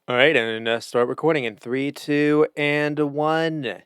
All right, and start recording in three, two, and one.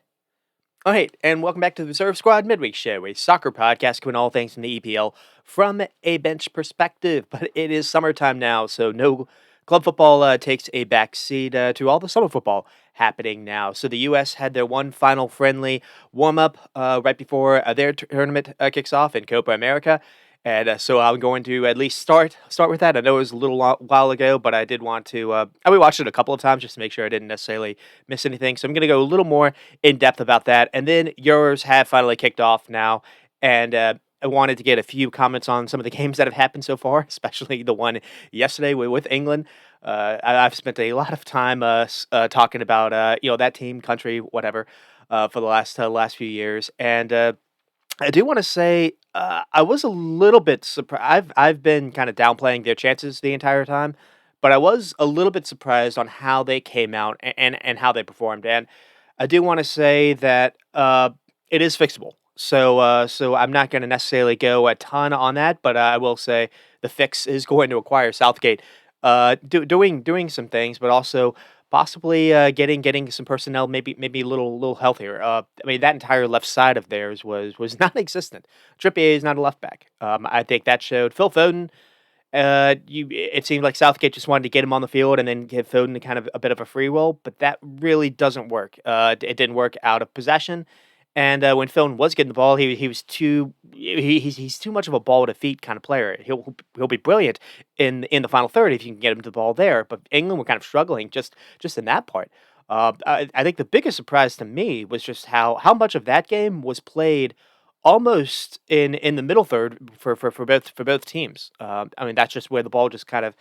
All right, and welcome back to the Reserve Squad Midweek Show, a soccer podcast covering all things from the EPL from a bench perspective. But it is summertime now, so no club football takes a backseat to all the summer football happening now. So the U.S. had their one final friendly warm up right before their tournament kicks off in Copa America. And so I'm going to at least start with that. I know it was a little while ago, but I did want to. I watched it a couple of times just to make sure I didn't necessarily miss anything. So I'm going to go a little more in depth about that. And then yours have finally kicked off now, and I wanted to get a few comments on some of the games that have happened so far, especially the one yesterday with England. I've spent a lot of time talking about that team, country, whatever, for the last few years, and I do want to say I was a little bit surprised. I've been kind of downplaying their chances the entire time, but I was a little bit surprised on how they came out and how they performed. And I do want to say that it is fixable. So I'm not going to necessarily go a ton on that, but I will say the fix is going to require Southgate doing some things, but also possibly getting some personnel maybe a little healthier. I mean that entire left side of theirs was non-existent. Trippier is not a left back. I think that showed Phil Foden. It seemed like Southgate just wanted to get him on the field and then give Foden kind of a bit of a free roll, but that really doesn't work. It didn't work out of possession, and when Foden was getting the ball, he was too he's too much of a ball to feet kind of player. He'll be brilliant in the final third if you can get him to the ball there. But England were kind of struggling just in that part. I think the biggest surprise to me was just how much of that game was played almost in the middle third for both teams. I mean, that's just where the ball just kind of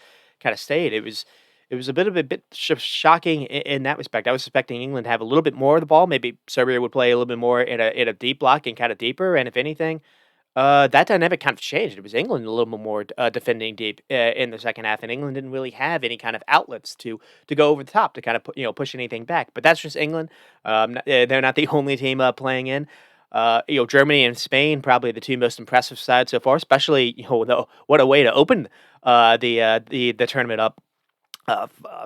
stayed. It was a bit shocking in that respect. I was expecting England to have a little bit more of the ball. Maybe Serbia would play a little bit more in a deep block and kind of deeper. And if anything, that dynamic kind of changed. It was England a little bit more defending deep in the second half, and England didn't really have any kind of outlets to go over the top to kind of push anything back. But that's just England. They're not the only team playing in. Germany and Spain probably the two most impressive sides so far. Especially what a way to open the tournament up.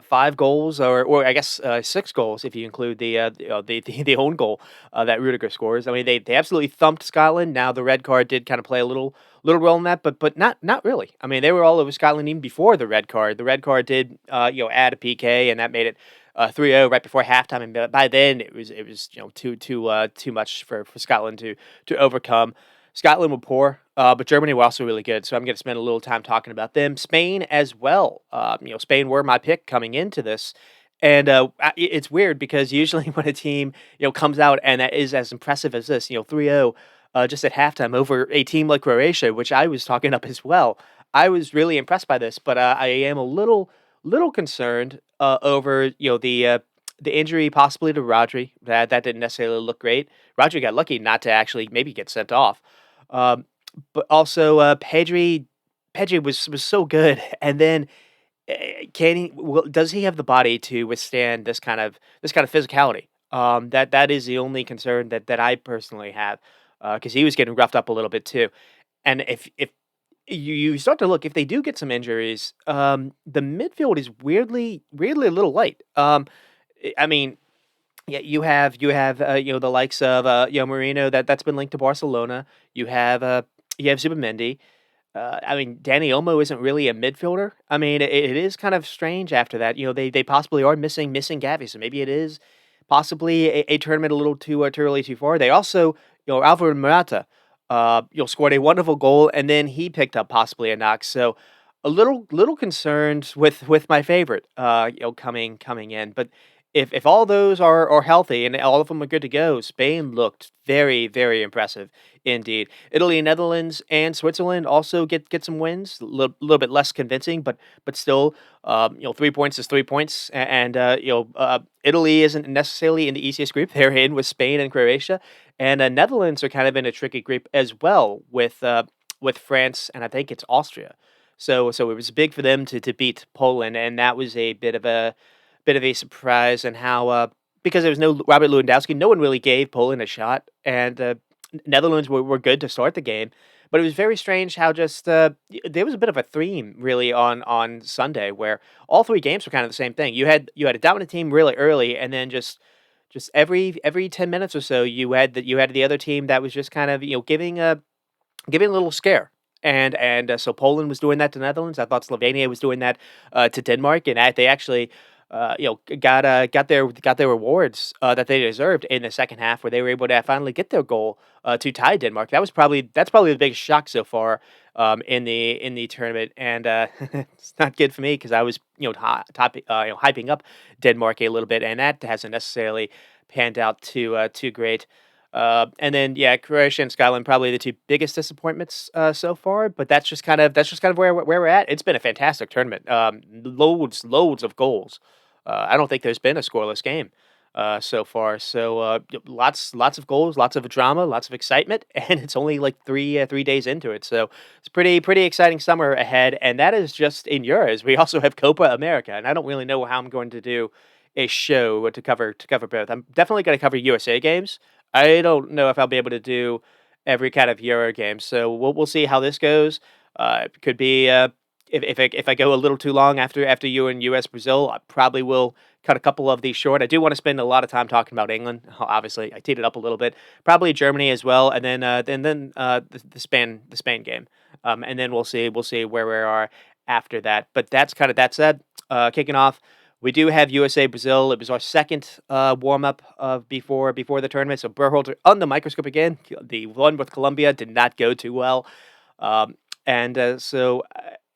5 goals, or I guess 6 goals if you include the own goal that Rudiger scores. I mean, they absolutely thumped Scotland. Now the red card did kind of play a little role in that, but not really. I mean, they were all over Scotland even before the red card. The red card did add a PK, and that made it 3-0 right before halftime. And by then it was too much for Scotland to overcome. Scotland were poor, but Germany were also really good. So I'm going to spend a little time talking about them. Spain as well. Spain were my pick coming into this. And it's weird because usually when a team comes out and that is as impressive as this, 3-0 just at halftime over a team like Croatia, which I was talking up as well, I was really impressed by this. But I am a little concerned over the injury possibly to Rodri. That didn't necessarily look great. Rodri got lucky not to actually maybe get sent off. Um, but also, Pedri was so good, and then can he? Does he have the body to withstand this kind of physicality? That is the only concern that I personally have, because he was getting roughed up a little bit too. And if you start to look, if they do get some injuries, the midfield is weirdly a little light. I mean, yeah, you have the likes of Marino that's been linked to Barcelona. You have Zubimendi. I mean, Danny Olmo isn't really a midfielder. I mean, it is kind of strange after that. They possibly are missing Gavi, so maybe it is possibly a tournament a little too early, too far. They also, Alvaro Morata, scored a wonderful goal, and then he picked up possibly a knock. So a little concerned with my favorite, coming in, but if all those are healthy and all of them are good to go, Spain looked very, very impressive indeed. Italy, Netherlands, and Switzerland also get some wins. A little bit less convincing, but still, 3 points is 3 points. And Italy isn't necessarily in the easiest group. They're in with Spain and Croatia, and Netherlands are kind of in a tricky group as well with France and I think it's Austria. So it was big for them to beat Poland, and that was a bit of a surprise and how because there was no Robert Lewandowski, no one really gave Poland a shot, and Netherlands were good to start the game, But it was very strange how just there was a bit of a theme really on Sunday where all three games were kind of the same thing. You had a dominant team really early, and then just every 10 minutes or so, you had the other team that was just kind of giving a little scare. And so Poland was doing that to Netherlands. I thought Slovenia was doing that to Denmark, and they actually got their rewards that they deserved in the second half, where they were able to finally get their goal to tie Denmark. That's probably the biggest shock so far in the tournament, and it's not good for me because I was hyping up Denmark a little bit, and that hasn't necessarily panned out too great. And then yeah, Croatia and Scotland probably the two biggest disappointments so far. But that's just kind of where we're at. It's been a fantastic tournament. Loads of goals. I don't think there's been a scoreless game so far. So lots of goals, lots of drama, lots of excitement, and it's only like 3 days into it. So it's pretty exciting summer ahead, and that is just in Euros. We also have Copa America, and I don't really know how I'm going to do a show to cover both. I'm definitely going to cover USA games. I don't know if I'll be able to do every kind of Euro game, so we'll see how this goes. It could be if I go a little too long after you and US Brazil, I probably will cut a couple of these short. I do want to spend a lot of time talking about England. Obviously, I teed it up a little bit. Probably Germany as well, and then the Spain game, and then we'll see where we are after that. But that said. Kicking off. We do have USA Brazil. It was our second warm up of before the tournament. So Berhalter on the microscope again. The one with Colombia did not go too well, and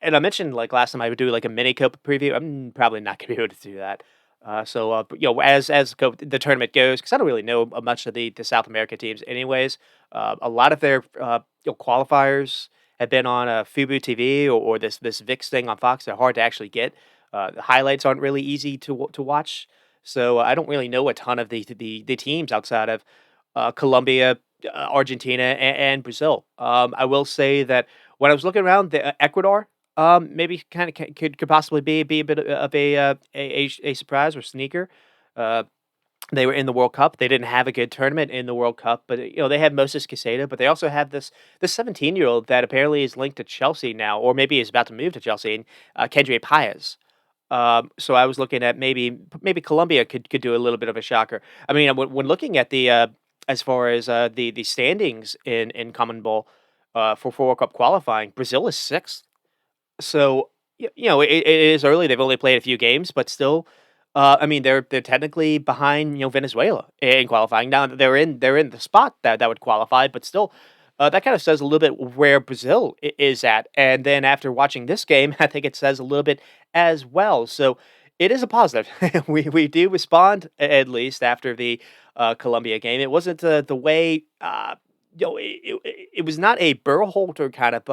and I mentioned like last time I would do like a mini Copa preview. I'm probably not going to be able to do that. As the tournament goes, because I don't really know much of the South America teams, anyways. A lot of their qualifiers have been on Fubu TV or this VIX thing on Fox. They're hard to actually get. The highlights aren't really easy to watch, so I don't really know a ton of the teams outside of Colombia, Argentina, and Brazil. I will say that when I was looking around, Ecuador maybe kind of could possibly be a bit of a surprise or sneaker. Uh, they were in the World Cup. They didn't have a good tournament in the World Cup, but they have Moses Caicedo, but they also have this 17-year-old that apparently is linked to Chelsea now, or maybe is about to move to Chelsea, and Kendry Paez. So I was looking at maybe Colombia could do a little bit of a shocker. I mean, when looking at the as far as the standings in Common Bowl for World Cup qualifying, Brazil is sixth. So it is early. They've only played a few games, but still, I mean they're technically behind Venezuela in qualifying. Now they're in the spot that would qualify, but still. That kind of says a little bit where Brazil is at. And then after watching this game, I think it says a little bit as well. So it is a positive. We do respond, at least after the Colombia game. It wasn't the way. It was not a Burhalter kind of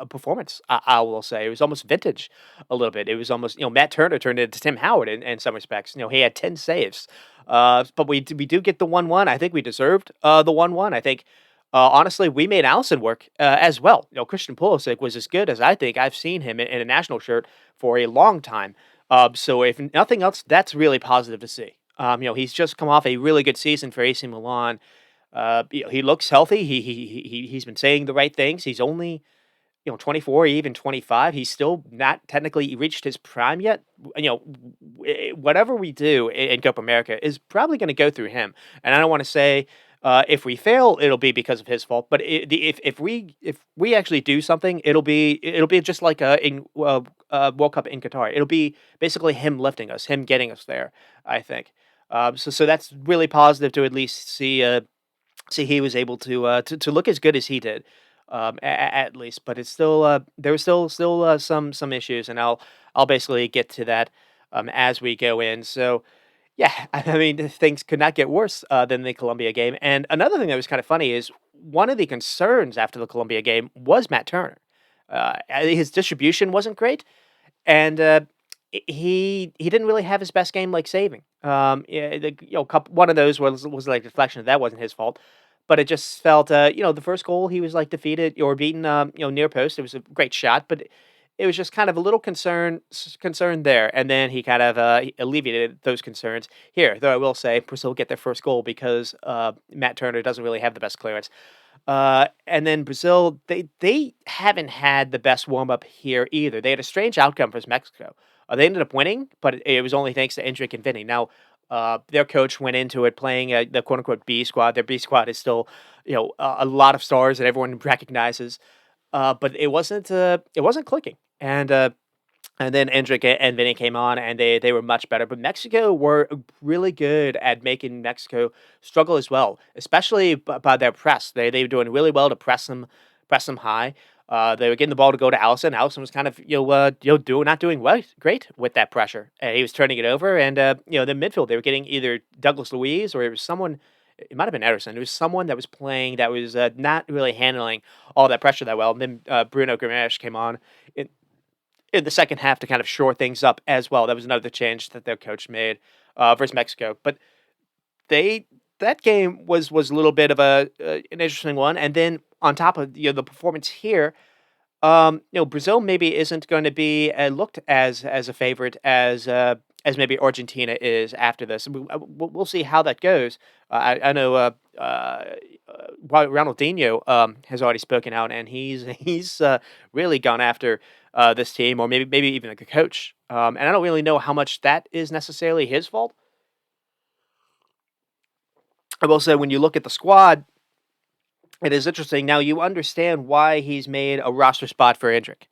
performance. I will say it was almost vintage, a little bit. It was almost Matt Turner turned into Tim Howard in some respects. He had 10 saves, but we do get the 1-1. I think we deserved the 1-1. I think honestly, we made Allison work as well. Christian Pulisic was as good as I think I've seen him in a national shirt for a long time. So if nothing else, that's really positive to see. He's just come off a really good season for AC Milan. He looks healthy. He's been saying the right things. He's only 24, even 25. He's still not technically reached his prime yet. Whatever we do in Copa America is probably going to go through him. And I don't want to say if we fail, it'll be because of his fault. But if we actually do something, it'll be just like in World Cup in Qatar. It'll be basically him lifting us, him getting us there. I think. So that's really positive to at least see he was able to look as good as he did, at least. But it's still there were still some issues, and I'll basically get to that as we go in. So yeah, I mean things could not get worse than the Columbia game. And another thing that was kind of funny is one of the concerns after the Columbia game was Matt Turner. His distribution wasn't great, and he didn't really have his best game like saving. Yeah, one of those was like deflection. That wasn't his fault, but it just felt the first goal he was like defeated or beaten near post. It was a great shot, but it was just kind of a little concern there, and then he kind of he alleviated those concerns here. Though I will say Brazil get their first goal because Matt Turner doesn't really have the best clearance. And then Brazil, they haven't had the best warm up here either. They had a strange outcome versus Mexico. They ended up winning, but it was only thanks to Endrick and Vinny. Now, their coach went into it playing the quote unquote B squad. Their B squad is still, a lot of stars that everyone recognizes, but it wasn't clicking. And then Endrick and Vinny came on, and they were much better. But Mexico were really good at making Mexico struggle as well, especially by their press. They were doing really well to press them high. They were getting the ball to go to Allison. Allison was kind of not doing well, great with that pressure. He was turning it over, and the midfield they were getting either Douglas Luiz or it was someone. It might have been Ederson. It was someone that was playing that was not really handling all that pressure that well. And then Bruno Guimaraes came on in the second half to kind of shore things up as well. That was another change that their coach made versus Mexico. But they that game was a little bit of an interesting one. And then on top of the performance here, Brazil maybe isn't going to be looked as a favorite as maybe Argentina is after this. We'll see how that goes. I know Ronaldinho has already spoken out, and he's really gone after this team, or maybe even like a coach. And I don't really know how much that is necessarily his fault. I will say when you look at the squad, it is interesting. Now you understand why he's made a roster spot for Endrick.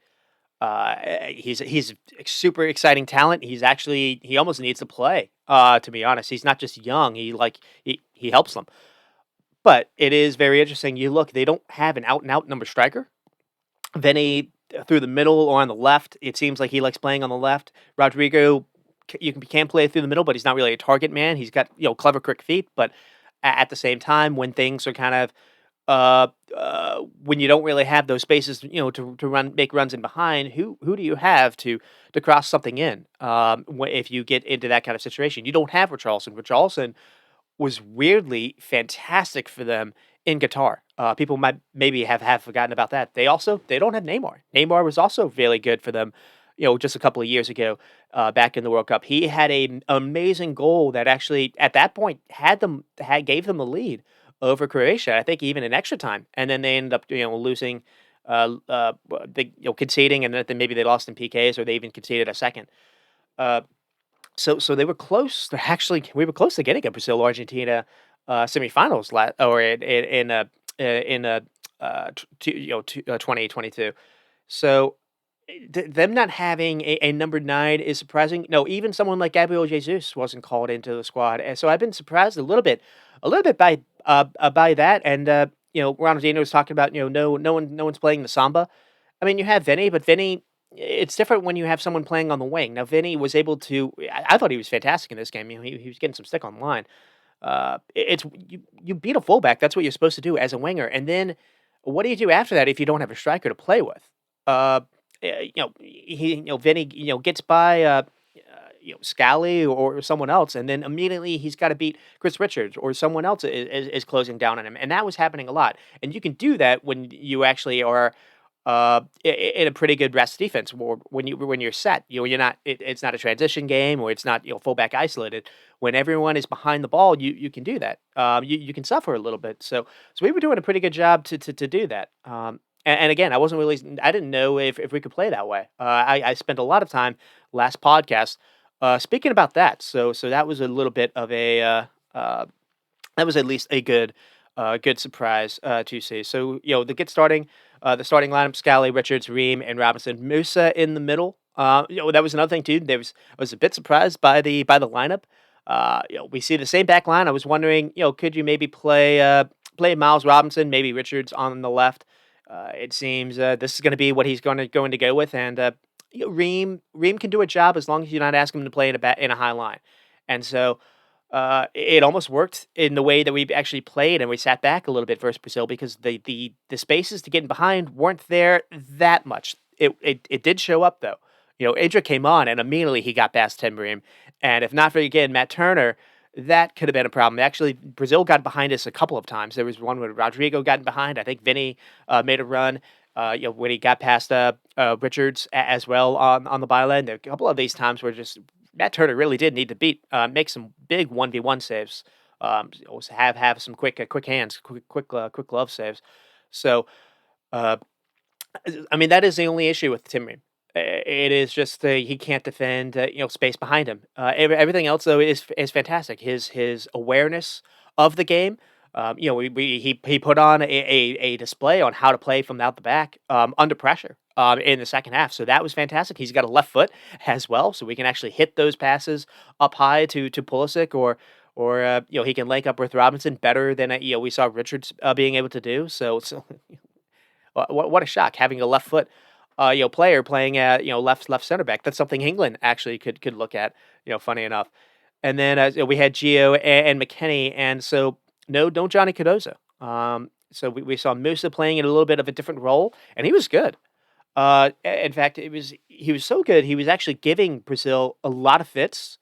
He's a super exciting talent. He almost needs to play. To be honest, he's not just young. He helps them. But it is very interesting. You look, they don't have an out and out number striker. Vinny through the middle or on the left. It seems like he likes playing on the left. Rodrigo, can play through the middle, but he's not really a target man. He's got clever, quick feet, but at the same time, when things are kind of when you don't really have those spaces, to make runs in behind, who do you have to cross something in? If you get into that kind of situation, you don't have Richarlison. Richarlison was weirdly fantastic for them in Qatar. People might maybe have forgotten about that. They don't have Neymar. Neymar was also really good for them, just a couple of years ago, back in the World Cup. He had an amazing goal that actually at that point gave them the lead over Croatia. I think even in extra time, and then they ended up losing, conceding, and then maybe they lost in PKs or they even conceded a second. Uh, so they were close. Actually, we were close to getting a Brazil Argentina semifinals or in 2022. So them not having a number 9 is surprising. No, even someone like Gabriel Jesus wasn't called into the squad, and so I've been surprised a little bit by that. And Ronaldinho was talking about no one's playing the samba. I mean, you have Vinny, but Vinny, it's different when you have someone playing on the wing. Now, Vinny was able to. I thought he was fantastic in this game. He was getting some stick online. It's you beat a fullback. That's what you're supposed to do as a winger. And then what do you do after that if you don't have a striker to play with? Uh, Vinny, gets by, Scally or someone else, and then immediately he's got to beat Chris Richards or someone else is closing down on him, and that was happening a lot. And you can do that when you actually are in a pretty good rest defense, or when you're set. You're not. It's not a transition game, or it's not fullback isolated. When everyone is behind the ball, you can do that. You can suffer a little bit. So we were doing a pretty good job to do that. And again, I didn't know if we could play that way. I spent a lot of time last podcast speaking about that. So that was a little bit of that was at least a good surprise to see. So the starting lineup: Scally, Richards, Ream, and Robinson. Musa in the middle. That was another thing too. I was a bit surprised by the lineup. We see the same back line. I was wondering, could you maybe play Miles Robinson, maybe Richards on the left? It seems this is going to be what he's going to go with, and Ream can do a job as long as you're not asking him to play in a high line, and so it almost worked in the way that we actually played, and we sat back a little bit versus Brazil because the spaces to get in behind weren't there that much. It did show up though. Adria came on and immediately he got past Tim Ream, and if not for again Matt Turner, that could have been a problem. Actually, Brazil got behind us a couple of times. There was one where Rodrigo got behind. I think Vinny made a run. When he got past Richards as well on the byline. There a couple of these times where just Matt Turner really did need to make some big 1v1 saves Also have some quick hands, quick glove saves. So uh, I mean, that is the only issue with Tim Ream. It is just he can't defend, space behind him. Everything else though is fantastic. His awareness of the game. He put on a display on how to play from out the back under pressure in the second half. So that was fantastic. He's got a left foot as well, so we can actually hit those passes up high to Pulisic or he can link up with Robinson better than we saw Richards being able to do. So what a shock having a left foot, player playing at left center back. That's something England actually could look at. Funny enough. And then we had Gio and McKennie, and so no Johnny Cardozo. So we saw Musa playing in a little bit of a different role, and he was good. In fact, he was so good. He was actually giving Brazil a lot of fits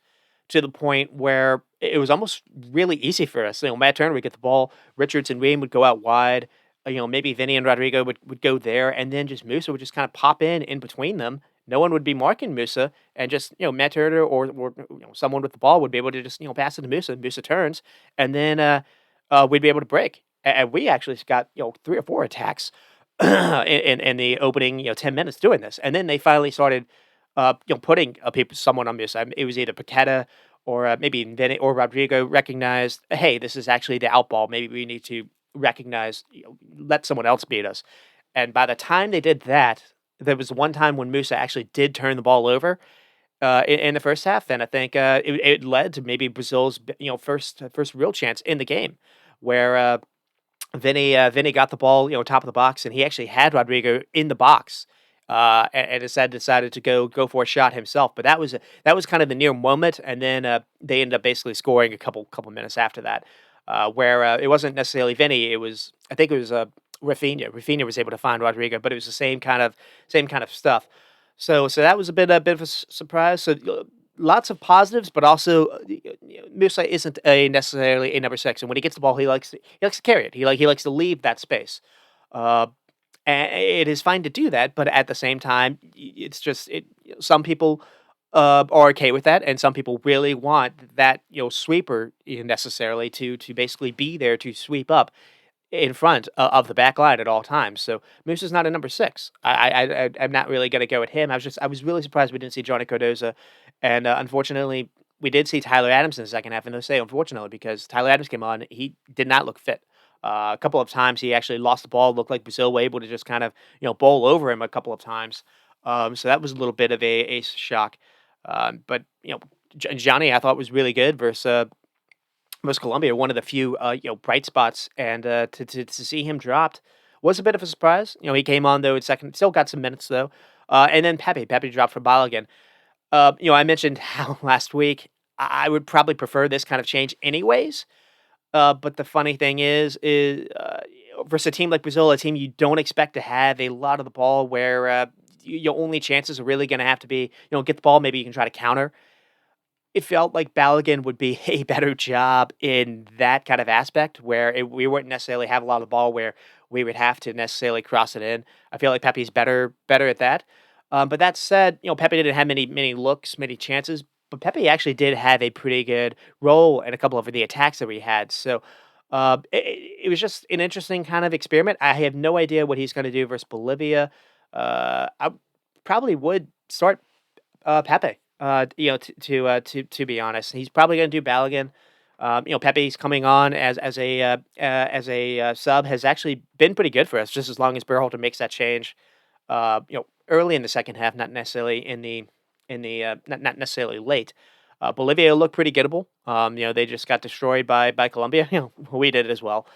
to the point where it was almost really easy for us. Matt Turner would get the ball, Richards and Ream would go out wide. Maybe Vinny and Rodrigo would go there, and then just Musa would just kind of pop in between them. No one would be marking Musa, and just Matt Turner or someone with the ball would be able to just pass it to Musa. Musa turns, and then we'd be able to break. And we actually got 3 or 4 attacks in the opening 10 minutes doing this, and then they finally started putting someone on Musa. It was either Paqueta or maybe Vinny or Rodrigo recognized, hey, this is actually the out ball. Maybe we need to recognize, let someone else beat us. And by the time they did that, there was one time when Musa actually did turn the ball over in the first half, and I think it led to maybe Brazil's first real chance in the game, where Vinny got the ball top of the box, and he actually had Rodrigo in the box. And instead decided to go for a shot himself, but that was kind of the near moment, and then they ended up basically scoring a couple minutes after that, where it wasn't necessarily Vinny. I think it was Rafinha. Rafinha was able to find Rodrigo, but it was the same kind of stuff. So that was a bit of a surprise. So lots of positives, but also Musa isn't necessarily a number 6, and when he gets the ball, he likes to carry it. He likes to leave that space. Uh, and it is fine to do that, but at the same time, it's just some people are okay with that, and some people really want that sweeper necessarily to basically be there to sweep up in front of the back line at all times. So Moose is not a number 6. I'm not really going to go at him. I was really surprised we didn't see Johnny Cardoza, and unfortunately we did see Tyler Adams in the second half. And they'll say unfortunately because Tyler Adams came on, he did not look fit. A couple of times he actually lost the ball. Looked like Brazil were able to just kind of bowl over him a couple of times. So that was a little bit of a shock. But Johnny I thought was really good versus Colombia, one of the few bright spots, and to see him dropped was a bit of a surprise. He came on though in second, still got some minutes though, and then Pepe dropped for Balogun. I mentioned how last week I would probably prefer this kind of change anyways. But the funny thing is versus a team like Brazil, a team you don't expect to have a lot of the ball, where your only chances are really going to have to be get the ball. Maybe you can try to counter. It felt like Balogun would be a better job in that kind of aspect, where we wouldn't necessarily have a lot of the ball where we would have to necessarily cross it in. I feel like Pepe's better at that. But that said, Pepe didn't have many looks, many chances, but Pepe actually did have a pretty good role in a couple of the attacks that we had. So it was just an interesting kind of experiment. I have no idea what he's going to do versus Bolivia. I probably would start Pepe. To be honest, he's probably going to do Balogun. Pepe's coming on as a sub has actually been pretty good for us, just as long as Berhalter makes that change. Early in the second half, not necessarily not necessarily late. Bolivia looked pretty gettable. They just got destroyed by Colombia. We did as well.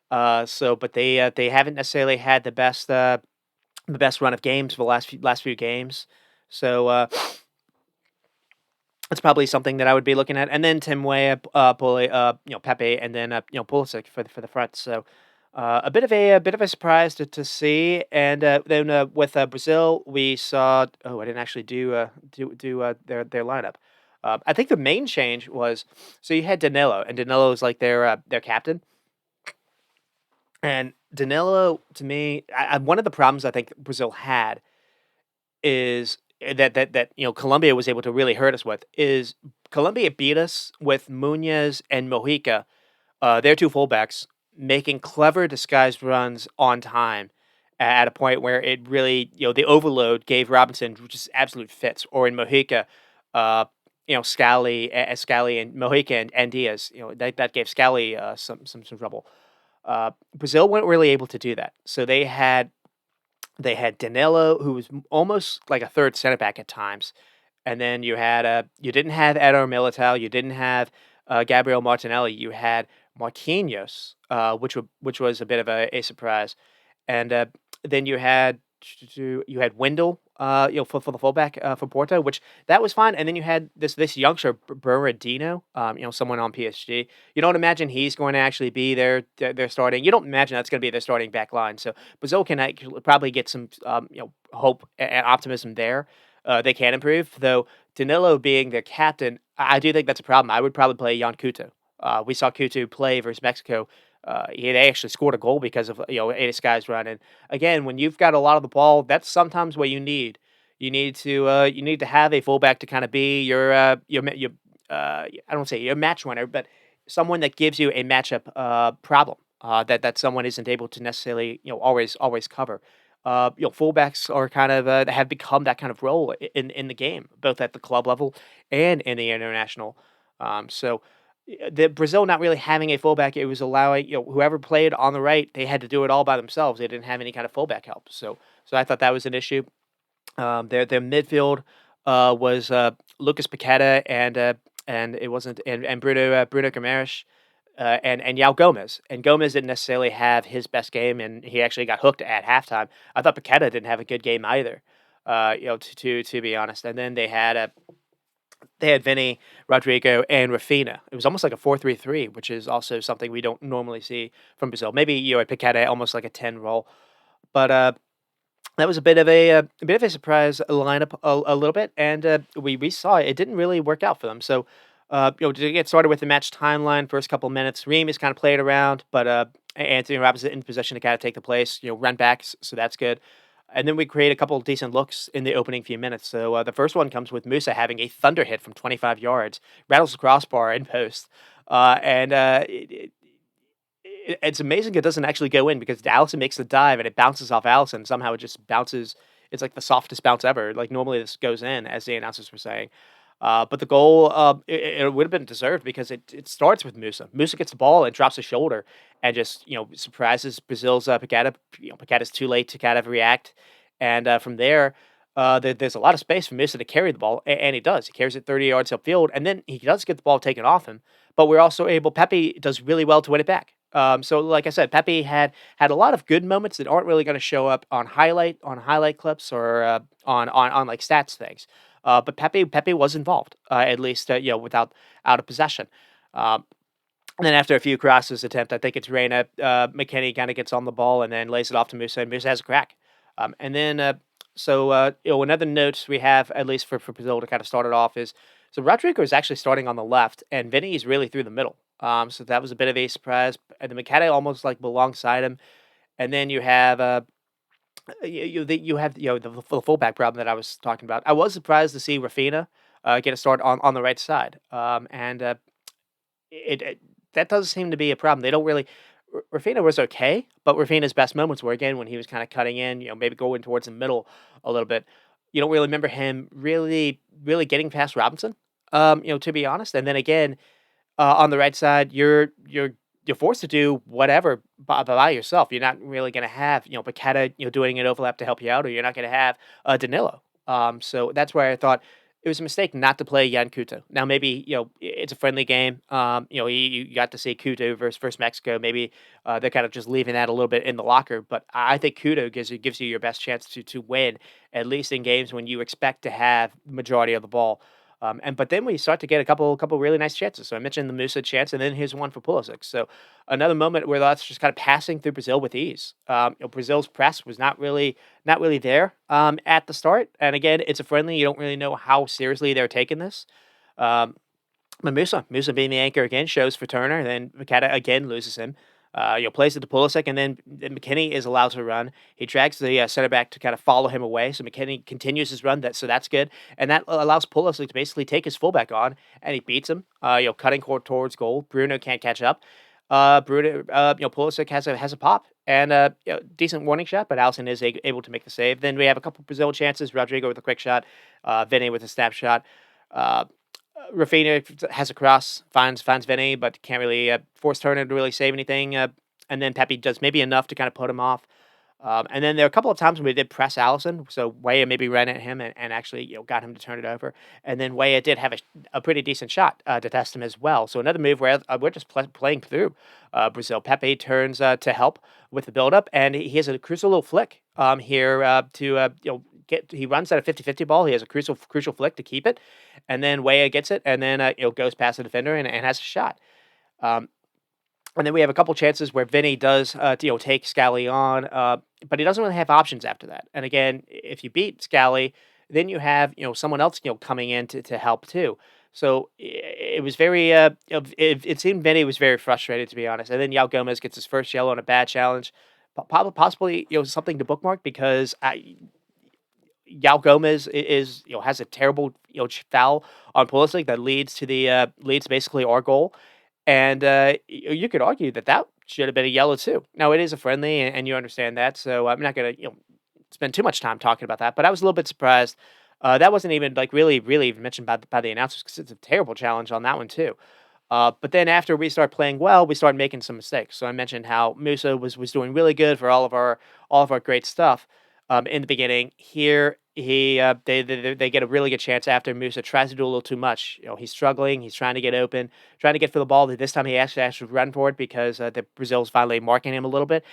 But they haven't necessarily had the best run of games for the last few games. So that's probably something that I would be looking at. And then Tim Weah, Pepe, and then Pulisic for the front. So a bit of a surprise to see. And then with Brazil, we saw. Oh, I didn't actually do their lineup. I think the main change was, so you had Danilo, and Danilo is like their captain. And Danilo, to me, one of the problems I think Brazil had is that Colombia was able to really hurt us with is Colombia beat us with Munez and Mojica their two fullbacks making clever disguised runs on time at a point where it really, the overload gave Robinson just absolute fits. Or in Mojica, uh, Scally and Mojica and Diaz, that gave Scally some trouble. Brazil weren't really able to do that, so they had Danilo, who was almost like a third center back at times, and then you didn't have Eder Militao, you didn't have Gabriel Martinelli, you had Marquinhos, which was a bit of a surprise, and then you had Wendell, for the fullback for Porto, which that was fine, and then you had this youngster Berardino, someone on PSG. You don't imagine he's going to actually be their starting. You don't imagine that's going to be their starting back line. So Brazil can actually probably get some hope and optimism there. They can improve, though. Danilo being their captain, I do think that's a problem. I would probably play Jan Couto. We saw Couto play versus Mexico. They actually scored a goal because of a Sky's run. And again, when you've got a lot of the ball, that's sometimes what you need. You need to have a fullback to kind of be your I don't say your match winner, but someone that gives you a matchup problem that someone isn't able to necessarily always cover. Fullbacks are kind of have become that kind of role in the game, both at the club level and in the international. So the Brazil not really having a fullback, it was allowing whoever played on the right, they had to do it all by themselves. They didn't have any kind of fullback help. So I thought that was an issue. Their midfield was Lucas Paqueta and it wasn't and Bruno Guimaraes. And Yao Gomez. And Gomez didn't necessarily have his best game, and he actually got hooked at halftime. I thought Paqueta didn't have a good game either, to be honest. And then they had Vinny, Rodrigo, and Rafinha. It was almost like a 4-3-3, which is also something we don't normally see from Brazil. Maybe a Paqueta almost like a 10 role, but that was a bit of a surprise lineup a little bit, and we saw it. It didn't really work out for them. So, to get started with the match timeline, first couple minutes, Ream is kind of played around, but Anthony Robinson in position to kind of take the place, run back, so that's good. And then we create a couple of decent looks in the opening few minutes. So the first one comes with Musa having a thunder hit from 25 yards, rattles the crossbar and post, and it's amazing it doesn't actually go in because Allison makes the dive and it bounces off Allison. Somehow it just bounces. It's like the softest bounce ever. Like normally this goes in, as the announcers were saying. But the goal, it would have been deserved because it starts with Musa. Musa gets the ball and drops his shoulder and just surprises Brazil's Paqueta. Paqueta's too late to kind of react, and from there, there's a lot of space for Musa to carry the ball, and he does. He carries it 30 yards upfield, and then he does get the ball taken off him. But we're also able. Pepe does really well to win it back. So like I said, Pepe had a lot of good moments that aren't really going to show up on highlight clips or on like stats things. But Pepe was involved, at least without out of possession. Um, and then after a few crosses attempt, I think it's Reyna. McKennie kind of gets on the ball and then lays it off to Musa, and Musa has a crack. And then another note we have at least for Brazil to kind of start it off is so Rodrigo is actually starting on the left, and Vinny is really through the middle. So that was a bit of a surprise. And the McKenna almost like alongside him, and then you have you have the fullback problem that I was talking about. I was surprised to see Rafinha get a start on the right side, and it that does seem to be a problem. They don't really. Rafinha was okay, but Rafinha's best moments were again when he was kind of cutting in, maybe going towards the middle a little bit. You don't really remember him really getting past Robinson, to be honest. And then again, on the right side, you're forced to do whatever by yourself. You're not really going to have Paqueta doing an overlap to help you out, or you're not going to have Danilo. So that's where I thought it was a mistake not to play Yan Couto. Now maybe it's a friendly game. You got to see Couto versus Mexico. Maybe they're kind of just leaving that a little bit in the locker. But I think Couto gives you your best chance to win, at least in games when you expect to have the majority of the ball. But then we start to get a couple really nice chances. So I mentioned the Musa chance, and then here's one for Pulisic. So another moment where that's just kind of passing through Brazil with ease. Brazil's press was not really there at the start, and again, it's a friendly. You don't really know how seriously they're taking this. Um, but Musa being the anchor again shows for Turner, and then Makata again loses him. Plays it to Pulisic, and then McKennie is allowed to run. He drags the center back to kind of follow him away, so McKennie continues his run. So that's good, and that allows Pulisic to basically take his fullback on, and he beats him. Cutting towards goal. Bruno can't catch up. Bruno, Pulisic has a pop and decent warning shot, but Allison is able to make the save. Then we have a couple Brazil chances. Rodrigo with a quick shot, Vinny with a snapshot. Uh, Rafinha has a cross, finds Vinny, but can't really force Turner to really save anything. And then Pepe does maybe enough to kind of put him off. And then there are a couple of times when we did press Allison, so Weah maybe ran at him and actually got him to turn it over. And then Weah did have a pretty decent shot to test him as well. So another move where we're just playing through Brazil. Pepe turns to help with the build-up, and he has a crucial little flick here to he runs at a 50-50 ball. He has a crucial flick to keep it, and then Weah gets it, and then goes past the defender and has a shot. And then we have a couple chances where Vinny does, take Scally on, but he doesn't really have options after that. And again, if you beat Scally, then you have someone else coming in to help too. So it was very, it seemed Vinny was very frustrated, to be honest. And then Yao Gomez gets his first yellow on a bad challenge, possibly something to bookmark because Yao Gomez is has a terrible foul on Pulisic that leads basically our goal. And you could argue that should have been a yellow too. Now it is a friendly, and you understand that, so I'm not gonna spend too much time talking about that. But I was a little bit surprised. That wasn't even like really even mentioned by the announcers because it's a terrible challenge on that one too. But then after we start playing well, we start making some mistakes. So I mentioned how Musa was doing really good for all of our great stuff in the beginning. Here they get a really good chance after Musa tries to do a little too much. He's struggling. He's trying to get open, trying to get for the ball. This time he actually has to run for it because the Brazil's finally marking him a little bit,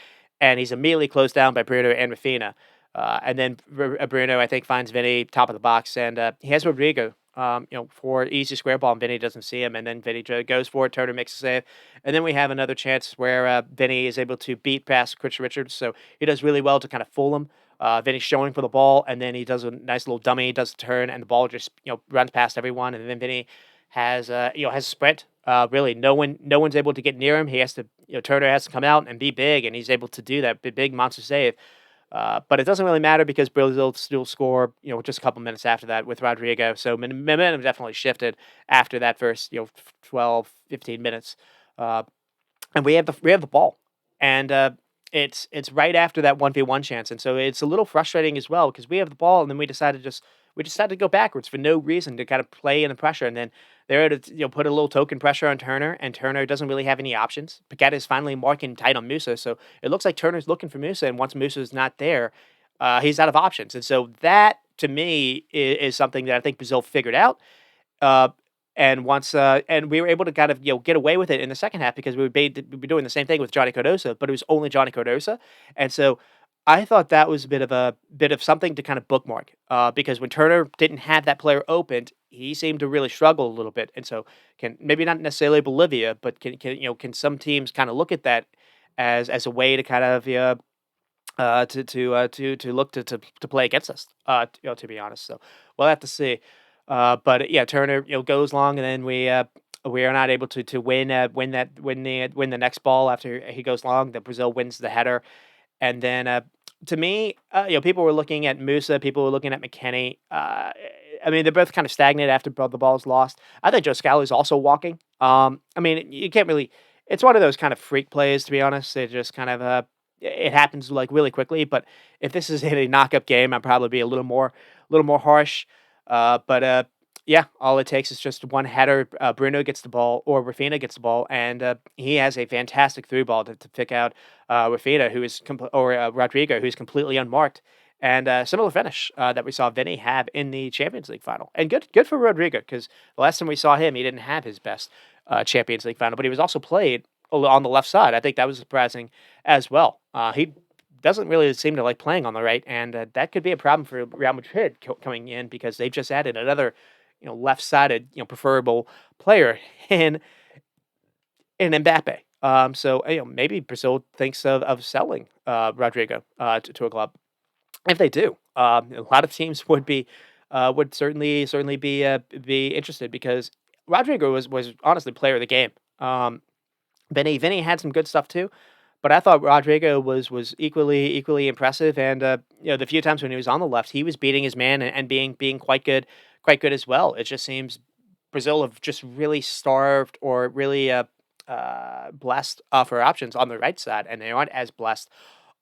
and he's immediately closed down by Bruno and Rafinha. And then Bruno, I think, finds Vinny top of the box, and he has Rodrigo, for easy square ball, and Vinny doesn't see him, and then Vinny goes for it. Turner makes a save, and then we have another chance where Vinny is able to beat past Chris Richards, so he does really well to kind of fool him. Vinny's showing for the ball, and then he does a nice little dummy, does a turn, and the ball just runs past everyone, and then Vinny has has a sprint. Really, no one's able to get near him. He has to Turner has to come out and be big, and he's able to do that big monster save. But it doesn't really matter because Brazil still score, just a couple minutes after that with Rodrigo. So momentum definitely shifted after that first, 12, 15 minutes. And we have the ball. And it's right after that 1v1 chance. And so it's a little frustrating as well because we have the ball and then we decided to go backwards for no reason to kind of play in the pressure. And then they're to put a little token pressure on Turner, and Turner doesn't really have any options. Paqueta is finally marking tight on Musa, so it looks like Turner's looking for Musa, and once Musa is not there, he's out of options. And so that, to me, is something that I think Brazil figured out. Uh, and we were able to kind of get away with it in the second half because we were doing the same thing with Johnny Cardoso, but it was only Johnny Cardoso, and so I thought that was a bit of something to kind of bookmark because when Turner didn't have that player opened, he seemed to really struggle a little bit, and so can maybe not necessarily Bolivia, but can some teams kind of look at that as a way to kind of to look to play against us, to be honest. So we'll have to see. But yeah, Turner goes long, and then we are not able to win the next ball after he goes long. The Brazil wins the header, and then to me, people were looking at Musa, people were looking at McKennie. I mean, they're both kind of stagnant after the ball's lost. I think Joe Scally's also walking. I mean, you can't really. It's one of those kind of freak plays, to be honest. It just kind of it happens like really quickly. But if this is in a knockup game, I'd probably be a little more harsh. But yeah, all it takes is just one header. Bruno gets the ball, or Rafinha gets the ball, and he has a fantastic through ball to pick out Rafinha, or Rodrigo, who's completely unmarked. And similar finish that we saw Vinny have in the Champions League final, and good for Rodrigo because the last time we saw him, he didn't have his best Champions League final, but he was also played on the left side. I think that was surprising as well. He doesn't really seem to like playing on the right, and that could be a problem for Real Madrid coming in because they've just added another, left-sided, preferable player in Mbappe. So maybe Brazil thinks of selling Rodrigo to a club. If they do, a lot of teams would certainly be interested because Rodrigo was honestly player of the game. Vinny had some good stuff too, but I thought Rodrigo was equally impressive. And the few times when he was on the left, he was beating his man and being quite good as well. It just seems Brazil have just really starved or really blessed for options on the right side, and they aren't as blessed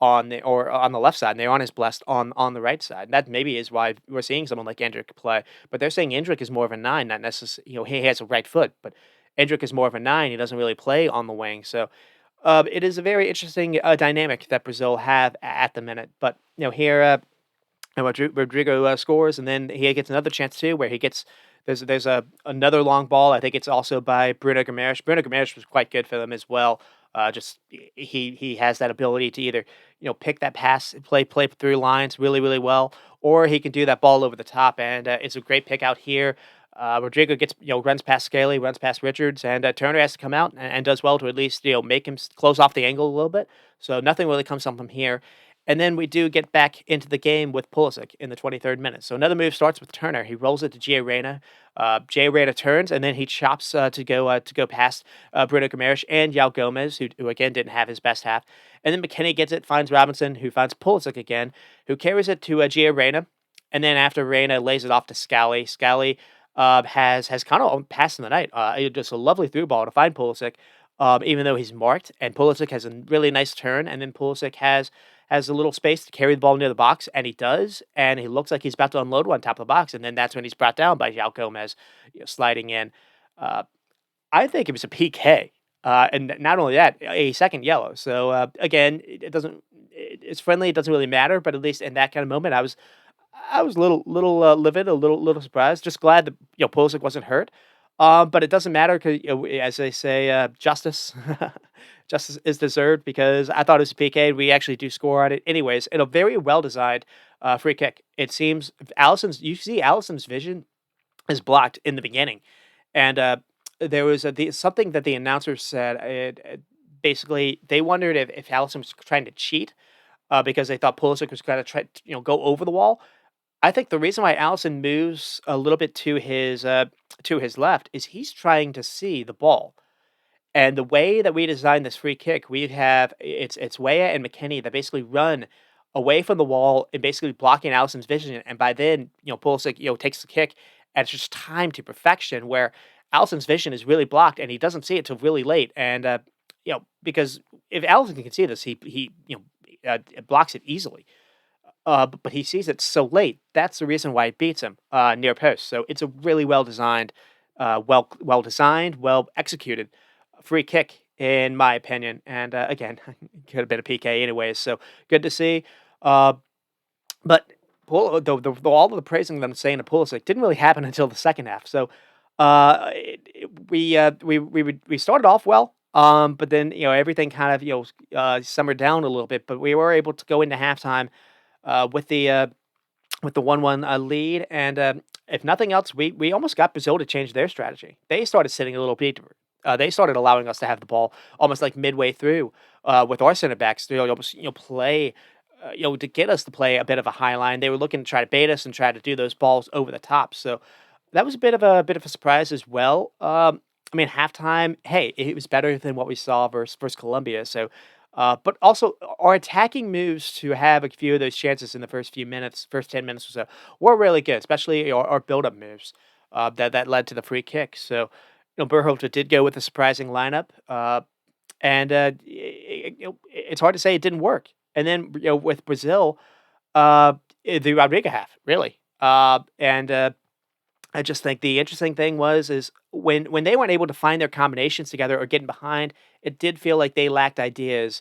on the left side, and they aren't as blessed on the right side. That maybe is why we're seeing someone like Endrick play. But they're saying Endrick is more of a nine, not necessarily. He has a right foot, but Endrick is more of a nine. He doesn't really play on the wing, so it is a very interesting dynamic that Brazil have at the minute. But here. And Rodrigo scores, and then he gets another chance too, where he gets there's another long ball. I think it's also by Bruno Guimaraes. Bruno Guimaraes was quite good for them as well. Just he has that ability to either pick that pass, play through lines really well, or he can do that ball over the top, and it's a great pick out here. Rodrigo gets runs past Scaly, runs past Richards, and Turner has to come out and does well to at least make him close off the angle a little bit. So nothing really comes from him here. And then we do get back into the game with Pulisic in the 23rd minute. So another move starts with Turner. He rolls it to Gio Reyna. Gio Reyna turns, and then he chops to go past Bruno Guimaraes and Yao Gomez, who again didn't have his best half. And then McKennie gets it, finds Robinson, who finds Pulisic again, who carries it to Gio Reyna. And then after Reyna lays it off to Scally, Scally has kind of passed in the night. Just a lovely through ball to find Pulisic, even though he's marked. And Pulisic has a really nice turn, and then Pulisic has a little space to carry the ball near the box, and he does, and he looks like he's about to unload one top of the box, and then that's when he's brought down by Yao Gomez, sliding in. I think it was a PK, and not only that, a second yellow. So again, it's friendly. It doesn't really matter, but at least in that kind of moment, I was a little livid, a little surprised. Just glad that Pulisic wasn't hurt. But it doesn't matter because, as they say, justice, justice is deserved. Because I thought it was a PK. We actually do score on it, anyways. In a very well designed free kick. It seems you see Alisson's vision is blocked in the beginning, and there was something that the announcer said. Basically, they wondered if Alisson was trying to cheat because they thought Pulisic was going to try go over the wall. I think the reason why Alisson moves a little bit to his left is he's trying to see the ball. And the way that we designed this free kick, we have it's Weah and McKennie that basically run away from the wall and basically blocking Alisson's vision. And by then, Pulisic takes the kick, and it's just timed to perfection where Alisson's vision is really blocked and he doesn't see it till really late. And because if Alisson can see this, he blocks it easily. But he sees it so late. That's the reason why it beats him near post. So it's a really well designed, well executed free kick, in my opinion. And again, could have been a PK anyways. So good to see. But all of the praising that I'm saying to Pulisic didn't really happen until the second half. So we started off well. But then everything kind of simmered down a little bit. But we were able to go into halftime with the 1-1 lead, and if nothing else, we almost got Brazil to change their strategy. They started sitting a little deeper. They started allowing us to have the ball almost like midway through with our center backs to almost play. To get us to play a bit of a high line, they were looking to try to bait us and try to do those balls over the top. So that was a bit of a surprise as well. I mean, halftime, hey, it was better than what we saw versus Colombia. So but also, our attacking moves to have a few of those chances in the first 10 minutes or so, were really good, especially our build-up moves that led to the free kick. So, Berhalter did go with a surprising lineup, and it's hard to say it didn't work. And then, with Brazil, the Rodrigo half, really. And I just think the interesting thing is when they weren't able to find their combinations together or getting behind, it did feel like they lacked ideas,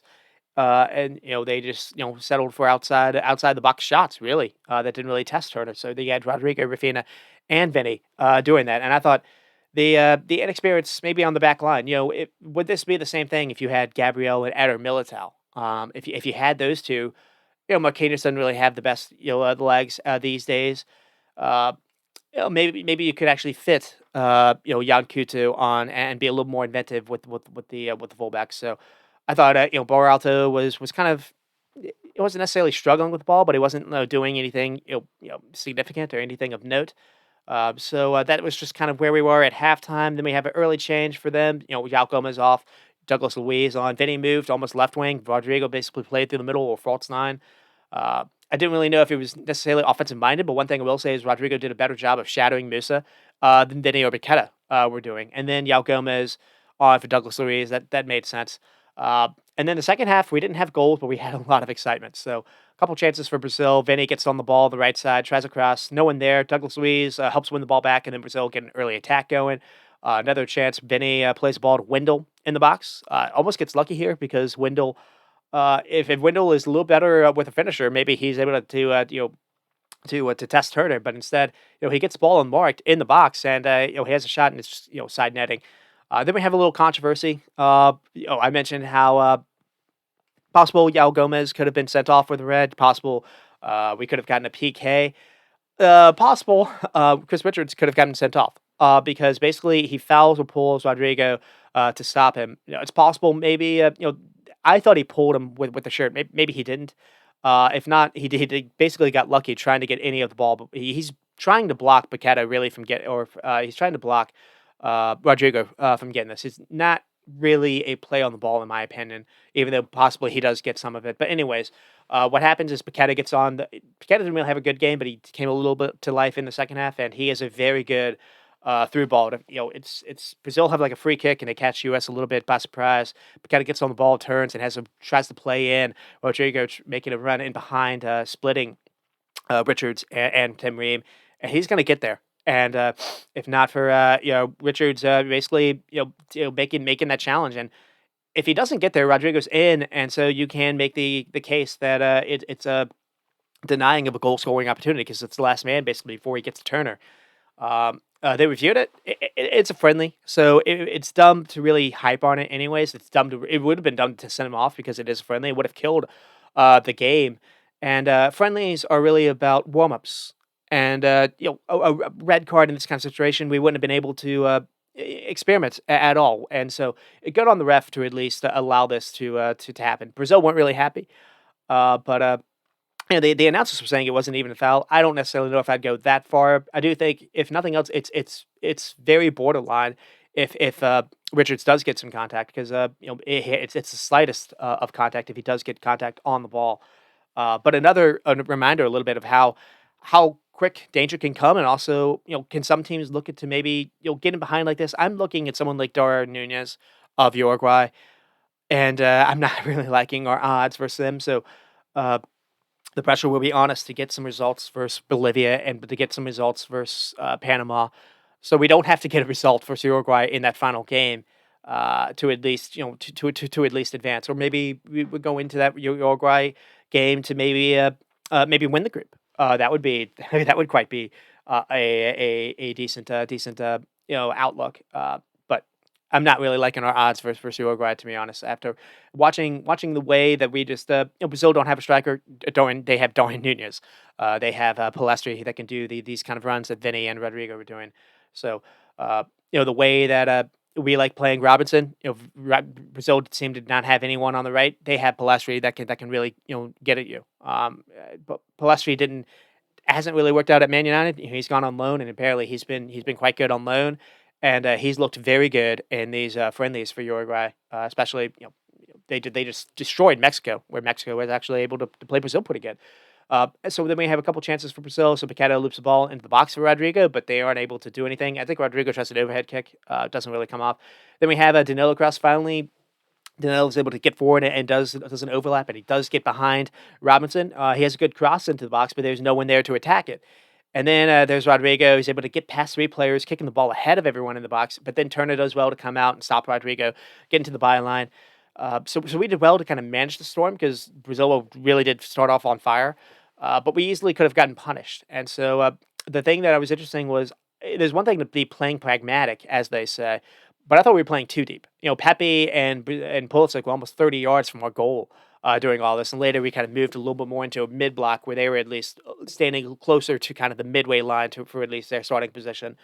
and they just settled for outside the box shots really that didn't really test Turner. So they had Rodrigo, Rafinha, and Vinny doing that, and I thought the inexperience maybe on the back line. Would this be the same thing if you had Gabriel and Eder Militao? If you had those two, Marquinhos doesn't really have the best the legs these days. Uh, maybe you could actually fit Jan Kutu on and be a little more inventive with the fullbacks. So I thought Boralto was kind of, it wasn't necessarily struggling with the ball, but he wasn't doing anything significant or anything of note. So that was just kind of where we were at halftime. Then we have an early change for them. Yao Gomez off, Douglas Luiz on. Vinny moved almost left wing. Rodrigo basically played through the middle or false nine. I didn't really know if it was necessarily offensive minded, but one thing I will say is Rodrigo did a better job of shadowing Musa than Vinny or Paqueta were doing. And then Yao Gomez on for Douglas Luiz. That made sense. Uh, and then the second half, we didn't have goals, but we had a lot of excitement. So a couple chances for Brazil. Vinny gets on the ball on the right side, tries a cross, no one there. Douglas Luiz helps win the ball back, and then Brazil get an early attack going. Another chance, Vinny plays the ball to Wendell in the box. Almost gets lucky here because Wendell, if Wendell is a little better with a finisher, maybe he's able to test Turner, but instead, he gets the ball unmarked in the box, and he has a shot, and it's side netting. Then we have a little controversy. I mentioned how possible Yao Gomez could have been sent off with a red. Possible we could have gotten a PK. Possible Chris Richards could have gotten sent off because basically he fouls or pulls Rodrigo to stop him. It's possible maybe I thought he pulled him with the shirt. Maybe he didn't. If not, he basically got lucky trying to get any of the ball. But he's trying to block Paqueta really from he's trying to block Rodrigo from getting this. It's not really a play on the ball in my opinion, even though possibly he does get some of it. But anyways, what happens is Paqueta gets on. Paqueta didn't really have a good game, but he came a little bit to life in the second half, and he is a very good through ball. It's Brazil have like a free kick and they catch US a little bit by surprise. Paqueta gets on the ball, turns and tries to play in. Rodrigo making a run in behind, splitting Richards and Tim Ream, and he's going to get there. And if not for Richards, basically making that challenge, and if he doesn't get there, Rodrigo's in, and so you can make the case that it's a denying of a goal scoring opportunity because it's the last man basically before he gets to Turner. They reviewed it. It's a friendly, so it's dumb to really hype on it. Anyways, It would have been dumb to send him off because it is friendly. It would have killed the game. And friendlies are really about warm ups. And a red card in this kind of situation, we wouldn't have been able to experiment at all. And so it got on the ref to at least allow this to happen. Brazil weren't really happy, but the announcers were saying it wasn't even a foul. I don't necessarily know if I'd go that far. I do think, if nothing else, it's very borderline if Richards does get some contact because it's the slightest of contact if he does get contact on the ball. But a reminder a little bit of how quick danger can come, and also can some teams look at to maybe getting behind like this. I'm looking at someone like Darwin Nunez of Uruguay, and I'm not really liking our odds versus them. So. The pressure will be on us to get some results versus Bolivia and to get some results versus Panama, so we don't have to get a result versus Uruguay in that final game to at least to at least advance, or maybe we would go into that Uruguay game to maybe win the group. That would be that would quite be a decent outlook. But I'm not really liking our odds versus Uruguay, to be honest. After watching the way that we just Brazil don't have a striker, they have Darwin Nunez. They have Palestri that can do these kind of runs that Vinny and Rodrigo were doing. So the way that we like playing Robinson, Brazil seemed to not have anyone on the right. They have Palestri that can really get at you. But Palestri hasn't really worked out at Man United. He's gone on loan, and apparently he's been quite good on loan. And he's looked very good in these friendlies for Uruguay, especially they just destroyed Mexico, where Mexico was actually able to play Brazil pretty good. So then we have a couple chances for Brazil. So Paqueta loops the ball into the box for Rodrigo, but they aren't able to do anything. I think Rodrigo tries an overhead kick, doesn't really come off. Then we have a Danilo cross. Finally, Danilo is able to get forward and does an overlap, and he does get behind Robinson. He has a good cross into the box, but there's no one there to attack it. And then there's Rodrigo. He's able to get past three players, kicking the ball ahead of everyone in the box. But then Turner does well to come out and stop Rodrigo, get into the byline. So we did well to kind of manage the storm because Brazil really did start off on fire. But we easily could have gotten punished. And so the thing that I was interesting was there's one thing to be playing pragmatic, as they say, but I thought we were playing too deep. Pepe and Pulisic were almost 30 yards from our goal during all this. And later we kind of moved a little bit more into a mid-block where they were at least standing closer to kind of the midway line for at least their starting position.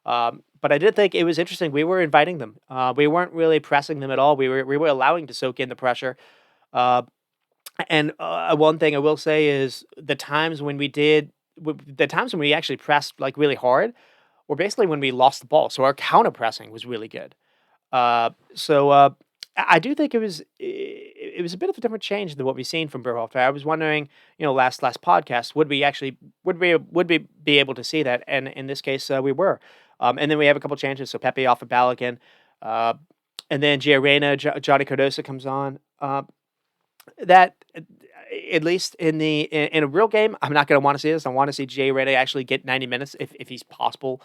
But I did think it was interesting. We were inviting them. We weren't really pressing them at all. We were allowing to soak in the pressure. And one thing I will say is the times when we actually pressed like really hard were basically when we lost the ball. So our counter pressing was really good. So I do think it was a bit of a different change than what we've seen from Berhalter. I was wondering, last podcast, would we be able to see that? And in this case, we were. And then we have a couple changes. So Pepe off of Balogun. and then Giorena, Johnny Cardoso comes on. That at least in a real game, I'm not going to want to see this. I want to see Jay Rene actually get 90 minutes if he's possible,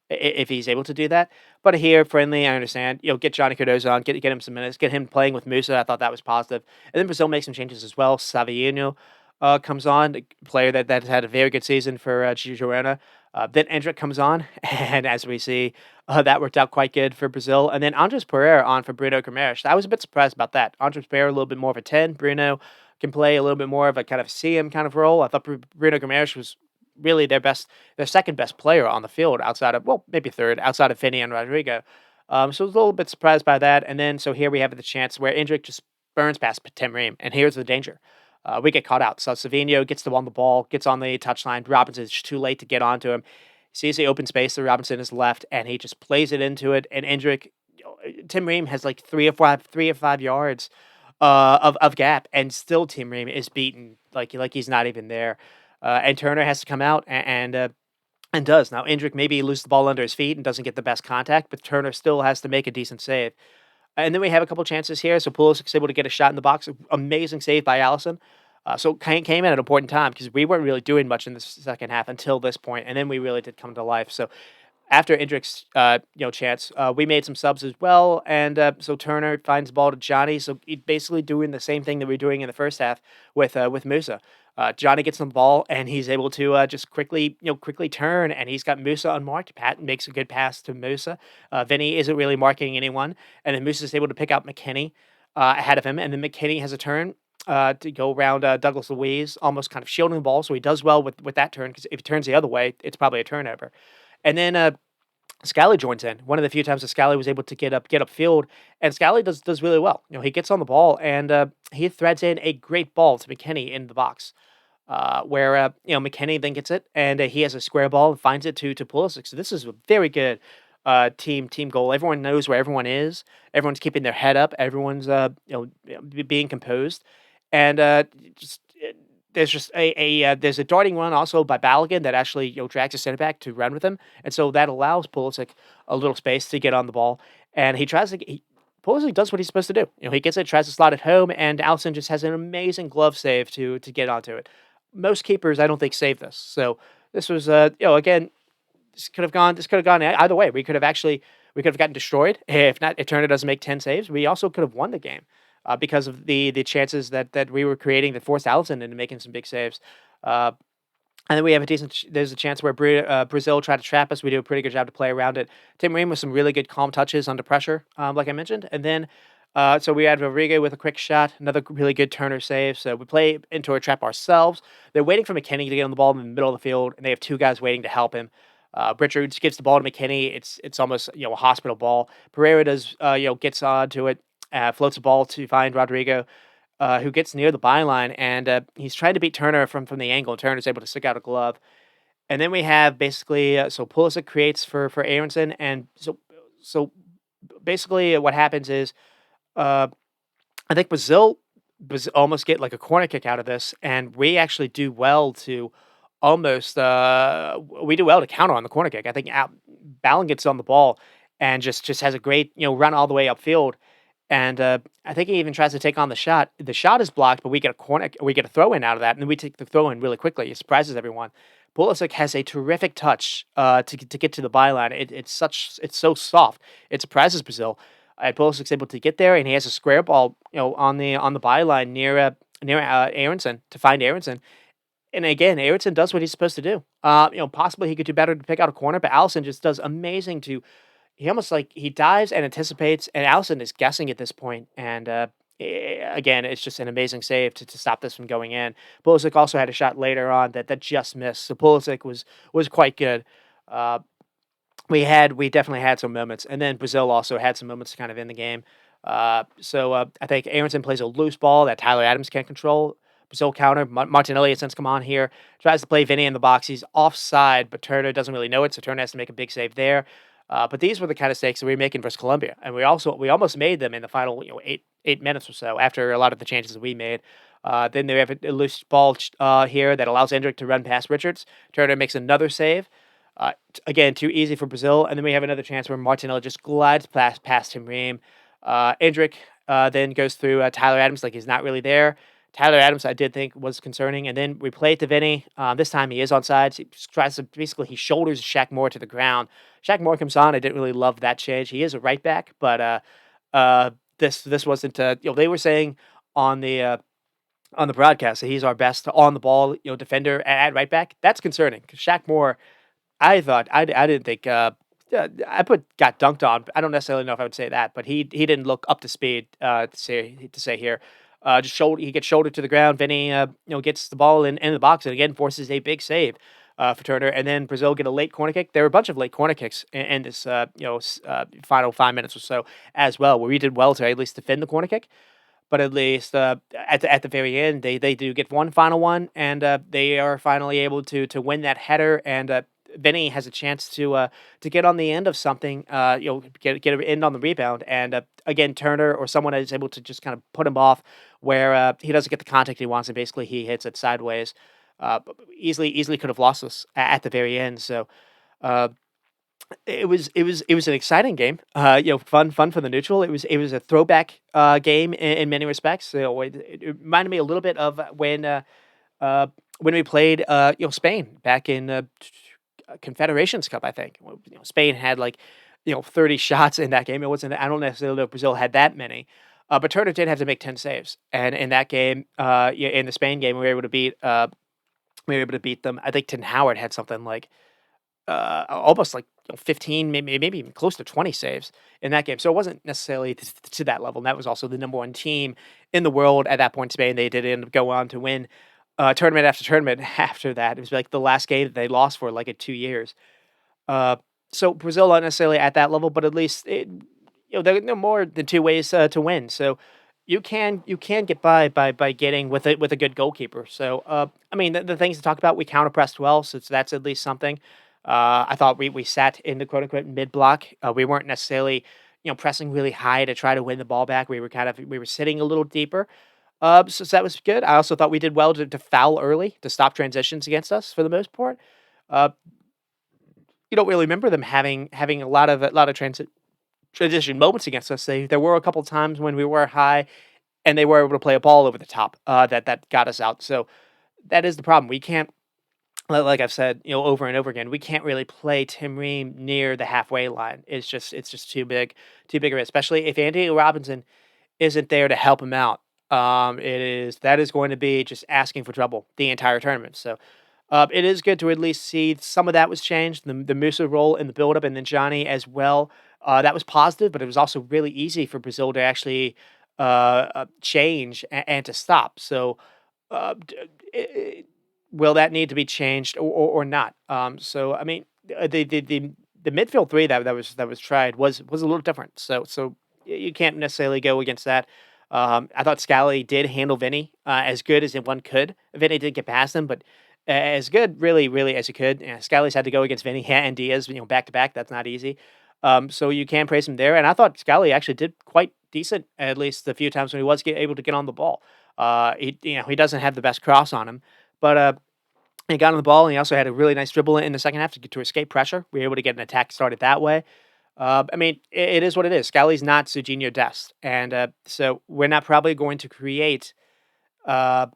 if he's able to do that. But here, friendly, I understand. Get Johnny Cardozo on, get him some minutes, get him playing with Musa. I thought that was positive. And then Brazil makes some changes as well. Saviano comes on, a player that had a very good season for Girona. Then Endrick comes on, and as we see, that worked out quite good for Brazil. And then Andres Pereira on for Bruno Guimaraes. I was a bit surprised about that. Andres Pereira a little bit more of a 10. Bruno can play a little bit more of a kind of CM kind of role. I thought Bruno Guimaraes was really their second best player on the field outside of, well, maybe third, outside of Finney and Rodrigo. So I was a little bit surprised by that. And then, so here we have the chance where Endrick just burns past Tim Ream. And here's the danger. We get caught out. So Savinho gets on the ball, gets on the touchline. Robinson is too late to get onto him. Sees the open space that Robinson is left, and he just plays it into it. And Endrick, Tim Ream has like 3 or 5 yards of gap, and still Tim Ream is beaten like he's not even there. And Turner has to come out and does. Now Endrick maybe loses the ball under his feet and doesn't get the best contact, but Turner still has to make a decent save. And then we have a couple chances here. So Pulisic is able to get a shot in the box. Amazing save by Allison. So came at an important time because we weren't really doing much in the second half until this point, and then we really did come to life. So after Endrick's chance, we made some subs as well, and so Turner finds the ball to Johnny. So he's basically doing the same thing that we were doing in the first half with Musa. Johnny gets the ball and he's able to just quickly turn, and he's got Musa unmarked. Pat makes a good pass to Musa. Vinny isn't really marking anyone, and then Musa is able to pick out McKennie ahead of him, and then McKennie has a turn to go around Douglas Luiz, almost kind of shielding the ball. So he does well with that turn, because if he turns the other way, it's probably a turnover. And then Scally joins in. One of the few times that Scally was able to get upfield, and Scally does really well. He gets on the ball, and he threads in a great ball to McKennie in the box. Where McKennie then gets it, and he has a square ball and finds it to Pulisic. So this is a very good team goal. Everyone knows where everyone is. Everyone's keeping their head up. Everyone's being composed, and there's just there's a darting run also by Balogun that actually drags a center back to run with him, and so that allows Pulisic a little space to get on the ball, and Pulisic does what he's supposed to do. He gets it, tries to slot it home, and Alisson just has an amazing glove save to get onto it. Most keepers, I don't think, save this. So this was, again, this could have gone either way. We could have gotten destroyed if Turner doesn't make 10 saves. We also could have won the game because of the chances that we were creating that forced Alisson into making some big saves. And then we have there's a chance where Brazil tried to trap us. We do a pretty good job to play around it. Tim Ream with some really good calm touches under pressure, like I mentioned. And then, so we had Rodrigo with a quick shot, another really good Turner save. So we play into a trap ourselves. They're waiting for McKennie to get on the ball in the middle of the field, and they have two guys waiting to help him. Richards gives the ball to McKennie. It's almost a hospital ball. Pereira gets onto it, floats the ball to find Rodrigo, who gets near the byline, and he's trying to beat Turner from the angle, and Turner's able to stick out a glove. And then we have basically, so Pulisic creates for Aronson, and so basically what happens is, I think Brazil almost get like a corner kick out of this, and we actually do well to counter on the corner kick. I think Ballon gets on the ball and just has a great run all the way upfield. And I think he even tries to take on the shot. The shot is blocked, but we get a throw in out of that, and then we take the throw in really quickly. It surprises everyone. Pulisic has a terrific touch to get to the byline. It's so soft. It surprises Brazil. And Pulisic's able to get there, and he has a square ball, on the byline near Aronson to find Aronson. And again, Aronson does what he's supposed to do. Possibly he could do better to pick out a corner, but Alisson just does amazing to. He almost he dives and anticipates, and Alisson is guessing at this point. And again, it's just an amazing save to stop this from going in. Pulisic also had a shot later on that just missed. So Pulisic was quite good. We definitely had some moments, and then Brazil also had some moments kind of in the game. So I think Aronson plays a loose ball that Tyler Adams can't control. Brazil counter. Martinelli has since come on here. Tries to play Vinny in the box. He's offside, but Turner doesn't really know it, so Turner has to make a big save there. But these were the kind of mistakes that we were making versus Colombia, and we almost made them in the final 8 minutes or so after a lot of the changes that we made. Then they have a loose ball here that allows Endrick to run past Richards. Turner makes another save. Again, too easy for Brazil, and then we have another chance where Martinelli just glides past Tim Ream. Endrick then goes through Tyler Adams like he's not really there. Tyler Adams, I did think was concerning, and then we play it to Vinny. This time he is on sides. He tries to basically he shoulders Shaq Moore to the ground. Shaq Moore comes on. I didn't really love that change. He is a right back, but uh, this wasn't. They were saying on the broadcast that he's our best on the ball defender at right back. That's concerning because Shaq Moore I thought I didn't think I put got dunked on. I don't necessarily know if I would say that, but he didn't look up to speed to say here. Just shoulder he gets shouldered to the ground. Vinny gets the ball in the box and again forces a big save for Turner. And then Brazil get a late corner kick. There were a bunch of late corner kicks in this final 5 minutes or so as well, where we did well to at least defend the corner kick. But at least at the very end, they do get one final one, and they are finally able to win that header. And Vinny has a chance to get on the end of something, get an end on the rebound. And again, Turner or someone is able to just kind of put him off where he doesn't get the contact he wants, and basically he hits it sideways. Easily could have lost us at the very end. So. Uh, it was an exciting game. Fun for the neutral. It was a throwback game in many respects. It reminded me a little bit of when we played Spain back in Confederations Cup. I think Spain had like 30 shots in that game. It wasn't. I don't necessarily know if Brazil had that many. But Turner did have to make 10 saves, and in that game, in the Spain game, we were able to beat them. I think Tim Howard had something like almost like 15, maybe even close to 20 saves in that game. So it wasn't necessarily to that level. And that was also the number one team in the world at that point. Spain, they did end up go on to win tournament after tournament after that. It was like the last game that they lost for like in 2 years. Uh, so Brazil not necessarily at that level, but at least there are more than two ways to win. So you can get by getting with a good goalkeeper. So I mean the things to talk about, we counter pressed well, so that's at least something. I thought we sat in the quote unquote mid block. We weren't necessarily pressing really high to try to win the ball back. We were sitting a little deeper. So that was good. I also thought we did well to foul early to stop transitions against us for the most part. Uh, you don't really remember them having a lot of transition moments against us. There were a couple times when we were high and they were able to play a ball over the top that got us out. So that is the problem. We can't, like I've said, over and over again, we can't really play Tim Ream near the halfway line. It's just too big of it, especially if Andy Robinson isn't there to help him out. That is going to be just asking for trouble the entire tournament. So it is good to at least see some of that was changed. The Musa role in the build up, and then Johnny as well. That was positive, but it was also really easy for Brazil to actually change and to stop. So. D- will that need to be changed or not? So I mean, the midfield three that was tried was a little different. So you can't necessarily go against that. I thought Scally did handle Vinny as good as one could. Vinny did get past him, but as good really as he could. Scally's had to go against Vinny and Diaz, back to back. That's not easy. So you can praise him there, and I thought Scally actually did quite decent at least the few times when he was able to get on the ball. He doesn't have the best cross on him, but he got on the ball, and he also had a really nice dribble in the second half to escape pressure. We were able to get an attack started that way. I mean, it is what it is. Scally's not Serginho Dest, and so we're not probably going to create uh,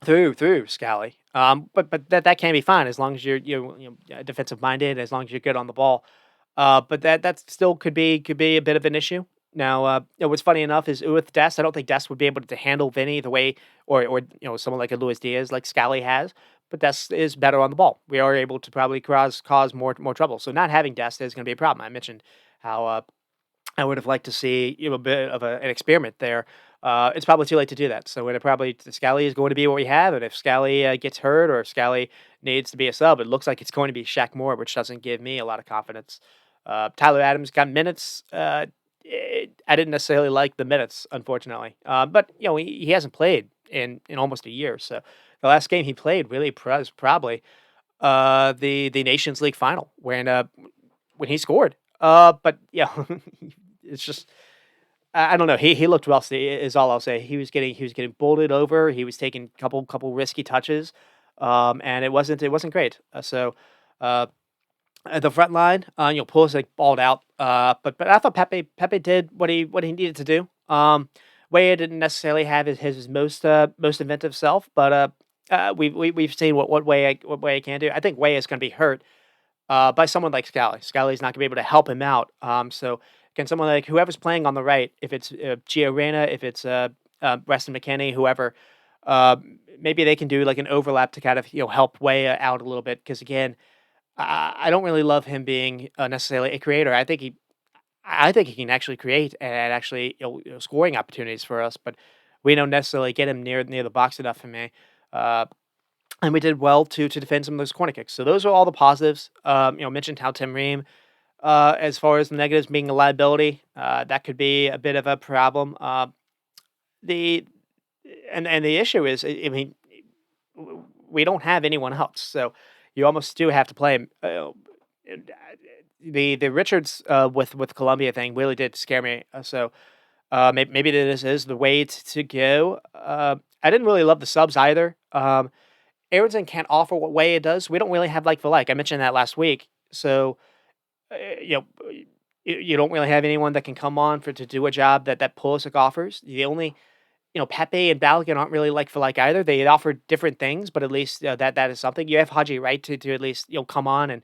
through Scally. But that can be fine as long as you're defensive minded, as long as you're good on the ball. But that still could be a bit of an issue. Now, what's funny enough is with Dest, I don't think Dest would be able to handle Vinny the way, or someone like a Luis Diaz like Scally has. But Dest is better on the ball. We are able to probably cause more trouble. So not having Dest is going to be a problem. I mentioned how I would have liked to see a bit of an experiment there. It's probably too late to do that. So Scally is going to be what we have, and if Scally gets hurt or if Scally needs to be a sub, it looks like it's going to be Shaq Moore, which doesn't give me a lot of confidence. Tyler Adams got minutes. I didn't necessarily like the minutes, unfortunately. But he hasn't played in almost a year. So the last game he played really was probably the Nations League final when he scored. But yeah, it's just I don't know. He looked rusty is all I'll say. He was getting bolted over. He was taking couple risky touches, and it wasn't great. So. Uh, The front line, Pulisic balled out, but I thought Pepe did what he needed to do. Weah didn't necessarily have his most inventive self, but we've seen what Weah can do. I think Weah is going to be hurt by someone like Scally. Scally's not going to be able to help him out. So can someone like whoever's playing on the right, if it's Gio Reyna, if it's Preston McKennie, whoever, uh, maybe they can do like an overlap to kind of help Weah out a little bit because again. I don't really love him being necessarily a creator. I think he can actually create and actually scoring opportunities for us, but we don't necessarily get him near the box enough for me. Uh, and we did well to defend some of those corner kicks. So those are all the positives. Mentioned how Tim Ream, as far as the negatives being a liability, that could be a bit of a problem. The and the issue is, I mean, we don't have anyone else, so you almost do have to play him. And, the Richards with Columbia thing really did scare me. Maybe this is the way to go. I didn't really love the subs either. Aronson can't offer what way it does. We don't really have like for like. I mentioned that last week. So you know, you don't really have anyone that can come on to do a job that Pulisic offers. The only Pepe and Balogun aren't really like for like either. They offer different things, but at least that is something. You have Haji Wright to at least come on and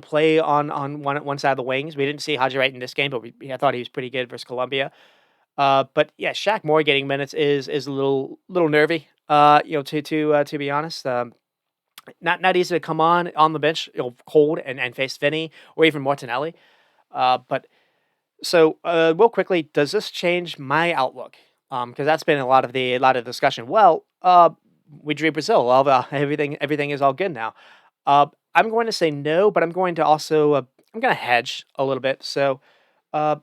play on one side of the wings. We didn't see Haji Wright in this game, but I thought he was pretty good versus Colombia. But yeah, Shaq Moore getting minutes is a little nervy. To be honest, not easy to come on the bench, cold and face Vinny or even Martinelli. But so, real quickly, does this change my outlook? Because that's been a lot of discussion. Well, we drew Brazil. Well, everything is all good now. I'm going to say no, but I'm going to also I'm going to hedge a little bit. So, uh,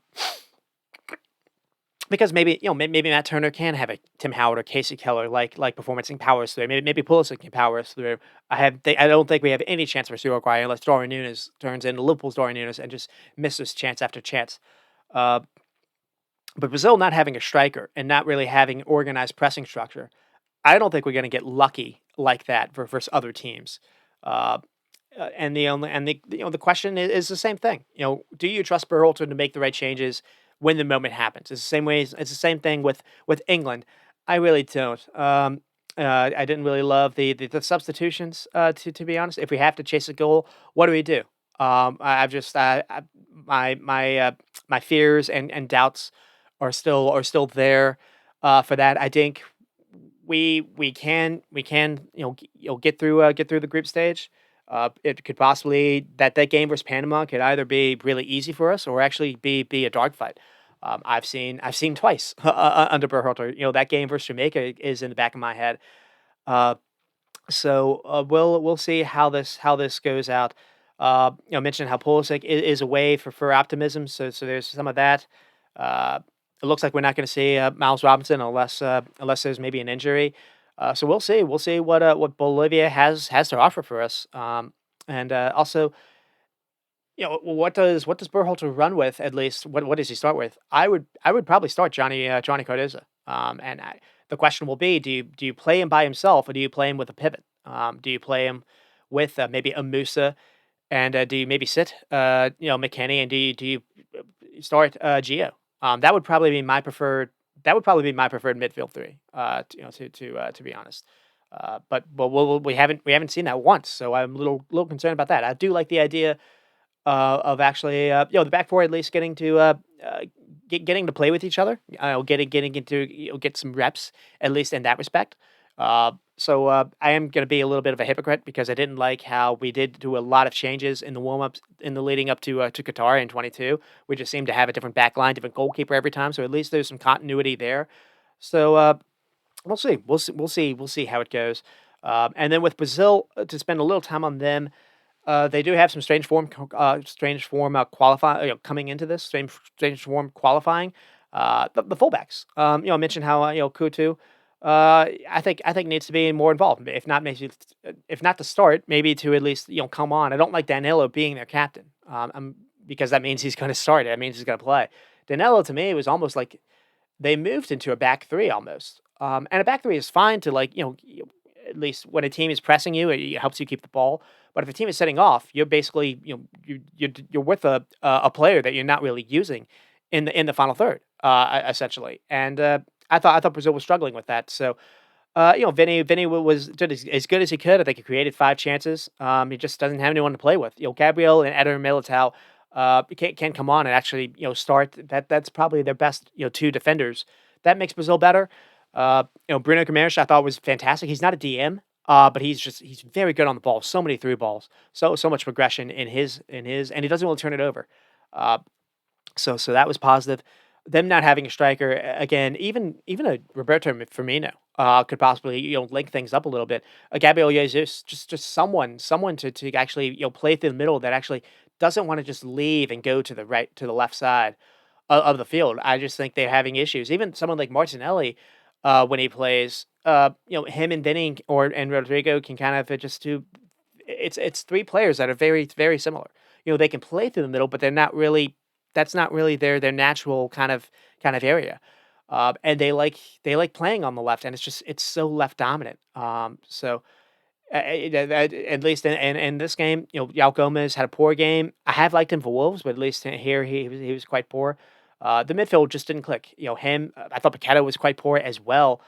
because maybe maybe Matt Turner can have a Tim Howard or Casey Keller like performance and powers through. Maybe Pulisic can power us through. I don't think we have any chance for Uruguay unless Darwin Nunes turns into Liverpool's Darwin Nunes and just misses chance after chance. Uh, but Brazil not having a striker and not really having organized pressing structure, I don't think we're going to get lucky like that versus other teams. Uh, the question is the same thing. Do you trust Berhalter to make the right changes when the moment happens? It's the same way. It's the same thing with England. I really don't. I didn't really love the substitutions. To be honest, if we have to chase a goal, what do we do? I've just my fears and doubts are still there for that. I think we can get through the group stage. It could possibly that game versus Panama could either be really easy for us or actually be a dogfight. I've seen twice under Berhalter. That game versus Jamaica is in the back of my head. Uh, we'll see how this goes out. Mentioned how Pulisic is a way for optimism. So there's some of that. Uh, it looks like we're not going to see Miles Robinson unless there's maybe an injury. So we'll see. We'll see what Bolivia has to offer for us. And also, what does Berhalter run with? At least what does he start with? I would probably start Johnny Cardoza. The question will be: do you play him by himself or do you play him with a pivot? Do you play him with maybe a Musa and do you maybe sit McKennie and do you start Gio? That would probably be my preferred. That would probably be my preferred midfield three. To be honest. But we haven't seen that once, so I'm a little concerned about that. I do like the idea of actually the back four at least getting to play with each other. Getting into get some reps at least in that respect. I am going to be a little bit of a hypocrite because I didn't like how we did do a lot of changes in the warm ups in the leading up to Qatar in 22. We just seemed to have a different back line, different goalkeeper every time. So at least there's some continuity there. So we'll see. We'll see how it goes. And then with Brazil, to spend a little time on them, they do have some strange form qualifying. Coming into this strange form qualifying. The fullbacks. I mentioned how Kutu. I think needs to be more involved. If not to start, maybe to at least come on. I don't like Danilo being their captain. Because that means he's going to start. That means he's going to play. Danilo to me was almost like they moved into a back three almost. And a back three is fine to at least when a team is pressing you, it helps you keep the ball. But if a team is setting off, you're basically you're with a player that you're not really using in the final third, essentially. And I thought Brazil was struggling with that. So Vinny was did as good as he could. I think he created 5 chances. He just doesn't have anyone to play with. Gabriel and Eder Militao can come on and actually start. That's probably their best 2 defenders. That makes Brazil better. Bruno Gomes I thought was fantastic. He's not a DM, but he's very good on the ball. So many through balls. So much progression in his, and he doesn't want to turn it over. Uh, so that was positive. Them not having a striker again, even a Roberto Firmino could possibly link things up a little bit. Gabriel Jesus, just someone to actually play through the middle that actually doesn't want to just leave and go to the right to the left side of the field. I just think they're having issues. Even someone like Martinelli, when he plays, him and Vinny and Rodrigo can kind of just do. It's 3 players that are very very similar. They can play through the middle, but they're not really. That's not really their natural kind of area. And they like playing on the left, and it's so left dominant. So at least in this game, Yao Gomez had a poor game. I have liked him for Wolves, but at least here he was quite poor. The midfield just didn't click. I thought Paqueta was quite poor as well.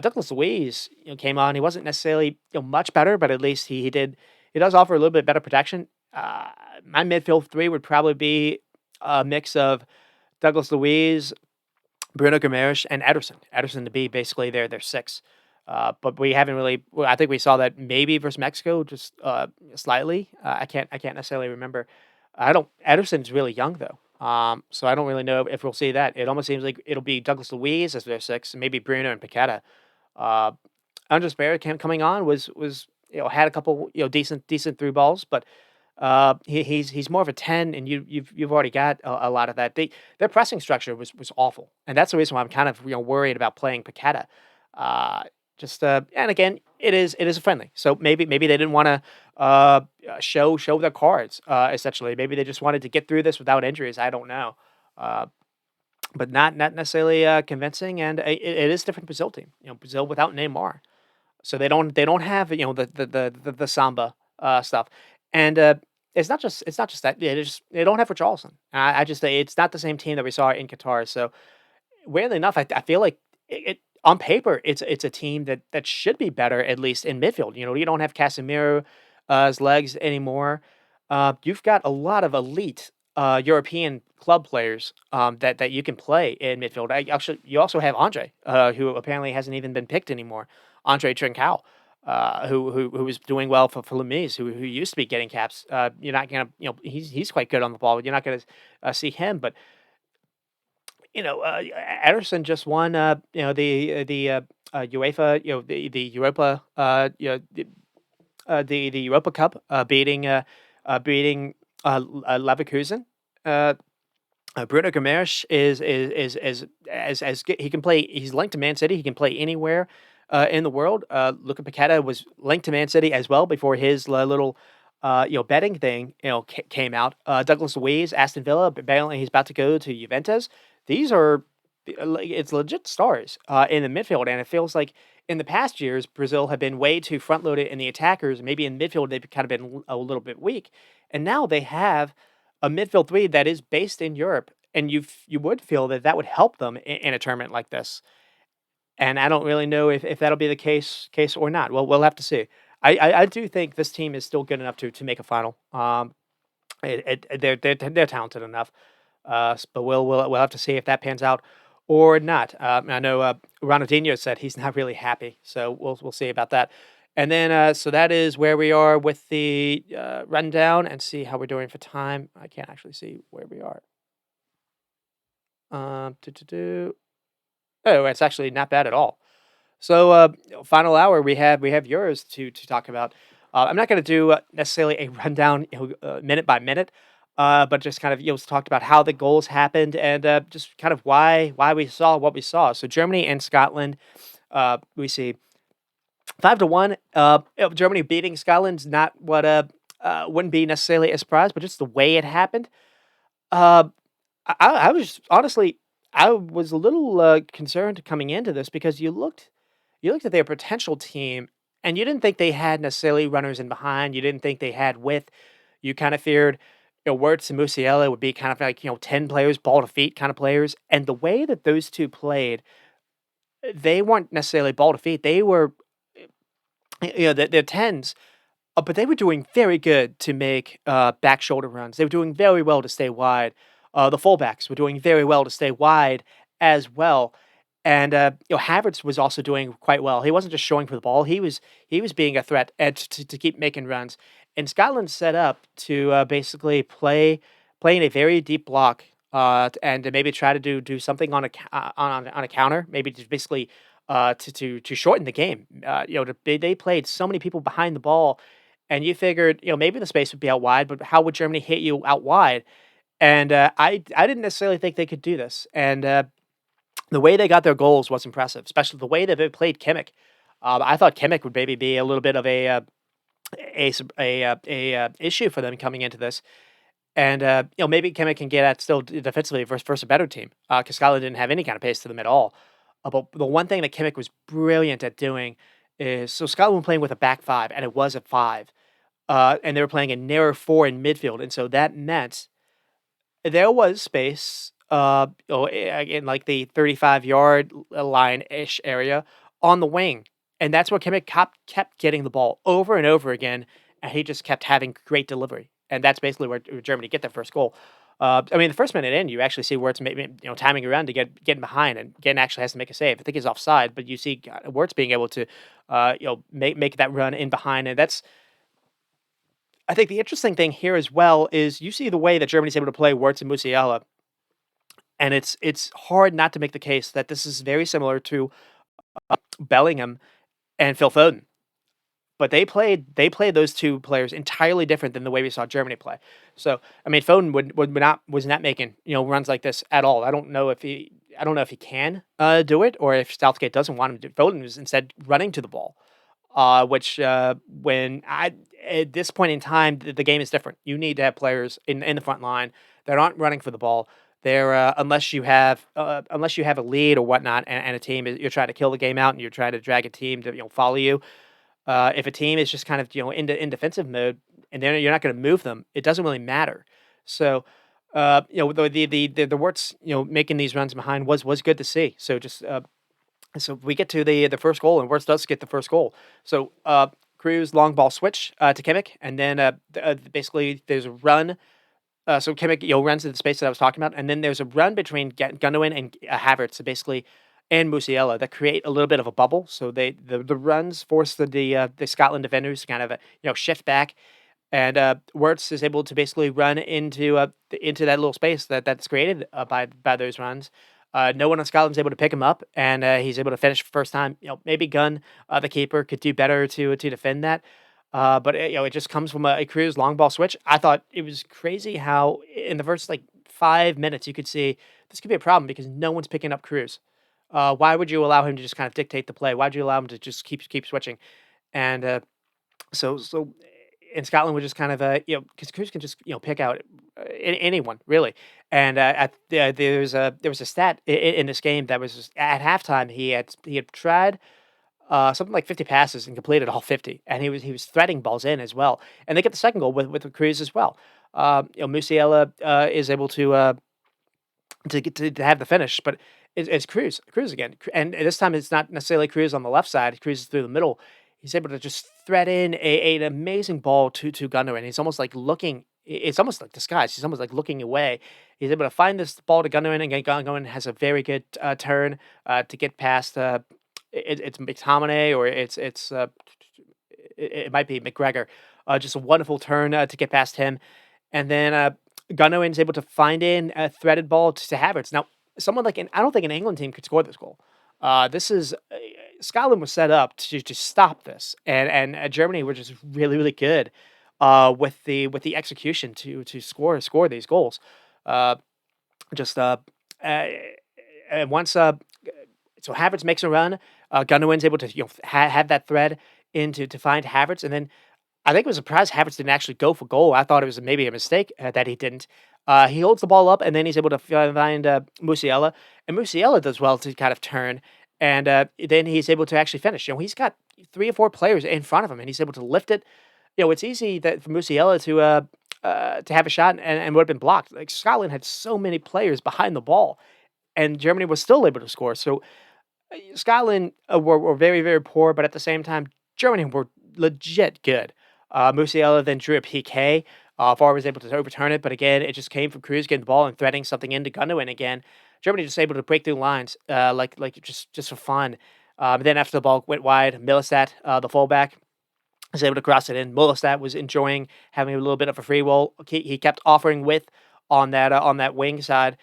Douglas Luiz came on. He wasn't necessarily much better, but at least he does offer a little bit better protection. My midfield 3 would probably be a mix of Douglas Luiz, Bruno Guimaraes, and Ederson. Ederson to be basically their 6. But we haven't really. Well, I think we saw that maybe versus Mexico, just slightly. I can't necessarily remember. I don't. Ederson's really young though, so I don't really know if we'll see that. It almost seems like it'll be Douglas Luiz as their 6, and maybe Bruno and Paqueta. Uh, Andres Barrett coming on was had a couple decent through balls, but he's more of a 10, and you've already got a lot of that. Their pressing structure was awful, and that's the reason why I'm kind of worried about playing Paqueta. Uh, and again, it is a friendly, so maybe they didn't want to show their cards. Essentially, maybe they just wanted to get through this without injuries. I don't know, uh, but not necessarily convincing. And it is a different Brazil team. Brazil without Neymar, so they don't have the samba stuff, and it's not just that they don't have Richarlison. I just say it's not the same team that we saw in Qatar. So weirdly enough, I feel like it on paper it's a team that should be better at least in midfield. You don't have Casemiro as legs anymore. You've got a lot of elite European club players that you can play in midfield. You also have Andre, who apparently hasn't even been picked anymore. Andre Trincao, who was doing well for Lemise, who used to be getting caps. You're not gonna, he's quite good on the ball. You're not gonna see him, but Ederson just won, UEFA, the Europa, the Europa Cup, beating Leverkusen. Uh, Bruno Gomes is as good. He can play. He's linked to Man City. He can play anywhere in the world. Luka Paqueta was linked to Man City as well before his little betting thing came out. Douglas Luiz, Aston Villa. Apparently, he's about to go to Juventus. These are it's legit stars in the midfield, and it feels like in the past years Brazil have been way too front loaded in the attackers. Maybe in midfield they've kind of been a little bit weak, and now they have a midfield 3 that is based in Europe, and you would feel that would help them in a tournament like this. And I don't really know if that'll be the case or not. Well, we'll have to see. I do think this team is still good enough to make a final. They're talented enough. But we'll have to see if that pans out or not. I know Ronaldinho said he's not really happy, so we'll see about that. And then so that is where we are with the rundown and see how we're doing for time. I can't actually see where we are. Oh, it's actually not bad at all. So final hour we have yours to talk about. I'm not going to do necessarily a rundown minute by minute. But just kind of talked about how the goals happened and just kind of why we saw what we saw. So Germany and Scotland, we see 5-1. Germany beating Scotland's not what wouldn't be necessarily a surprise, but just the way it happened. Uh, I was honestly I was a little concerned coming into this because you looked at their potential team and you didn't think they had necessarily runners in behind. You didn't think they had width. You kind of feared, Wirtz and Musiala would be kind of like 10 players, ball to feet kind of players. And the way that those two played, they weren't necessarily ball to feet. They were, they're tens, but they were doing very good to make back shoulder runs. They were doing very well to stay wide. The fullbacks were doing very well to stay wide as well. And Havertz was also doing quite well. He wasn't just showing for the ball; he was being a threat to keep making runs. And Scotland set up to basically play in a very deep block and to maybe try to do something on a counter, maybe to basically to shorten the game. They played so many people behind the ball, and you figured maybe the space would be out wide, but how would Germany hit you out wide? And I didn't necessarily think they could do this. And the way they got their goals was impressive, especially the way that they played Kimmich. I thought Kimmich would maybe be a little bit of a issue for them coming into this, and maybe Kimmich can get at still defensively versus a better team because Scotland didn't have any kind of pace to them at all. But the one thing that Kimmich was brilliant at doing is so Scotland were playing with a back five, and it was a five, and they were playing a narrow four in midfield, and so that meant there was space, in like the 35-yard line ish area on the wing, and that's where Kimmich kept getting the ball over and over again, and he just kept having great delivery, and that's basically where Germany get their first goal. I mean, the first minute in, you actually see Wirtz maybe timing around to getting behind, and Ginn actually has to make a save. I think he's offside, but you see Wirtz being able to make that run in behind, and that's I think the interesting thing here as well is you see the way that Germany's able to play Wirtz and Musiala, and it's hard not to make the case that this is very similar to Bellingham and Phil Foden. But they played those two players entirely different than the way we saw Germany play. So I mean, Foden was not making runs like this at all. I don't know if he can do it or if Southgate doesn't want him to. Foden was instead running to the ball, which when I at this point in time the game is different. You need to have players in the front line that aren't running for the ball. They're unless you have a lead or whatnot, and a team you're trying to kill the game out, and you're trying to drag a team to follow you. If a team is just kind of in defensive mode, and then you're not going to move them, it doesn't really matter. So the Wirtz making these runs behind was good to see. So just so we get to the first goal, and Wirtz does get the first goal. So Cruz long ball switch to Kimmich, and then basically there's a run. So Kimmich runs to the space that I was talking about, and then there's a run between Gundogan and Havertz, so basically, and Musiala that create a little bit of a bubble. So the runs force the Scotland defenders to kind of shift back, and Wirtz is able to basically run into that little space that's created by those runs. No one on Scotland's able to pick him up, and he's able to finish first time. Maybe Gunn, the keeper, could do better to defend that. But it just comes from a Cruz long ball switch. I thought it was crazy how in the first like 5 minutes you could see this could be a problem because no one's picking up Cruz. Why would you allow him to just kind of dictate the play? Why would you allow him to just keep switching? And so in Scotland, we're just kind of because Cruz can just pick out anyone really. And there was a stat in this game that was at halftime he had tried something like 50 passes and completed all 50, and he was threading balls in as well. And they get the second goal with Cruz as well. Musiala is able to have the finish, but it's Cruz again, and this time it's not necessarily Cruz on the left side. Cruz is through the middle. He's able to just thread in an amazing ball to Gundogan. He's almost like looking. It's almost like disguised. He's almost like looking away. He's able to find this ball to Gundogan, and Gundogan has a very good turn to get past. It's McTominay or it might be McGregor. Just a wonderful turn to get past him, and then Gundogan's able to find in a threaded ball to Havertz. Now, someone like I don't think an England team could score this goal. This is Scotland was set up to stop this, and Germany were just really really good with the execution to score these goals. Just and once so Havertz makes a run, Gundogan's able to have that thread to find Havertz, and then I think it was a surprise Havertz didn't actually go for goal. I thought it was maybe a mistake that he didn't. He holds the ball up, and then he's able to find Musiala, and Musiala does well to kind of turn and then he's able to actually finish. He's got 3 or 4 players in front of him, and he's able to lift it. It's easy that for Musiala to have a shot and would have been blocked. Like Scotland had so many players behind the ball, and Germany was still able to score. So Scotland were very, very poor, but at the same time, Germany were legit good. Musiala then drew a PK. VAR was able to overturn it, but again, it just came from Cruz getting the ball and threading something into Gundogan again. Germany just able to break through lines, like just for fun. Then after the ball went wide, Millisat, the fullback, was able to cross it in. Millisat was enjoying having a little bit of a free roll. He kept offering width on that wing side.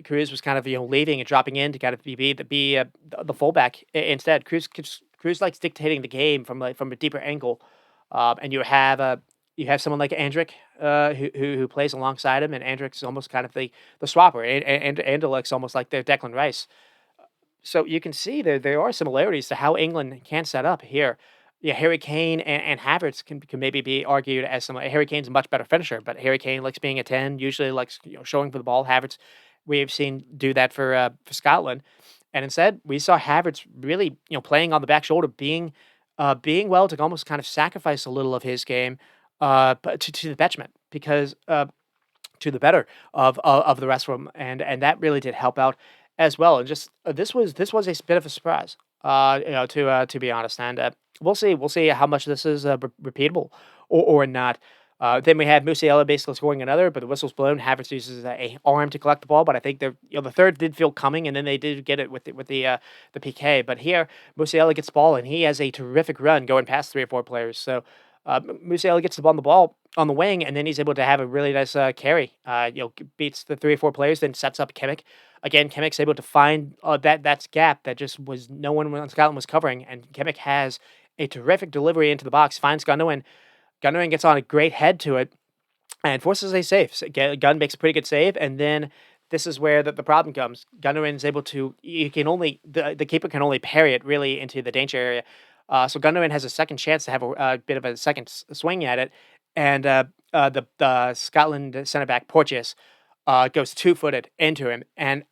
Cruz was kind of leaving and dropping in to kind of be the fullback instead. Cruz likes dictating the game from a deeper angle, and you have someone like Andrick, who plays alongside him, and Andrick's almost kind of the swapper, and Anderlecht's almost like their Declan Rice. So you can see there are similarities to how England can set up here. Yeah, Harry Kane and Havertz can maybe be argued as some. Harry Kane's a much better finisher, but Harry Kane likes being a 10, usually likes showing for the ball. Havertz, we've seen do that for Scotland, and instead we saw Havertz really playing on the back shoulder, being well to almost kind of sacrifice a little of his game, but to the detriment because to the better of the rest of them, and that really did help out as well. And just this was a bit of a surprise, to be honest. And we'll see how much this is repeatable or not. Then we have Musiala basically scoring another, but the whistle's blown. Havertz uses a arm to collect the ball, but I think the third did feel coming, and then they did get it with the PK. But here, Musiala gets the ball, and he has a terrific run going past 3 or 4 players. So Musiala gets the ball on the wing, and then he's able to have a really nice carry. Beats the 3 or 4 players, then sets up Kimmich. Again, Kimmich's able to find that gap that just was no one on Scotland was covering, and Kimmich has a terrific delivery into the box, finds Gundogan. Gundogan gets on a great head to it and forces a save. So Gunn makes a pretty good save, and then this is where the problem comes. Gundogan is able to. The keeper can only parry it really into the danger area. So Gundogan has a second chance to have a bit of a second swing at it, and the Scotland centre back Porteous goes 2-footed into him. And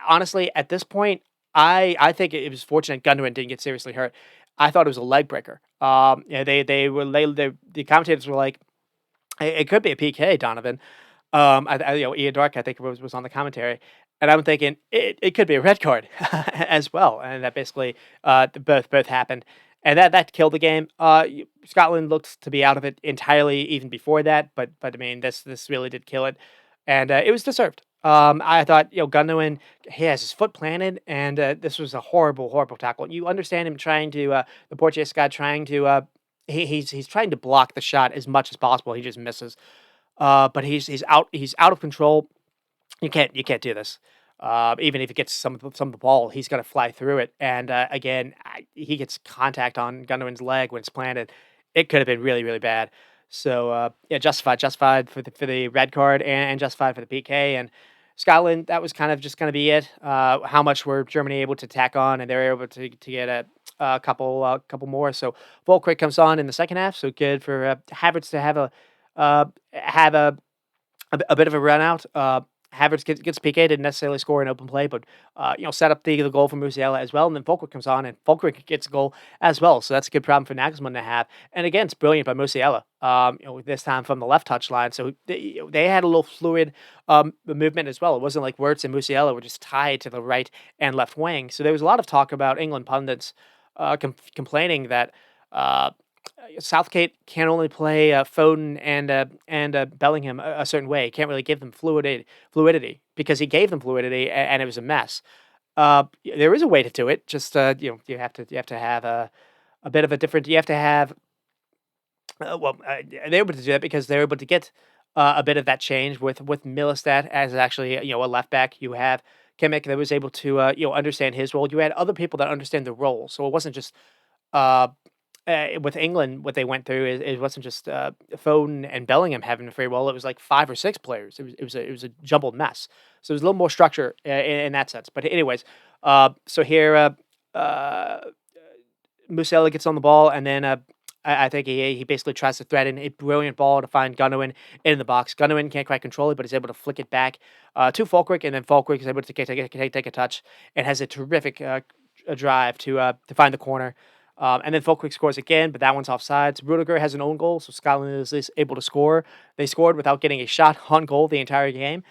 honestly, at this point, I think it was fortunate Gundogan didn't get seriously hurt. I thought it was a leg breaker. The commentators were like, it could be a PK, Donovan. Ian Dark, I think, was on the commentary, and I'm thinking it could be a red card as well, and that basically both happened, and that killed the game. Scotland looked to be out of it entirely even before that, but I mean this really did kill it, and it was deserved. I thought Gundogan, he has his foot planted, and this was a horrible tackle. You understand him trying to the Portuguese guy trying to he's trying to block the shot as much as possible. He just misses. But he's out of control. You can't do this. Even if he gets some of the ball, he's gonna fly through it. And again, he gets contact on Gundogan's leg when it's planted. It could have been really really bad. So yeah, justified for the red card and justified for the PK. And Scotland, that was kind of just going to be it. How much were Germany able to tack on, and they were able to get a couple more. So Volkrick comes on in the second half. So good for Havertz to have a bit of a run out. Havertz gets PK, didn't necessarily score an open play, but set up the goal for Musiala as well. And then Fulkrug comes on, and Fulkrug gets a goal as well. So that's a good problem for Nagelsmann to have. And again, it's brilliant by Musiala. This time from the left touch line, so they had a little fluid movement as well. It wasn't like Wirtz and Musiala were just tied to the right and left wing. So there was a lot of talk about England pundits complaining that. Southgate can only play Foden and Bellingham a certain way. Can't really give them fluidity because he gave them fluidity and it was a mess. There is a way to do it. Just you have to have a bit of a different. You have to have they're able to do that because they're able to get a bit of that change with Millistat as actually a left back. You have Kimmich that was able to understand his role. You had other people that understand the role, so it wasn't just. With England, what they went through is it wasn't just Foden and Bellingham having a free roll. It was like 5 or 6 players. It was a jumbled mess. So there's a little more structure in that sense. But anyways, so here Musiala gets on the ball, and then I think he basically tries to threaten a brilliant ball to find Gundogan in the box. Gundogan can't quite control it, but he's able to flick it back to Fulkrick, and then Fulkrick is able to take a touch and has a terrific a drive to find the corner. And then Fulquick scores again, but that one's offsides. Rudiger has an own goal, so Scotland is able to score. They scored without getting a shot on goal the entire game.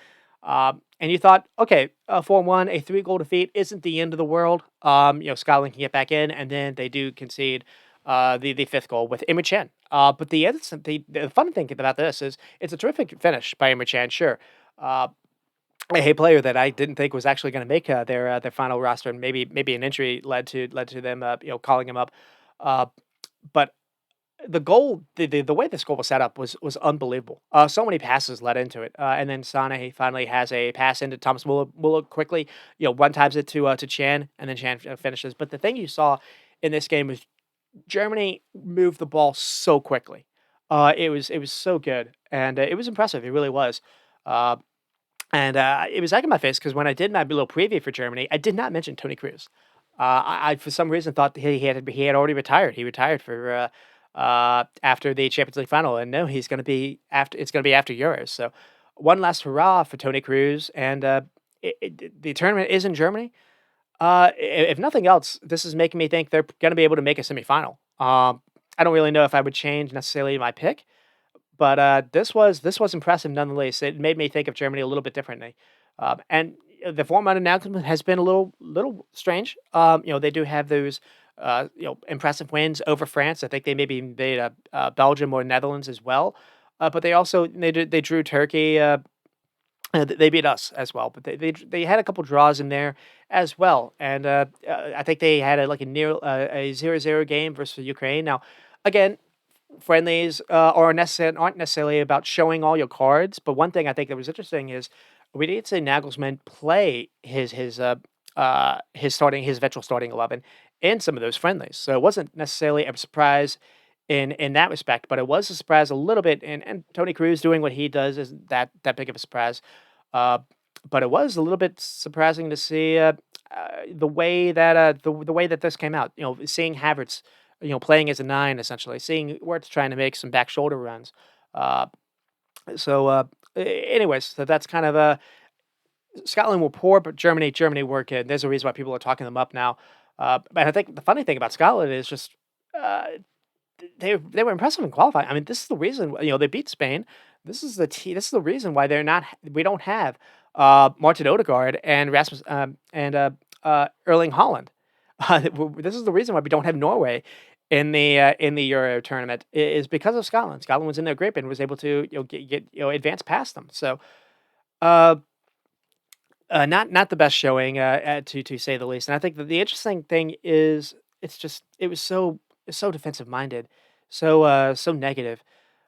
And you thought, okay, 4-1, a 3-goal defeat isn't the end of the world. Scotland can get back in, and then they do concede the fifth goal with Emre Can. But the fun thing about this is it's a terrific finish by Emre Can, sure. Uh, a player that I didn't think was actually going to make their final roster, and maybe an injury led to them calling him up. Uh, but the goal, the way this goal was set up was unbelievable. So many passes led into it, and then Sane finally has a pass into Thomas Muller. Muller quickly, one times it to Chan, and then Chan finishes. But the thing you saw in this game was Germany moved the ball so quickly. It was so good, and it was impressive. It really was. Uh, and it was egg on my face because when I did my little preview for Germany, I did not mention Tony Cruz. I for some reason thought he had already retired. He retired for after the Champions League final, and no, he's going to be after. It's going to be after Euros. So one last hurrah for Tony Cruz, and the tournament is in Germany. If nothing else, this is making me think they're going to be able to make a semifinal. I don't really know if I would change necessarily my pick, but this was impressive nonetheless. It made me think of Germany a little bit differently, and the format announcement has been a little strange. They do have those impressive wins over France. I think they maybe made Belgium or Netherlands as well, but they drew Turkey. They beat us as well, but they had a couple draws in there as well, and I think they had like a 0-0 game versus Ukraine. Now, again, friendlies aren't necessarily about showing all your cards, but one thing I think that was interesting is we did see Nagelsmann play his eventual starting 11 in some of those friendlies, so it wasn't necessarily a surprise in that respect, but it was a surprise a little bit. And Tony Cruz doing what he does isn't that big of a surprise, uh, but it was a little bit surprising to see the way that this came out. Seeing Havertz playing as a 9 essentially, seeing Wirtz trying to make some back shoulder runs. Uh, anyways, so that's kind of Scotland were poor, but Germany were good. There's a reason why people are talking them up now. And I think the funny thing about Scotland is just uh, they were impressive in qualifying. I mean, this is the reason they beat Spain. This is the reason why we don't have Martin Odegaard and Rasmus Erling Haaland. This is the reason why we don't have Norway in the Euro tournament is because of Scotland. Scotland was in their grip and was able to advance past them. So uh, not the best showing to say the least. And I think that the interesting thing is it's so defensive minded, so negative.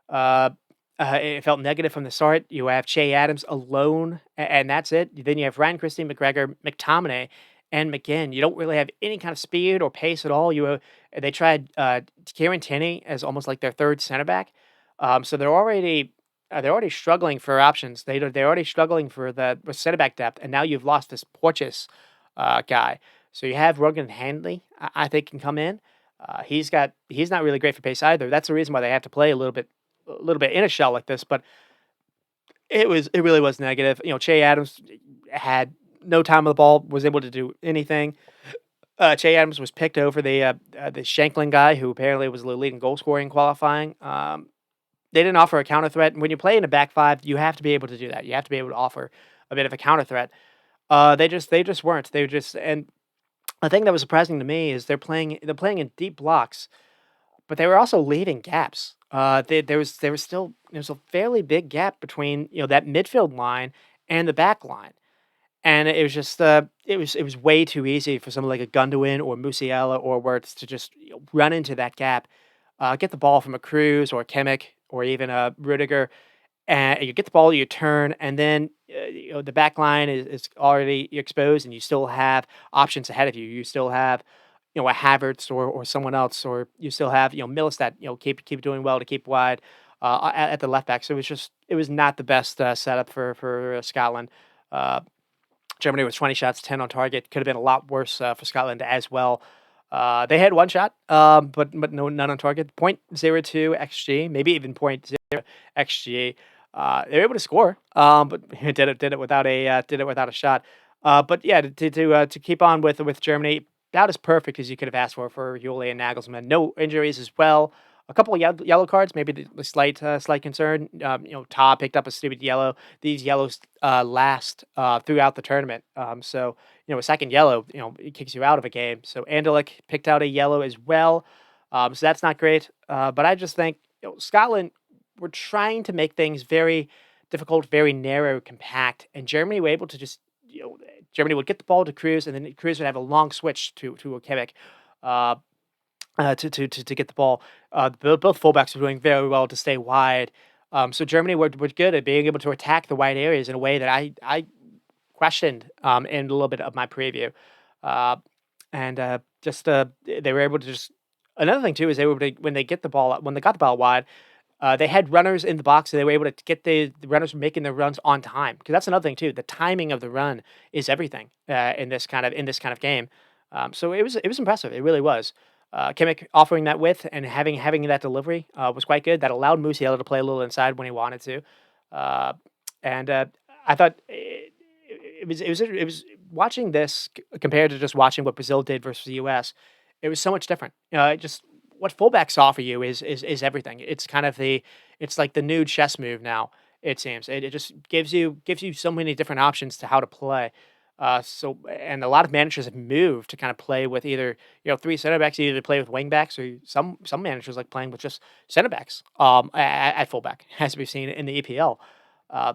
Uh, it felt negative from the start. You have Che Adams alone, and that's it. Then you have Ryan Christie, McGregor, McTominay, and McGinn. You don't really have any kind of speed or pace at all. They tried Kieran Tierney as almost like their third center back. So they're already struggling for options. They're already struggling for the center back depth, and now you've lost this Porches guy. So you have Rogan Handley, I think, can come in. He's not really great for pace either. That's the reason why they have to play a little bit in a shell like this. But it really was negative. Che Adams had no time on the ball, was able to do anything. Che Adams was picked over the Shankland guy, who apparently was the leading goal scorer in qualifying. They didn't offer a counter threat. And when you play in a back five, you have to be able to do that. You have to be able to offer a bit of a counter threat. They just weren't. They were just and the thing that was surprising to me is they're playing in deep blocks, but they were also leaving gaps. There was a fairly big gap between that midfield line and the back line, and it was just it was way too easy for someone like a Gundogan or Musiala or Wirtz to just run into that gap, get the ball from a Cruz or a Kimmich or even a Rudiger, and you get the ball, you turn, and then the back line is already exposed, and you still have options ahead of you. You still have a Havertz or someone else, or you still have Millistat, keep doing well to keep wide at the left back. So it was not the best setup for Scotland. Uh, Germany was 20 shots, 10 on target. Could have been a lot worse for Scotland as well. They had one shot, but none on target. Point zero two xG, maybe even point zero xG. They were able to score, but did it without a shot. But yeah, to keep on with Germany. about as perfect as you could have asked for Julian Nagelsmann. No injuries as well. A couple of yellow cards, maybe the slight concern. Ta picked up a stupid yellow. These yellows last throughout the tournament. So a second yellow, it kicks you out of a game. So Anderlecht picked out a yellow as well. So that's not great. But I just think Scotland were trying to make things very difficult, very narrow, compact, and Germany were able to just Germany would get the ball to Cruz, and then Cruz would have a long switch to a Kimmich, uh, to get the ball. Both fullbacks were doing very well to stay wide. So Germany were good at being able to attack the wide areas in a way that I questioned in a little bit of my preview, uh, and just they were able to just. Another thing too is they were able to, when they got the ball wide, they had runners in the box, and they were able to get the runners making their runs on time. Because that's another thing too. The timing of the run is everything in this kind of game. So it was impressive. It really was. Kimmich offering that width and having that delivery was quite good. That allowed Musiala to play a little inside when he wanted to, uh, and I thought it was watching this compared to just watching what Brazil did versus the U.S. It was so much different. Just what fullbacks offer you is everything. It's like the new chess move now. It seems it just gives you so many different options to how to play. And a lot of managers have moved to kind of play with either three center backs, either play with wing backs, or some managers like playing with just center backs at fullback, as we've seen in the EPL. Uh,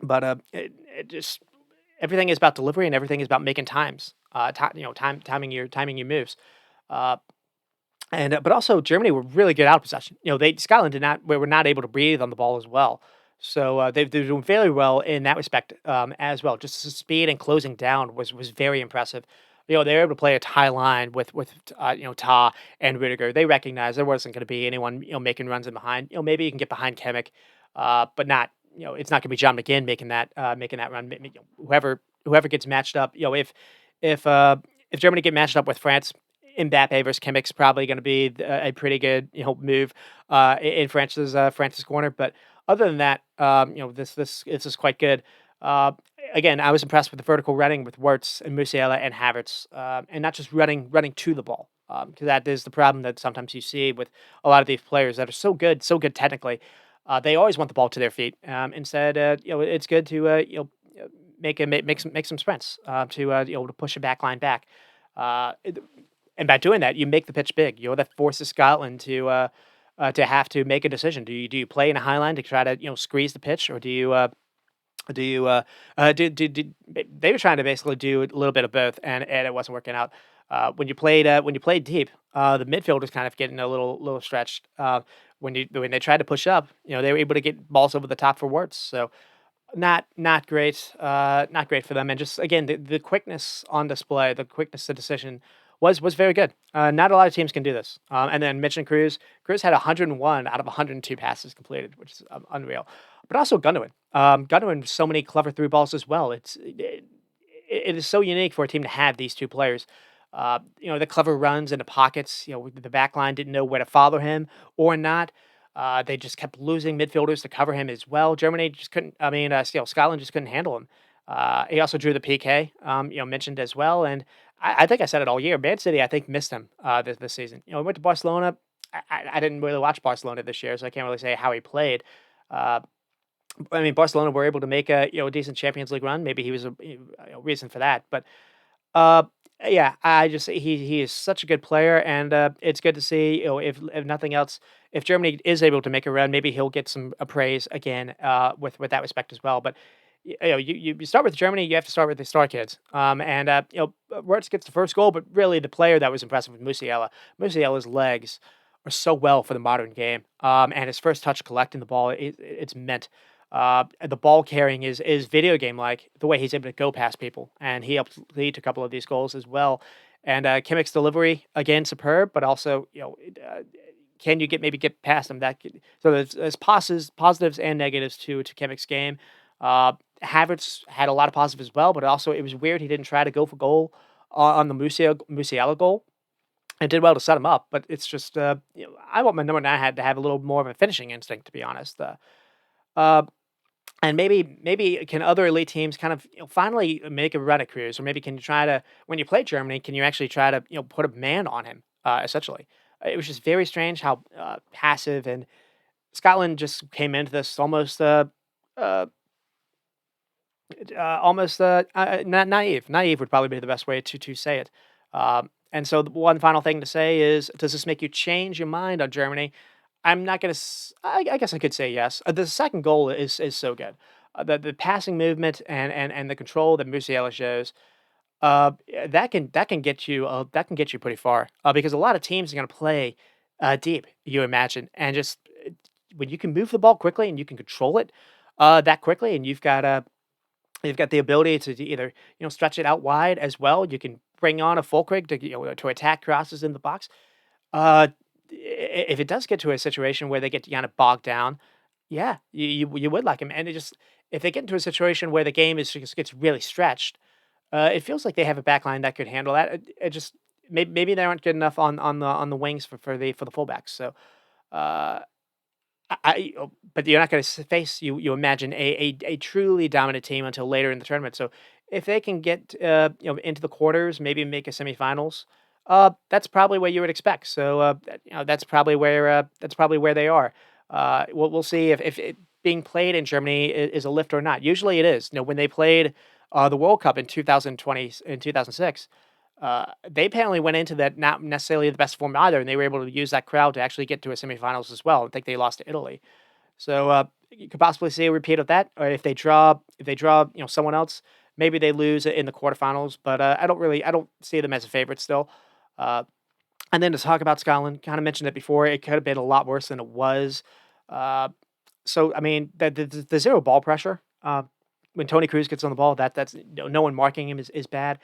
but it just everything is about delivery and everything is about making times. Timing your moves. Uh, and but also Germany were really good out of possession. Scotland were not able to breathe on the ball as well. So they're doing very well in that respect as well. Just the speed and closing down was very impressive. They were able to play a tie line with Ta and Rudiger. They recognized there wasn't going to be anyone making runs in behind. Maybe you can get behind Kimmich, but not it's not going to be John McGinn making that run. Whoever gets matched up. If Germany get matched up with France, Mbappe versus Kimmich's probably going to be a pretty good move in France's corner. But other than that, this is quite good. Uh, Again, I was impressed with the vertical running with Wirtz and Musiala and Havertz, and not just running to the ball. Because that is the problem that sometimes you see with a lot of these players that are so good technically. They always want the ball to their feet. Instead, it's good to make some sprints to push a back line back. Uh, and by doing that, you make the pitch big. That forces Scotland to have to make a decision. Do you play in a high line to try to squeeze the pitch, or do they were trying to basically do a little bit of both, and it wasn't working out. When you played deep, the midfield was kind of getting a little stretched. When they tried to push up, they were able to get balls over the top for Wirtz. So not great, not great for them. And just again, the quickness on display, the quickness of decision was very good. Not a lot of teams can do this. And then mentioned Cruz. Cruz had 101 out of 102 passes completed, which is unreal. But also Gundogan. Gundogan so many clever through balls as well. It is so unique for a team to have these two players. The clever runs into pockets. The back line didn't know where to follow him or not. They just kept losing midfielders to cover him as well. Germany just couldn't. I mean, Scotland just couldn't handle him. He also drew the PK, mentioned as well. And I think I said it all year. Man City, I think, missed him this season. He went to Barcelona. I didn't really watch Barcelona this year, so I can't really say how he played. Uh, I mean, Barcelona were able to make a decent Champions League run. Maybe he was a reason for that. But uh, yeah, he is such a good player, and it's good to see. If nothing else, if Germany is able to make a run, maybe he'll get some praise again with that respect as well. But you start with Germany, you have to start with the star kids. And Wirtz gets the first goal, but really the player that was impressive was Musiala. Musiala's legs are so well for the modern game, and his first touch collecting the ball, it's meant. The ball carrying is video game like the way he's able to go past people, and he helped lead to a couple of these goals as well. And Kimmich's delivery again superb, but also can you get past him? So there's positives and negatives to Kimmich's game. Havertz had a lot of positives as well, but also it was weird he didn't try to go for goal on the Musiala goal and did well to set him up. But it's just I want my number 9 had to have a little more of a finishing instinct, to be honest. Uh, And maybe can other elite teams kind of finally make a run at Cruz, or maybe can you try to when you play Germany, can you actually try to put a man on him essentially? It was just very strange how passive and Scotland just came into this uh, naive. Naive would probably be the best way to say it. And so, the one final thing to say is, does this make you change your mind on Germany? I'm not gonna. I guess I could say yes. The second goal is so good. The passing movement and the control that Musiala shows. That can get you pretty far. Because a lot of teams are gonna play deep. You imagine, and just when you can move the ball quickly and you can control it that quickly, and you've got the ability to either, stretch it out wide as well. You can bring on a Fulkrug to, to attack crosses in the box. Uh, if it does get to a situation where they get kind of bogged down, yeah, you would like him. And it just if they get into a situation where the game is just gets really stretched, it feels like they have a backline that could handle that. It just maybe they aren't good enough on the wings for the fullbacks. So uh, but you're not gonna face you imagine a truly dominant team until later in the tournament, so if they can get, into the quarters, maybe make a semifinals, that's probably what you would expect, so, that's probably where they are. We'll see if it being played in Germany is a lift or not. Usually it is. When they played, the World Cup in 2020 in 2006, they apparently went into that not necessarily the best form either, and they were able to use that crowd to actually get to a semifinals as well. I think they lost to Italy. So you could possibly see a repeat of that, or if they draw, someone else, maybe they lose in the quarterfinals. But I don't see them as a favorite still. Uh, and then to talk about Scotland, kind of mentioned it before, it could have been a lot worse than it was. Uh, so I mean, the zero ball pressure when Tony Cruz gets on the ball, that's no one marking him is bad.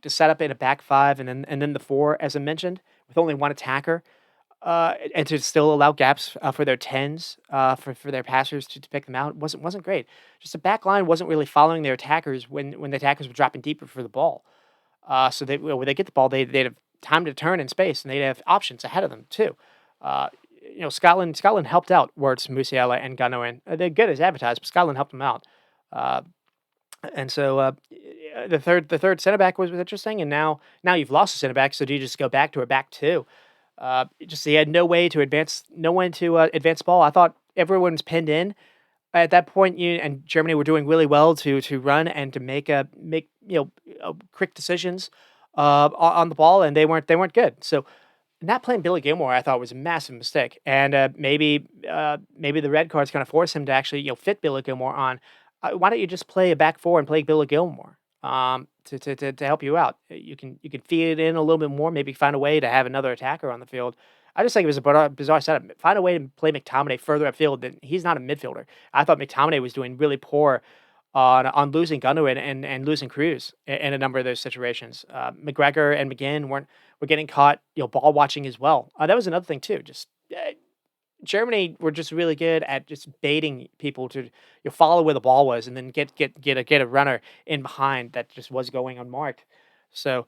To set up in a back five and then the four, as I mentioned, with only one attacker, and to still allow gaps for their tens, for their passers to pick them out wasn't great. Just the back line wasn't really following their attackers when the attackers were dropping deeper for the ball. So when they get the ball, they'd have time to turn in space, and they'd have options ahead of them too. Uh, Scotland helped out Wirtz, Musiala, and Gundogan. They're good as advertised, but Scotland helped them out. Uh, and so the third center back was interesting, and now you've lost a center back. So do you just go back to a back two? Just he had no way to advance, no one to advance the ball. I thought everyone's pinned in at that point. You and Germany were doing really well to run and to make quick decisions on the ball, and they weren't good. So not playing Billy Gilmore, I thought was a massive mistake, and maybe the red cards kind of force him to actually fit Billy Gilmore on. Why don't you just play a back four and play Billy Gilmore to help you out? You can feed it in a little bit more, maybe find a way to have another attacker on the field. I just think it was a bizarre setup. Find a way to play McTominay further upfield. Than he's not a midfielder. I thought McTominay was doing really poor on losing Gundogan and losing Cruz in a number of those situations. McGregor and McGinn were getting caught, ball watching as well. That was another thing too. Just Germany were just really good at just baiting people to follow where the ball was and then get a runner in behind that just was going unmarked. So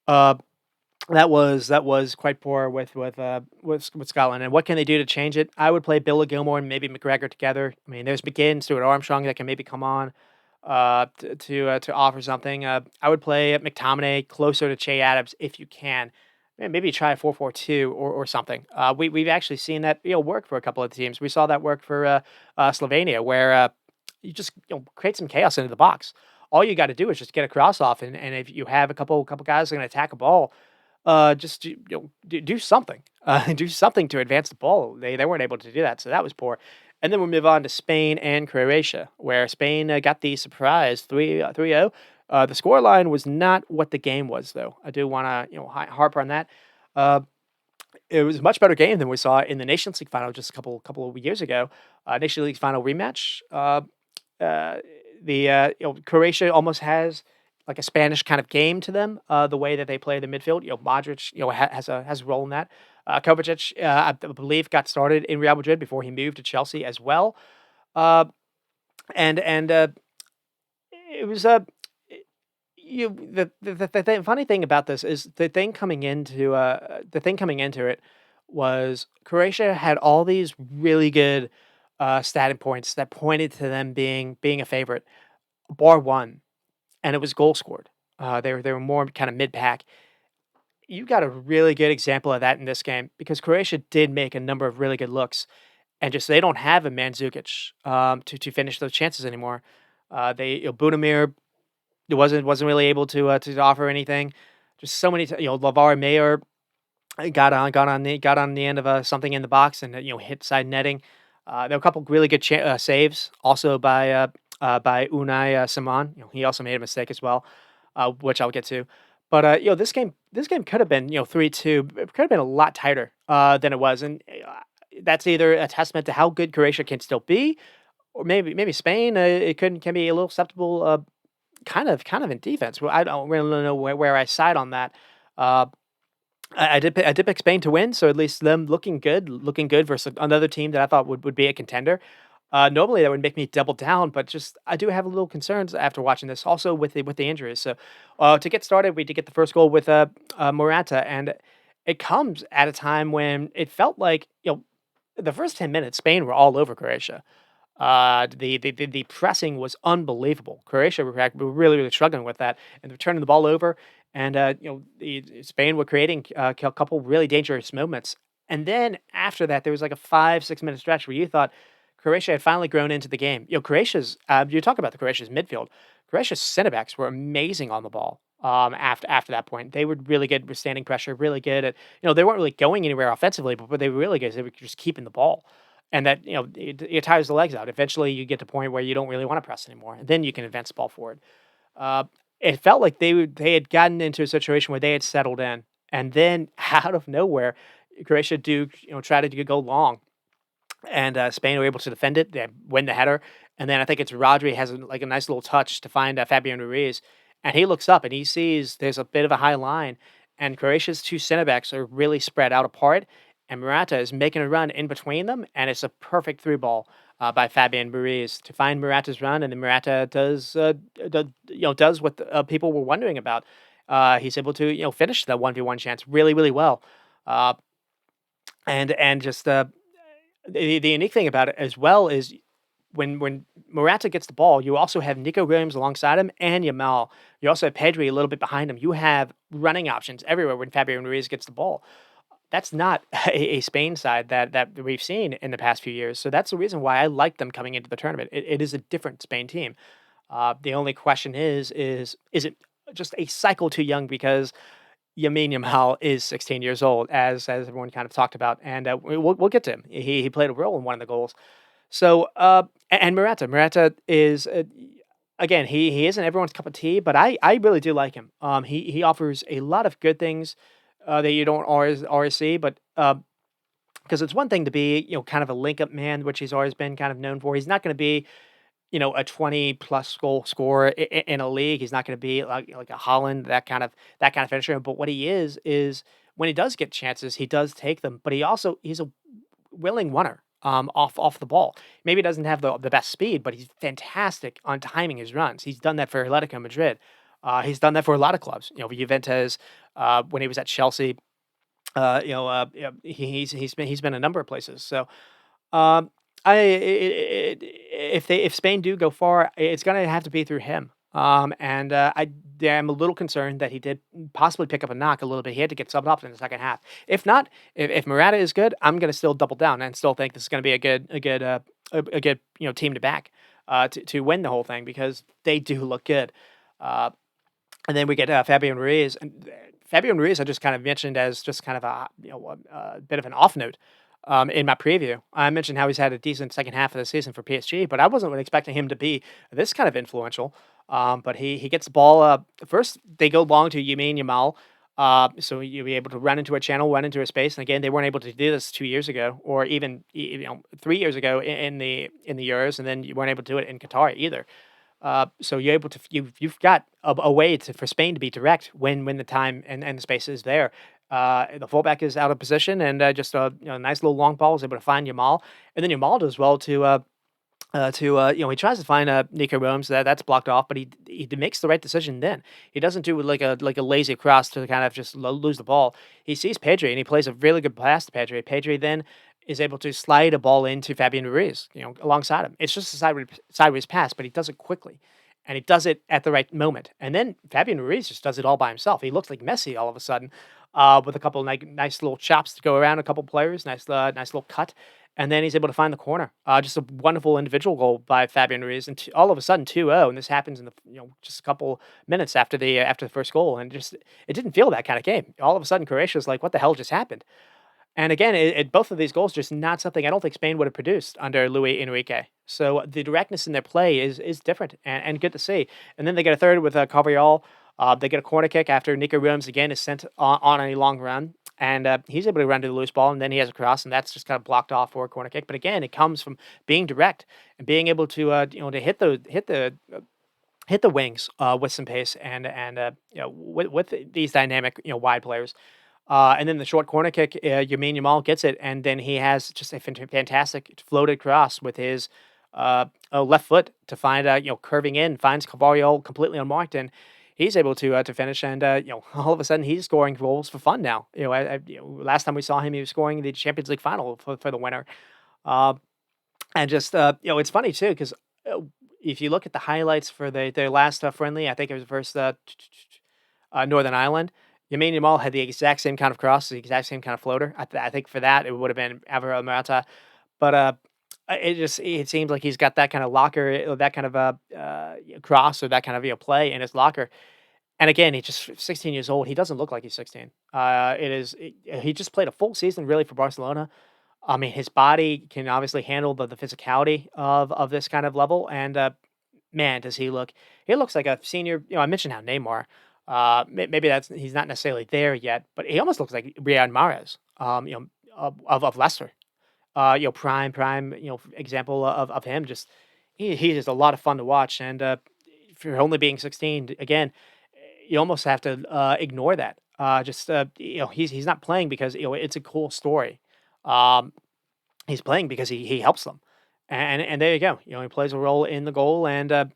uh, that was quite poor with Scotland. And what can they do to change it? I would play Billy Gilmore and maybe McGregor together. I mean, there's McGinn, Stuart Armstrong that can maybe come on to offer something. I would play McTominay closer to Che Adams if you can. Maybe try a 4-4-2 or something. We've actually seen that work for a couple of teams. We saw that work for Slovenia, where you just create some chaos into the box. All you got to do is just get a cross off, and if you have a couple guys that are going to attack a ball, just do something, do something to advance the ball. They weren't able to do that, so that was poor. And then we move on to Spain and Croatia, where Spain got the surprise 3-0. The scoreline was not what the game was, though. I do want to harp on that. Uh, it was a much better game than we saw in the Nations League final just a couple of years ago. Nations League final rematch. Uh, Croatia almost has like a Spanish kind of game to them. The way that they play the midfield. Modric has a role in that. Kovacic, I believe, got started in Real Madrid before he moved to Chelsea as well. Uh, and it was the funny thing about this is the thing coming into it was Croatia had all these really good stat and points that pointed to them being a favorite, bar one, and it was goal scored. They were more kind of mid pack. You got a really good example of that in this game because Croatia did make a number of really good looks, and just they don't have a Mandzukic to finish those chances anymore. Budimir wasn't really able to offer anything. Just so many, Lavar Mayer got on the end of something in the box and hit side netting. There were a couple really good saves also by Unai Simon. He also made a mistake as well, which I'll get to. But this game could have been 3-2. It could have been a lot tighter than it was, and that's either a testament to how good Croatia can still be, or maybe Spain it can be a little susceptible, kind of in defense. Well, I don't really know where I side on that. Uh, I did pick Spain to win, so at least them looking good versus another team that I thought would be a contender. Normally that would make me double down, but just I do have a little concerns after watching this, also with the injuries. So to get started, we did get the first goal with Morata, and it comes at a time when it felt like the first 10 minutes Spain were all over Croatia. The pressing was unbelievable. Croatia were really really struggling with that, and they're turning the ball over. And Spain were creating a couple really dangerous moments. And then after that, there was like a 5-6 minute stretch where you thought Croatia had finally grown into the game. You talk about the Croatia's midfield. Croatia's center backs were amazing on the ball. After that point, they were really good with standing pressure, really good at they weren't really going anywhere offensively, but they were really good. They were just keeping the ball, and that it tires the legs out. Eventually, you get to a point where you don't really want to press anymore, and then you can advance the ball forward. Uh, it felt like they had gotten into a situation where they had settled in, and then out of nowhere, Croatia try to go long, and Spain were able to defend it. They win the header, and then I think it's Rodri has like a nice little touch to find Fabian Ruiz, and he looks up and he sees there's a bit of a high line, and Croatia's two center backs are really spread out apart, and Morata is making a run in between them, and it's a perfect through ball by Fabian Ruiz to find Morata's run, and then Morata does what people were wondering about. He's able to finish the 1v1 chance really really well, uh, and just the unique thing about it as well is when Morata gets the ball, you also have Nico Williams alongside him and Yamal. You also have Pedri a little bit behind him. You have running options everywhere when Fabian Ruiz gets the ball. That's not a Spain side that we've seen in the past few years. So that's the reason why I like them coming into the tournament. It is a different Spain team. The only question is it just a cycle too young because Lamine Yamal is 16 years old, as everyone kind of talked about, and we'll get to him. He played a role in one of the goals. So and Morata is again he isn't everyone's cup of tea, but I really do like him. He offers a lot of good things that you don't always see, but because it's one thing to be kind of a link up man, which he's always been kind of known for. He's not going to be a 20 plus goal scorer in a league. He's not going to be like a Holland, that kind of finisher. But what he is when he does get chances, he does take them. But he's a willing runner off the ball. Maybe he doesn't have the best speed, but he's fantastic on timing his runs. He's done that for Atletico Madrid. He's done that for a lot of clubs. Juventus, when he was at Chelsea. He's been a number of places. So um, if Spain do go far, it's gonna have to be through him. And I am a little concerned that he did possibly pick up a knock a little bit. He had to get subbed off in the second half. If not, if Morata is good, I'm gonna still double down and still think this is gonna be a good team to back to win the whole thing because they do look good. Uh, and then we get Fabian Ruiz, and Fabian Ruiz I just kind of mentioned as just kind of a bit of an off note. In my preview, I mentioned how he's had a decent second half of the season for PSG, but I wasn't really expecting him to be this kind of influential. But he gets the ball. First, they go long to Yamin Yamal, so you'll be able to run into a channel, run into a space. And again, they weren't able to do this 2 years ago, or even 3 years ago in the Euros, and then you weren't able to do it in Qatar either. So you're able to you've got a way for Spain to be direct when the time and the space is there. The fullback is out of position, and just a nice little long ball is able to find Yamal, and then Yamal does well he tries to find Nico Williams that's blocked off, but he makes the right decision. Then he doesn't do like a lazy cross to kind of just lose the ball. He sees Pedri and he plays a really good pass to Pedri. Pedri then is able to slide a ball into Fabian Ruiz, alongside him. It's just a sideways pass, but he does it quickly, and he does it at the right moment. And then Fabian Ruiz just does it all by himself. He looks like Messi all of a sudden, with a couple of nice little chops to go around a couple players, nice little cut, and then he's able to find the corner. Just a wonderful individual goal by Fabian Ruiz, and all of a sudden 2-0, and this happens in the just a couple minutes after the first goal, and just it didn't feel that kind of game. All of a sudden, Croatia's like, "What the hell just happened?" And again, both of these goals just not something I don't think Spain would have produced under Luis Enrique. So the directness in their play is different and good to see. And then they get a third with Carvajal. They get a corner kick after Nico Williams again is sent on a long run, and he's able to run to the loose ball, and then he has a cross, and that's just kind of blocked off for a corner kick. But again, it comes from being direct and being able to to hit the wings with some pace and with these dynamic wide players. And then the short corner kick, Yamin Yamal gets it, and then he has just a fantastic floated cross with his left foot to find, curving in, finds Carvalho completely unmarked, and he's able to finish. And all of a sudden, he's scoring goals for fun now. Last time we saw him, he was scoring the Champions League final for the winner. Uh, and just it's funny too because if you look at the highlights for their last friendly, I think it was versus Northern Ireland. Lamine Yamal had the exact same kind of cross, the exact same kind of floater. I think for that it would have been Alvaro Morata, but it seems like he's got that kind of locker, that kind of cross or that kind of play in his locker. And again, he's just 16 years old. He doesn't look like he's 16. He just played a full season really for Barcelona. I mean, his body can obviously handle the physicality of this kind of level, and man, does he look! He looks like a senior. I mentioned how Neymar. Maybe that's he's not necessarily there yet, but he almost looks like Riyad Mahrez. Of Leicester. Prime. Example of him. Just he is a lot of fun to watch, and for only being 16, again, you almost have to ignore that. He's not playing because it's a cool story. Um, he's playing because he helps them, and there you go. He plays a role in the goal, and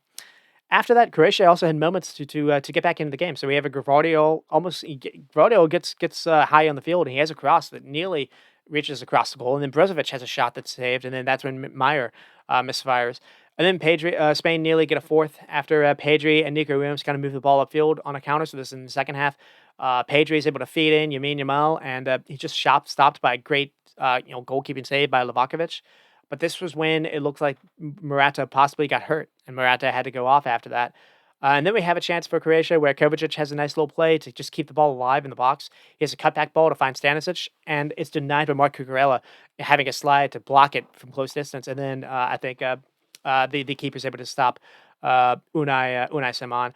after that, Croatia also had moments to get back into the game. So we have a Gvardiol Gvardiol gets high on the field, and he has a cross that nearly reaches across the goal, and then Brozovic has a shot that's saved, and then that's when Meyer misfires. And then Spain nearly get a fourth after Pedri and Nico Williams kind of move the ball upfield on a counter. So this is in the second half. Pedri is able to feed in Yamin Yamal, and he just stopped by a great goalkeeping save by Livakovic. But this was when it looked like Morata possibly got hurt, and Morata had to go off after that. And then we have a chance for Croatia where Kovacic has a nice little play to just keep the ball alive in the box. He has a cutback ball to find Stanisic, and it's denied by Mark Cucurella having a slide to block it from close distance. And then I think the keeper's able to stop Unai Simon.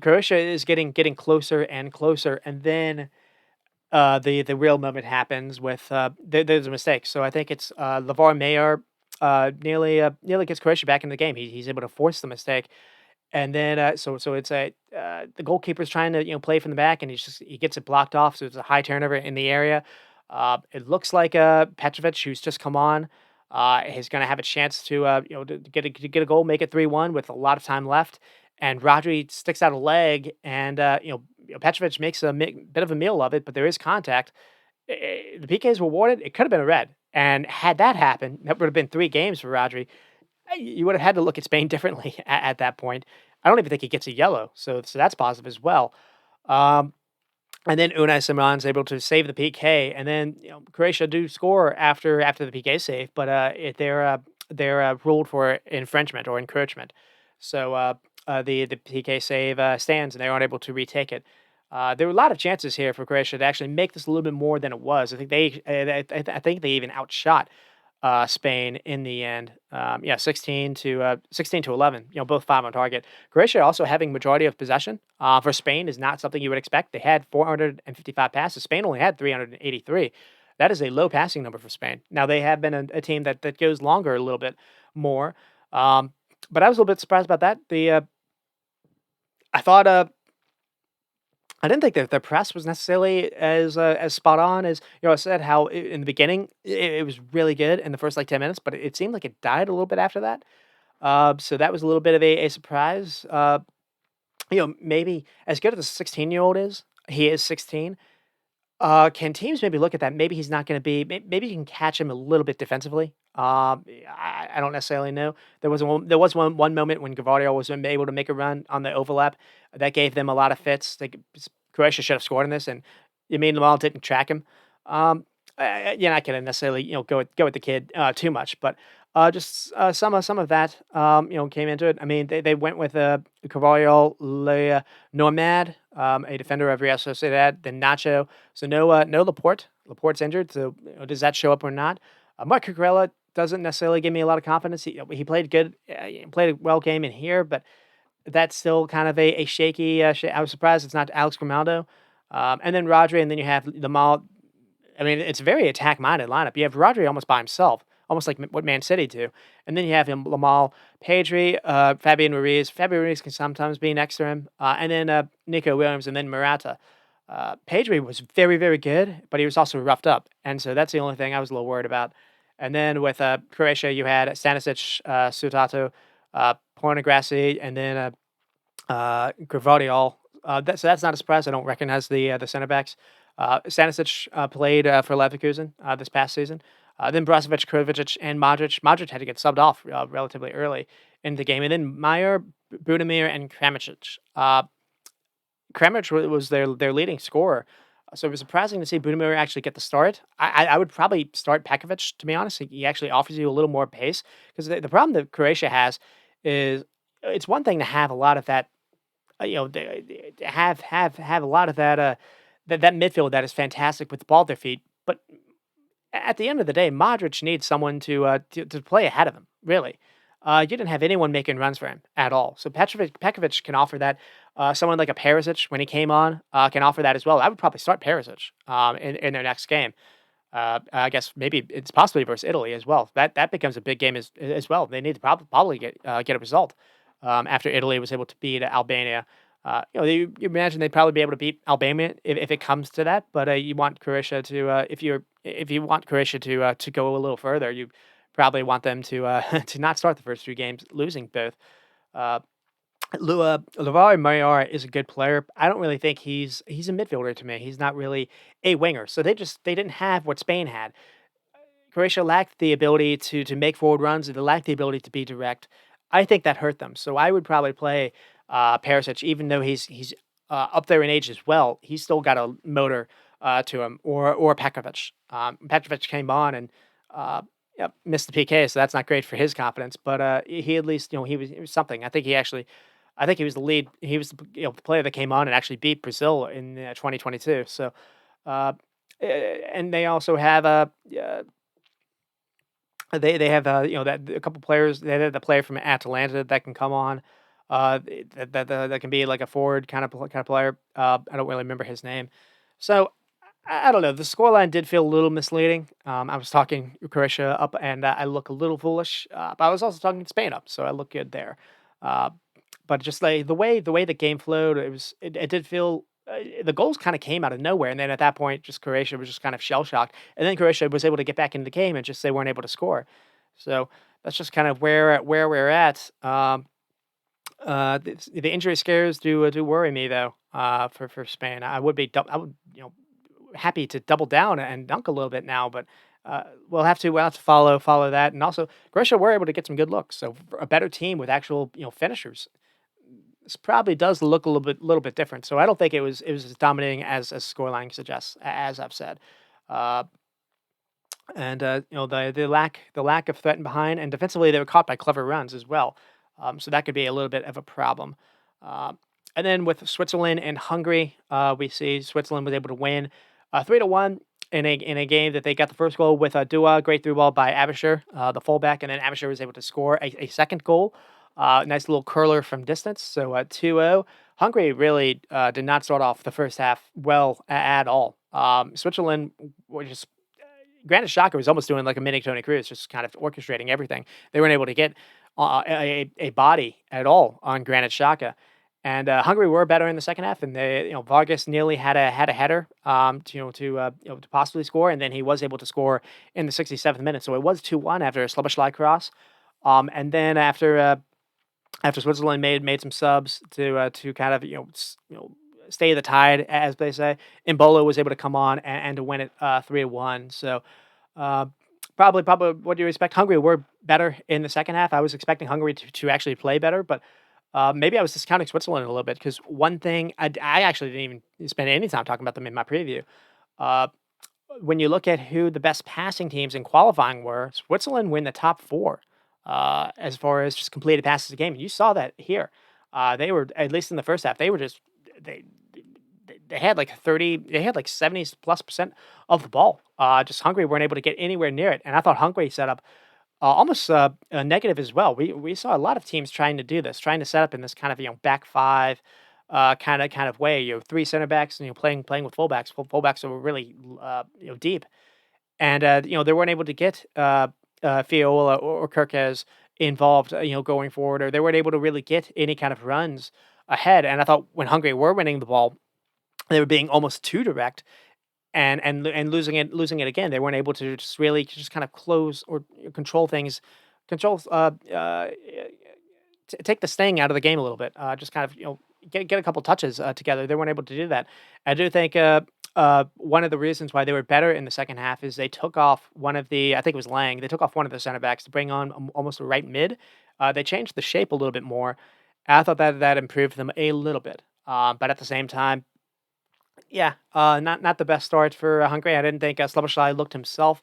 Croatia is getting closer and closer, and then the real moment happens with there's a mistake. So I think it's Lavar Mayer nearly gets Croatia back in the game. He's able to force the mistake, and then so it's the goalkeeper's trying to play from the back, and he gets it blocked off. So it's a high turnover in the area. It looks like Petrovic, who's just come on, is going to have a chance to to get a goal, make it 3-1 with a lot of time left. And Rodri sticks out a leg, and Petrovic makes a bit of a meal of it, but there is contact. The PK is rewarded. It could have been a red, and had that happened, that would have been 3 games for Rodri. You would have had to look at Spain differently at that point. I don't even think he gets a yellow, so that's positive as well. And then Unai Simon's able to save the PK, and then Croatia do score after the PK save, but they're ruled for infringement or encroachment. So the PK save stands, and they aren't able to retake it. There were a lot of chances here for Croatia to actually make this a little bit more than it was. I think I think they even outshot Spain in the end. 16-11. Both 5 on target. Croatia also having majority of possession for Spain is not something you would expect. They had 455 passes. Spain only had 383. That is a low passing number for Spain. Now they have been a team that goes longer a little bit more. But I was a little bit surprised about that. I thought I didn't think that the press was necessarily as spot on as I said. How in the beginning it was really good in the first like 10 minutes, but it seemed like it died a little bit after that. So that was a little bit of a surprise. Maybe as good as a 16-year-old is, he is 16. Can teams maybe look at that? Maybe he's not going to be. Maybe you can catch him a little bit defensively. I don't necessarily know. There was one moment when Gavardio was able to make a run on the overlap that gave them a lot of fits. Croatia should have scored in this, and Yamin Lamal didn't track him. You're not going to necessarily go with the kid too much, but just some of that came into it. I mean, they went with Gavardio Le Normad, a defender of Real Sociedad, then Nacho. So no Laporte. Laporte's injured, so does that show up or not? Mark Cucurella doesn't necessarily give me a lot of confidence. He played good, he played a well game in here, but that's still kind of a shaky. I was surprised it's not Alex Grimaldo, and then Rodri, and then you have Lamal. I mean, it's a very attack-minded lineup. You have Rodri almost by himself, almost like what Man City do, and then you have him Lamal, Pedri, Fabian Ruiz. Fabian Ruiz can sometimes be next to him, and then Nico Williams, and then Morata. Pedri was very, very good, but he was also roughed up, and so that's the only thing I was a little worried about. And then with Croatia, you had Stanisic, Sutato, Pornograssi, and then Gvardiol. So that's not a surprise. I don't recognize the center backs. Stanisic played for Leverkusen this past season. Then Brozovic, Krovic, and Modric. Modric had to get subbed off relatively early in the game. And then Meyer, Budimir, and Kramicic. Kramaric was their leading scorer. So it was surprising to see Budimir actually get the start. I would probably start Pekovic, to be honest. He actually offers you a little more pace. Because the problem that Croatia has is it's one thing to have a lot of that, have a lot of that midfield that is fantastic with the ball at their feet. But at the end of the day, Modric needs someone to play ahead of him, really. You didn't have anyone making runs for him at all. So Pekovic can offer that. Someone like a Perisic, when he came on, can offer that as well. I would probably start Perisic in their next game. I guess maybe it's possibly versus Italy as well. That becomes a big game as well. They need to probably get a result after Italy was able to beat Albania. You imagine they'd probably be able to beat Albania if it comes to that. But you want Croatia to if you want Croatia to go a little further, you probably want them to to not start the first 3 games losing both. Uh, Lavari Mayar is a good player. I don't really think he's a midfielder to me. He's not really a winger. So they didn't have what Spain had. Croatia lacked the ability to make forward runs. They lacked the ability to be direct. I think that hurt them. So I would probably play Perisic, even though he's up there in age as well. He's still got a motor to him, or Pekovic. Pekovic came on and missed the PK, so that's not great for his confidence. But he at least he was something. I think he was the lead. He was the player that came on and actually beat Brazil in 2022. So and they also have they have that a couple players. They have the player from Atalanta that can come on. That can be like a forward kind of player. I don't really remember his name. So I don't know. The scoreline did feel a little misleading. I was talking Croatia up, and I look a little foolish. But I was also talking Spain up, so I look good there. Uh, but just like the way the game flowed, it did feel the goals kind of came out of nowhere, and then at that point, just Croatia was just kind of shell shocked, and then Croatia was able to get back into the game, and just they weren't able to score. So that's just kind of where we're at. The injury scares do worry me though. For Spain, I would happy to double down and dunk a little bit now, but we'll have to follow that, and also Croatia were able to get some good looks. So for a better team with actual finishers, this probably does look a little bit different. So I don't think it was as dominating as scoreline suggests, as I've said. Uh, and the lack of threat in behind, and defensively they were caught by clever runs as well. So that could be a little bit of a problem. And then with Switzerland and Hungary, we see Switzerland was able to win 3-1 in a game that they got the first goal with a Dua, great through ball by Abisher, the fullback, and then Abisher was able to score a second goal. Nice little curler from distance. So 2-0. Hungary really did not start off the first half well at all. Switzerland were just Granit Xhaka was almost doing like a mini Tony Cruz, just kind of orchestrating everything. They weren't able to get a body at all on Granit Xhaka. And Hungary were better in the second half, and Vargas nearly had a header to possibly score, and then he was able to score in the 67th minute. So it was 2-1 after a Szoboszlai cross, and then after Switzerland made some subs to kind of stay the tide, as they say. Embolo was able to come on and to win it 3-1. So uh, probably what do you expect? Hungary were better in the second half. I was expecting Hungary to actually play better, but maybe I was discounting Switzerland a little bit because one thing I actually didn't even spend any time talking about them in my preview. Uh, when you look at who the best passing teams in qualifying were, Switzerland win the top four as far as just completed passes a game. And you saw that here. They were, at least in the first half, they were just they they had like 30, they had like 70+% of the ball. Just Hungary weren't able to get anywhere near it. And I thought Hungary set up almost negative as well. We saw a lot of teams trying to do this, trying to set up in this kind of back five kind of way. Three center backs and playing with fullbacks. Fullbacks were really deep, and they weren't able to get Fiola or Kirkez involved. Going forward, or they weren't able to really get any kind of runs ahead. And I thought when Hungary were winning the ball, they were being almost too direct and losing it again. They weren't able to just really just kind of close or control things, control take the sting out of the game a little bit. Just kind of get a couple touches together. They weren't able to do that. I do think one of the reasons why they were better in the second half is they took off one of the, I think it was Lang. They took off one of the center backs to bring on almost a right mid. They changed the shape a little bit more. I thought that improved them a little bit. But at the same time, yeah, not the best start for Hungary. I didn't think Szoboszlai looked himself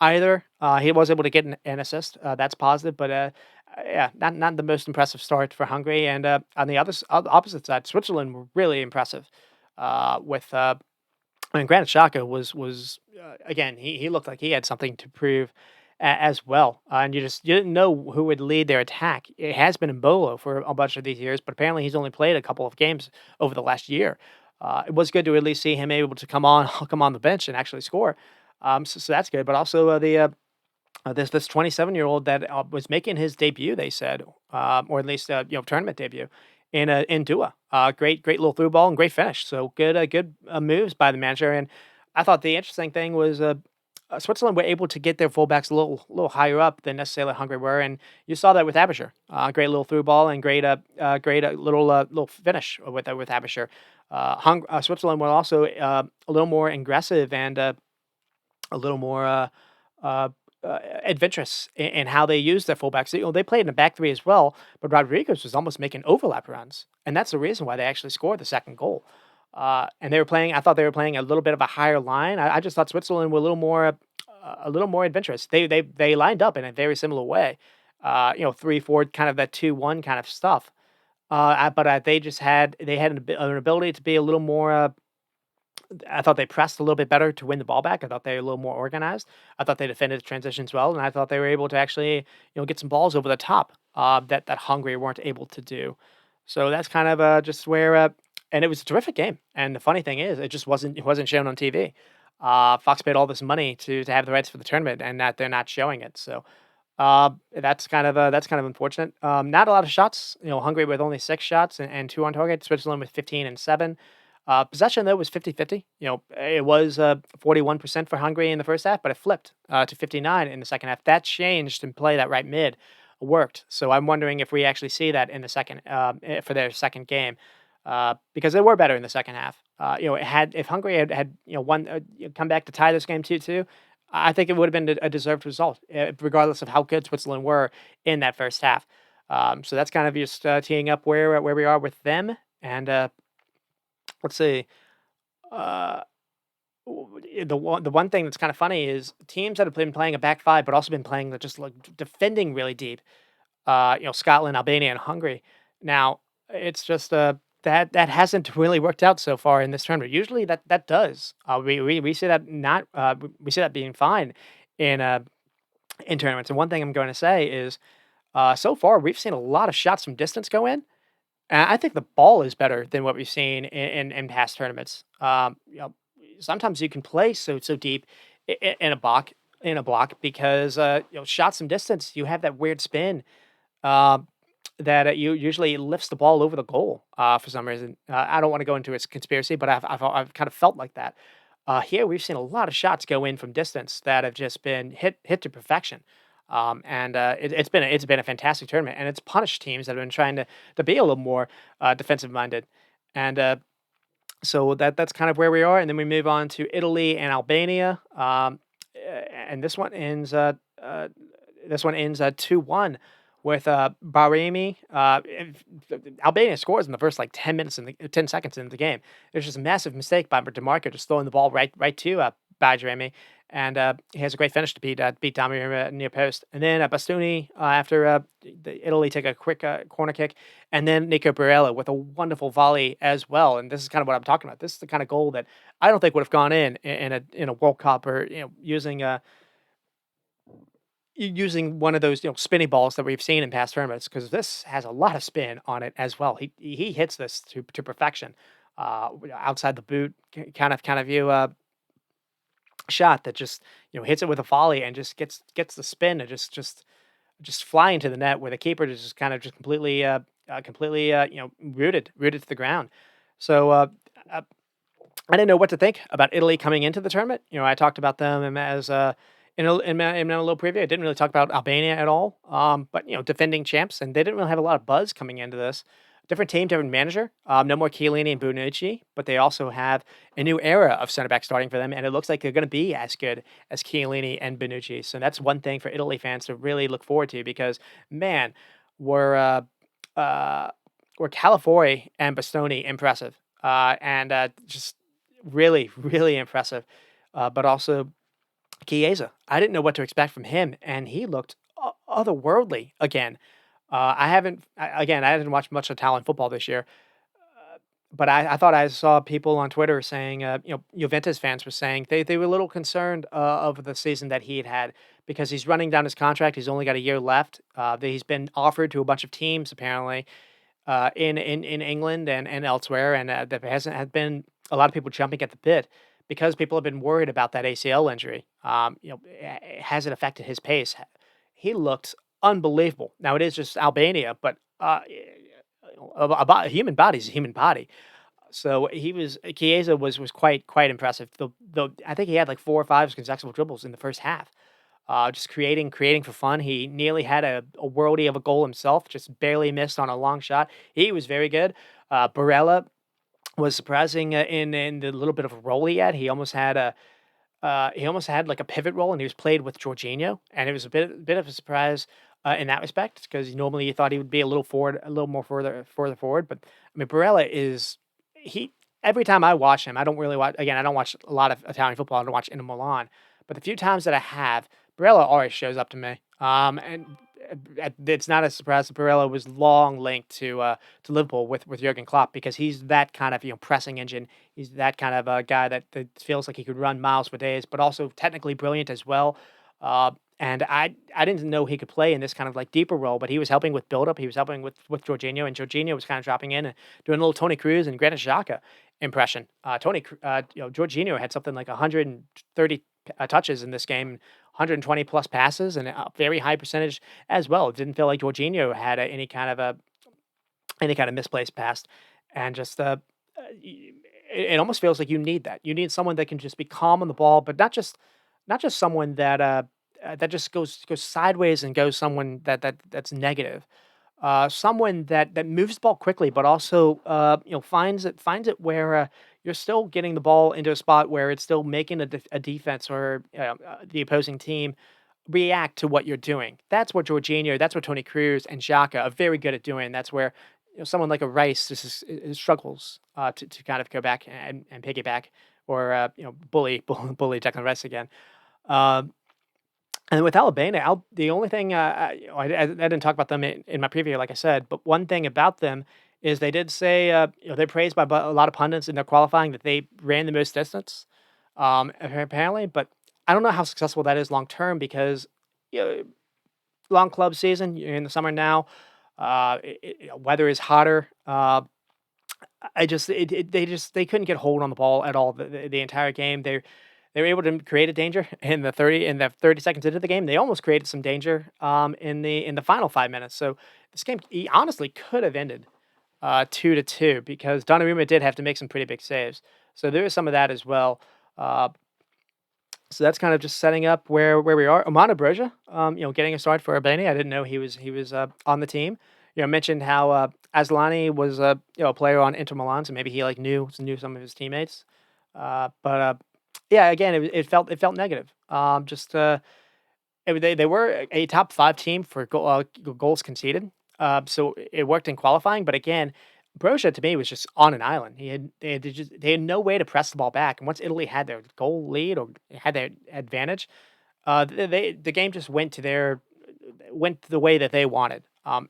either. He was able to get an assist. That's positive, but yeah, not the most impressive start for Hungary. And on the opposite side, Switzerland were really impressive. With I mean, Granit Xhaka was again, he looked like he had something to prove as well. And you didn't know who would lead their attack. It has been Mbolo for a bunch of these years, but apparently he's only played a couple of games over the last year. It was good to at least see him able to come on come on the bench and actually score. So that's good. But also this 27-year-old that was making his debut, they said, or at least tournament debut in Dua. Great little through ball and great finish. So good moves by the manager. And I thought the interesting thing was Switzerland were able to get their fullbacks a little higher up than necessarily Hungary were, and you saw that with Abisher. Great little through ball and great little finish with Abisher. Switzerland were also a little more aggressive and a little more uh, adventurous in how they used their fullbacks. They played in a back three as well, but Rodriguez was almost making overlap runs, and that's the reason why they actually scored the second goal. And they were playing. I thought they were playing a little bit of a higher line. I just thought Switzerland were a little more adventurous. They lined up in a very similar way. 3-4, kind of that 2-1 kind of stuff. But they had an ability to be a little more. I thought they pressed a little bit better to win the ball back. I thought they were a little more organized. I thought they defended the transitions well, and I thought they were able to actually get some balls over the top that Hungary weren't able to do. So that's kind of just where. And it was a terrific game. And the funny thing is, it wasn't shown on TV. Fox paid all this money to have the rights for the tournament, and that they're not showing it. So that's kind of unfortunate. Not a lot of shots. Hungary with only 6 shots and 2 on target. Switzerland with 15 and 7. Possession though was 50-50. It was 41% for Hungary in the first half, but it flipped to 59 in the second half. That changed and play that right mid worked. So I'm wondering if we actually see that in the second for their second game. Because they were better in the second half. If Hungary had won, come back to tie this game 2-2, I think it would have been a deserved result, regardless of how good Switzerland were in that first half. So that's kind of just teeing up where we are with them. And let's see. Uh, the one thing that's kind of funny is teams that have been playing a back five, but also been playing just like defending really deep. Scotland, Albania, and Hungary. Now it's just that hasn't really worked out so far in this tournament. Usually that does. We see that not we see that being fine in in tournaments. And one thing I'm going to say is, so far we've seen a lot of shots from distance go in. And I think the ball is better than what we've seen in past tournaments. Sometimes you can play so deep in a block because shots from distance you have that weird spin. Uh, that you usually lifts the ball over the goal for some reason. I don't want to go into its conspiracy, but I've kind of felt like that. Here we've seen a lot of shots go in from distance that have just been hit to perfection. And it's been a fantastic tournament, and it's punished teams that have been trying to be a little more defensive minded. And So that's kind of where we are, and then we move on to Italy and Albania. And uh, this one ends 2-1 with Baremi. Albania scores in the first like 10 seconds in the game. There's just a massive mistake by Demarco, just throwing the ball right to Baremi, and he has a great finish to beat Damier near post. And then Bastoni after Italy take a quick corner kick, and then Nico Barella with a wonderful volley as well. And this is kind of what I'm talking about. This is the kind of goal that I don't think would have gone in a World Cup, or using one of those spinny balls that we've seen in past tournaments, because this has a lot of spin on it as well. He hits this to perfection, outside the boot, kind of shot that just hits it with a volley and just gets the spin and just fly into the net, where the keeper is just kind of just completely rooted to the ground. So uh, I didn't know what to think about Italy coming into the tournament. I talked about them as in a little preview. I didn't really talk about Albania at all. But defending champs, and they didn't really have a lot of buzz coming into this. Different team, different manager. No more Chiellini and Bonucci, but they also have a new era of center back starting for them, and it looks like they're going to be as good as Chiellini and Bonucci. So that's one thing for Italy fans to really look forward to, because man, were uh, were Calafiori and Bastoni impressive, and just really, really impressive. But also Chiesa, I didn't know what to expect from him, and he looked otherworldly again. I haven't watched much Italian football this year, but I thought I saw people on Twitter saying, Juventus fans were saying they were a little concerned of the season that he had, because he's running down his contract. He's only got a year left. That he's been offered to a bunch of teams apparently, in England and elsewhere, and there hasn't had been a lot of people jumping at the bit, because people have been worried about that ACL injury. Has it affected his pace? He looked unbelievable. Now it is just Albania, but a human body's a human body. So Chiesa was quite impressive. The I think he had like 4 or 5 consecutive dribbles in the first half. Just creating for fun. He nearly had a worldie of a goal himself, just barely missed on a long shot. He was very good. Barella was surprising in the little bit of a role he had. He almost had like a pivot role, and he was played with Jorginho, and it was a bit of a surprise in that respect, because normally you thought he would be a little forward, a little more further forward. But I mean, Barella is he. Every time I watch him, I don't really watch. Again, I don't watch a lot of Italian football. I don't watch Inter Milan, but the few times that I have, Barella always shows up to me. And it's not a surprise that Barella was long linked to Liverpool with Jurgen Klopp, because he's that kind of pressing engine. He's that kind of a guy that feels like he could run miles for days, but also technically brilliant as well. And I didn't know he could play in this kind of like deeper role, but he was helping with build up. He was helping with Jorginho, and Jorginho was kind of dropping in and doing a little Tony Cruz and Granit Xhaka impression. Jorginho had something like 130 touches in this game, 120 plus passes, and a very high percentage as well. It didn't feel like Jorginho had any kind of misplaced pass, and just it almost feels like you need that. You need someone that can just be calm on the ball, but not just someone that just goes sideways and goes someone that's negative. Someone that moves the ball quickly, but also finds it where you're still getting the ball into a spot where it's still making a defense, or the opposing team react to what you're doing. That's what Jorginho, that's what Tony Cruz and Xhaka are very good at doing. That's where someone like a Rice just struggles to kind of go back and piggyback, or bully Declan Rice again. Um, and with Alabama, the only thing I didn't talk about them in my preview, like I said, but one thing about them is they did say they're praised by a lot of pundits in their qualifying that they ran the most distance, apparently. But I don't know how successful that is long term, because you know, long club season, you're in the summer now. Weather is hotter. I just they couldn't get hold on the ball at all the entire game. They were able to create a danger in the 30 seconds into the game. They almost created some danger in the final 5 minutes. So this game honestly could have ended 2-2, because Donnarumma did have to make some pretty big saves. So there is some of that as well. Uh, so that's kind of just setting up where we are. Omana Broja, getting a start for Albania. I didn't know he was on the team. I mentioned how Asllani was a a player on Inter Milan, so maybe he like knew some of his teammates. But yeah, again, it felt negative. Just they were a top 5 team for goals conceded, so it worked in qualifying, but again, Broja to me was just on an island. They had no way to press the ball back, and once Italy had their goal lead or had their advantage, the game just went the way that they wanted,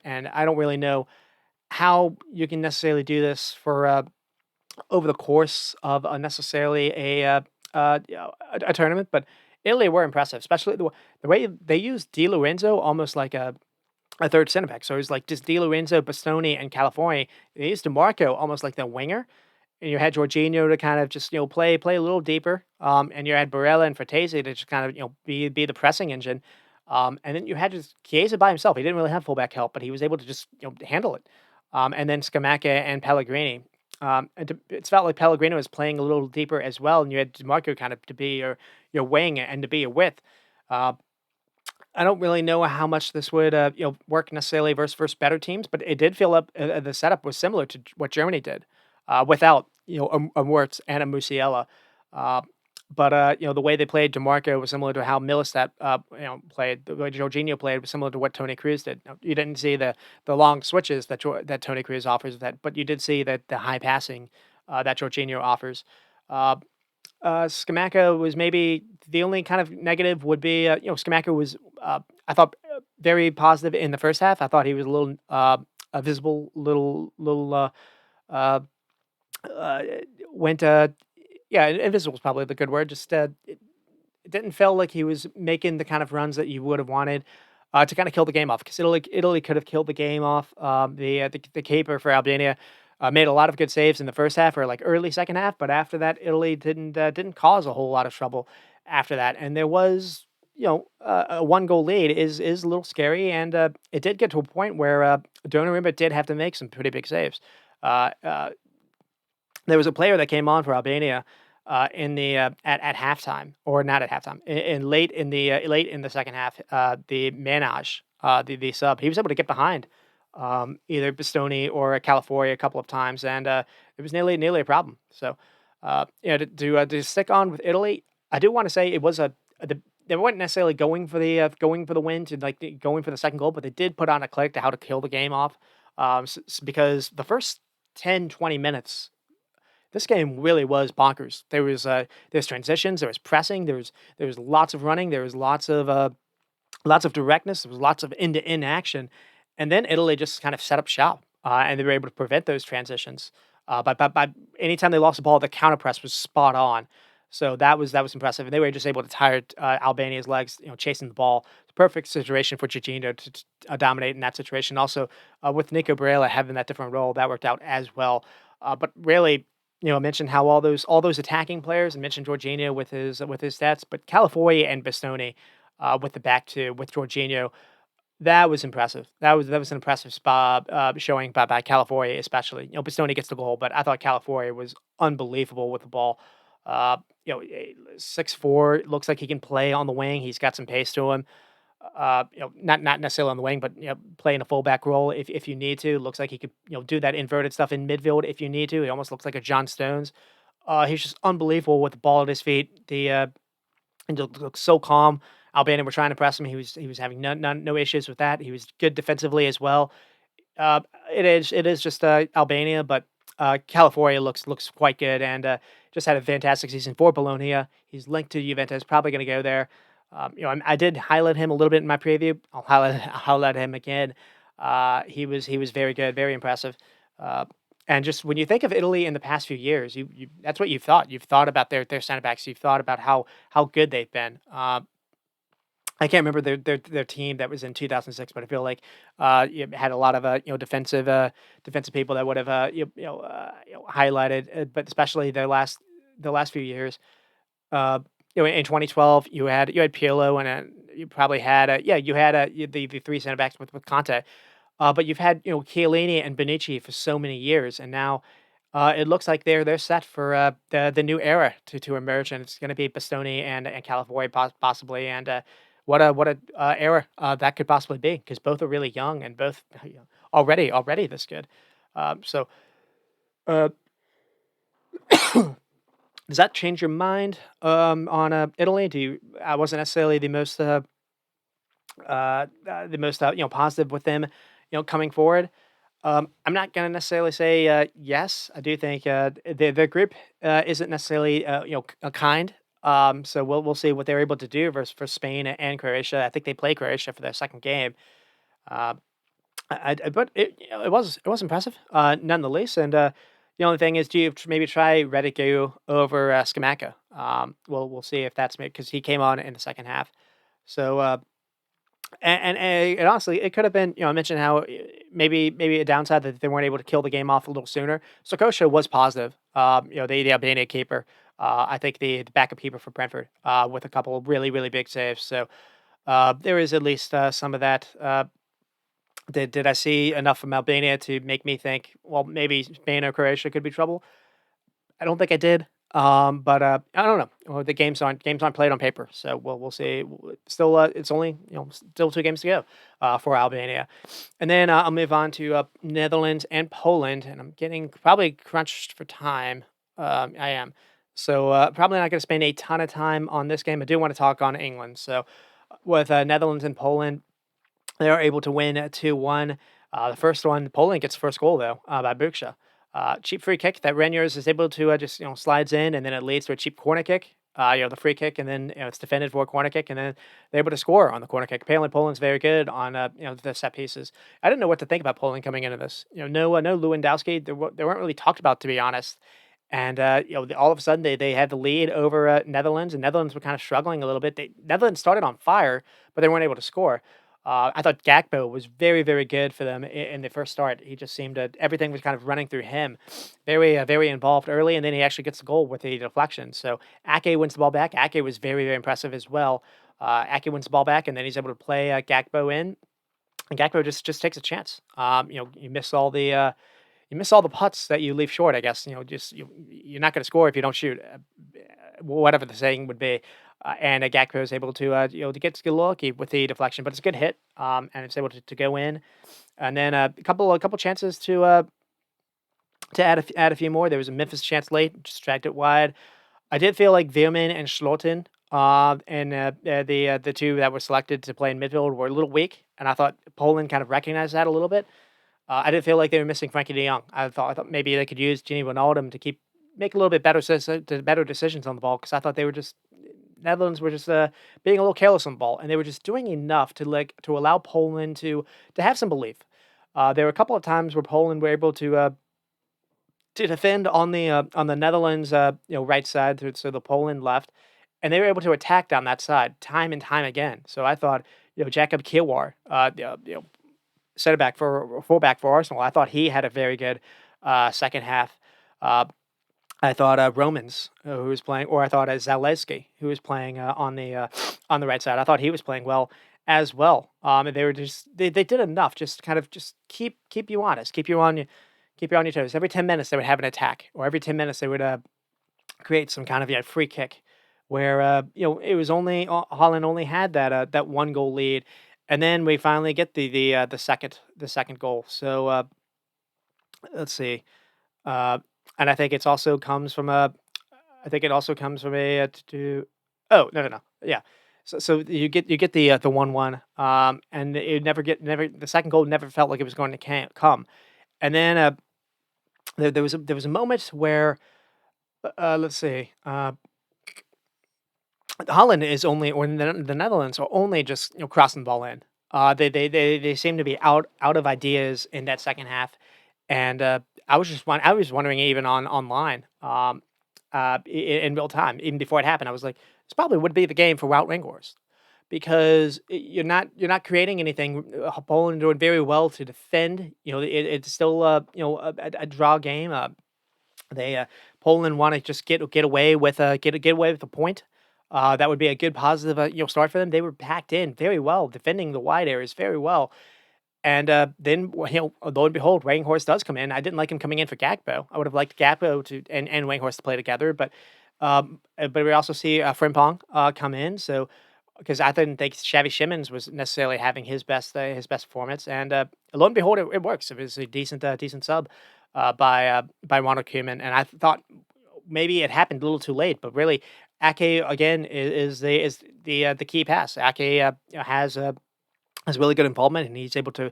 and I don't really know how you can necessarily do this for, over the course of necessarily a tournament, but Italy were impressive, especially the way they used Di Lorenzo almost like a third center back. So it was like just Di Lorenzo, Bastoni, and California. They used DeMarco almost like the winger, and you had Jorginho to kind of just play a little deeper, and you had Barella and Frattesi to just kind of be the pressing engine, and then you had just Chiesa by himself. He didn't really have fullback help, but he was able to just handle it, and then Scamacca and Pellegrini. It's felt like Pellegrino was playing a little deeper as well, and you had DeMarco kind of to be your wing and to be your width. Uh, I don't really know how much this would work necessarily versus better teams, but it did feel up. The setup was similar to what Germany did, without a Wirtz and a Musiala. Uh, but the way they played Demarco was similar to how Millistat played. The way Jorginho played was similar to what Tony Cruz did. Now, you didn't see the long switches that Tony Cruz offers with that, but you did see that the high passing that Jorginho offers. Uh, Scamacca was maybe the only kind of negative would be, Scamacca was, I thought, very positive in the first half. I thought he was a little a visible, little uh, uh, went, yeah, invisible is probably the good word. Just it didn't feel like he was making the kind of runs that you would have wanted to kind of kill the game off because Italy could have killed the game off. The keeper for Albania made a lot of good saves in the first half or like early second half, but after that, Italy didn't cause a whole lot of trouble after that, and there was a one goal lead is a little scary, and it did get to a point where Donnarumma did have to make some pretty big saves. Uh, uh, there was a player that came on for Albania in the at halftime, or not at halftime, in late in the second half. The Manaj, the sub, he was able to get behind either Bastoni or Califoria a couple of times, and it was nearly a problem. So, to stick on with Italy, I do want to say it was they weren't necessarily going for the win to going for the second goal, but they did put on a click to how to kill the game off. Because the first 10-20 minutes this game really was bonkers. There's transitions, there was pressing, there was lots of running, there was lots of directness, there was lots of end-to-end action, and then Italy just kind of set up shop, and they were able to prevent those transitions. By anytime they lost the ball, the counter press was spot on. So that was impressive, and they were just able to tire Albania's legs, chasing the ball. Perfect situation for Jorginho to dominate in that situation. Also, with Nico Barella having that different role, that worked out as well. But really, I mentioned how all those attacking players, and mentioned Jorginho with his stats, but Califoy and Bastoni with the back two with Jorginho, that was impressive. That was an impressive spot showing by Califoy, especially. Bastoni gets the goal, but I thought Califoy was unbelievable with the ball. 6'4", looks like he can play on the wing. He's got some pace to him. Not necessarily on the wing, but play in a fullback role if you need to. Looks like he could do that inverted stuff in midfield if you need to. He almost looks like a John Stones. He's just unbelievable with the ball at his feet. And just looks so calm. Albania were trying to press him. He was having no issues with that. He was good defensively as well. It is just Albania, but California looks quite good and just had a fantastic season for Bologna. He's linked to Juventus, probably going to go there. I did highlight him a little bit in my preview. I'll highlight him again. He was very good, very impressive. And just when you think of Italy in the past few years, you that's what you've thought. You've thought about their center backs. You've thought about how good they've been. I can't remember their team that was in 2006, but I feel like you had a lot of defensive people that would have highlighted, but especially the last few years. Uh, in 2012, you had Pirlo, and you probably had the three center backs with Conte. But you've had Chiellini and Bonucci for so many years, and now it looks like they're set for the new era to emerge, and it's going to be Bastoni and Califoy possibly, and what a era that could possibly be because both are really young and both already this good. So, uh, does that change your mind on Italy? Do you? I wasn't necessarily the most positive with them, coming forward. I'm not gonna necessarily say yes. I do think their group isn't necessarily kind. So we'll see what they're able to do versus for Spain and Croatia. I think they play Croatia for their second game. Uh, but it was impressive, none the least. And the only thing is, do you maybe try Redigu over Skamaka? We'll see if that's because he came on in the second half. So and honestly, it could have been, I mentioned how maybe a downside that they weren't able to kill the game off a little sooner. Sokosha was positive. The Albania keeper, I think the backup keeper for Brentford, with a couple of really really big saves. So there is at least some of that. Did I see enough from Albania to make me think, well, maybe Spain or Croatia could be trouble? I don't think I did. But I don't know. Well, the games aren't played on paper, so we'll see. Still, it's only still 2 games to go for Albania, and then I'll move on to Netherlands and Poland, and I'm getting probably crunched for time. I am, so probably not going to spend a ton of time on this game. I do want to talk on England. So with Netherlands and Poland, they are able to win 2-1. The first one, Poland gets the first goal though by Buksha. Cheap free kick that Reniers is able to just slides in, and then it leads to a cheap corner kick. The free kick, and then it's defended for a corner kick, and then they're able to score on the corner kick. Apparently, Poland's very good on the set pieces. I didn't know what to think about Poland coming into this. No Lewandowski. They weren't really talked about, to be honest. And all of a sudden they had the lead over Netherlands, and Netherlands were kind of struggling a little bit. Netherlands started on fire, but they weren't able to score. I thought Gakpo was very, very good for them in the first start. He just seemed to everything was kind of running through him, very involved early, and then he actually gets the goal with the deflection. So Ake wins the ball back. Ake was very, very impressive as well. Ake wins the ball back, and then he's able to play Gakpo in, and Gakpo just takes a chance. You miss all the putts that you leave short. I guess you're not going to score if you don't shoot. Whatever the saying would be. And Gakpo is able to to get lucky with the deflection, but it's a good hit, and it's able to go in, and then a couple chances to add a few more. There was a Memphis chance late, just dragged it wide. I did feel like Veerman and Schloten, and the two that were selected to play in midfield were a little weak, and I thought Poland kind of recognized that a little bit. I didn't feel like they were missing Frankie De Jong. I thought maybe they could use Gini Wijnaldum to make a little bit better decisions on the ball, because I thought they were just Netherlands were just being a little careless on the ball, and they were just doing enough to allow Poland to have some belief. There were a couple of times where Poland were able to defend on the Netherlands right side, so the Poland left, and they were able to attack down that side time and time again. So I thought Jacob Kiewar, center back for fullback for Arsenal, I thought he had a very good second half. I thought Romans, who was playing, or I thought Zaleski, who was playing on the right side. I thought he was playing well as well. And they were they did enough, just kind of just keep you honest, keep you on your toes. Every 10 minutes they would have an attack, or every 10 minutes they would create some kind of free kick, where it was only Holland only had that one goal lead, and then we finally get the second goal. So let's see. And I think it's also comes from a I think it also comes from a to oh, no. Yeah. So you get the 1-1, and it never the second goal never felt like it was going to come. And then there was a moment where let's see. Holland is only, or the Netherlands are only just crossing the ball in. They seem to be out of ideas in that second half, and I was wondering, even online, in real time, even before it happened, I was like, this probably would be the game for Wout Weghorst, because you're not creating anything. Poland doing very well to defend. It's still a draw game. They Poland want to just get away with get away with a point. That would be a good positive start for them. They were packed in very well, defending the wide areas very well. And then, lo and behold, Weghorst does come in. I didn't like him coming in for Gakpo. I would have liked Gakpo and Weghorst to play together, but we also see Frimpong come in. So because I didn't think Xavi Simons was necessarily having his best performance, and lo and behold, it works. It was a decent sub by Ronald Koeman, and I thought maybe it happened a little too late, but really, Ake again is the key pass. Ake has really good involvement, and he's able to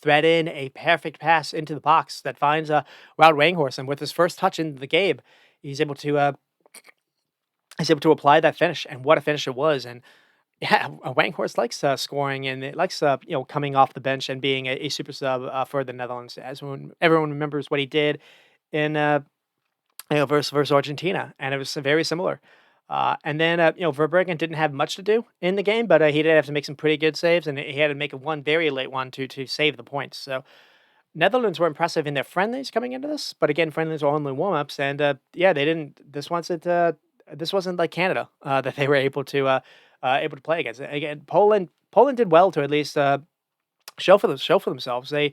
thread in a perfect pass into the box that finds Wout Weghorst, and with his first touch into the game, he's able to uh, he's able to apply that finish, and what a finish it was. And yeah, Weghorst likes scoring, and it likes coming off the bench and being a super sub for the Netherlands. As when everyone remembers what he did in versus Argentina, and it was very similar. And then Verbruggen didn't have much to do in the game, but he did have to make some pretty good saves, and he had to make one very late one to save the points. So Netherlands were impressive in their friendlies coming into this, but again, friendlies were only warm ups, and yeah, they didn't. This wasn't like Canada that they were able to play against. Again, Poland did well to at least show for themselves. I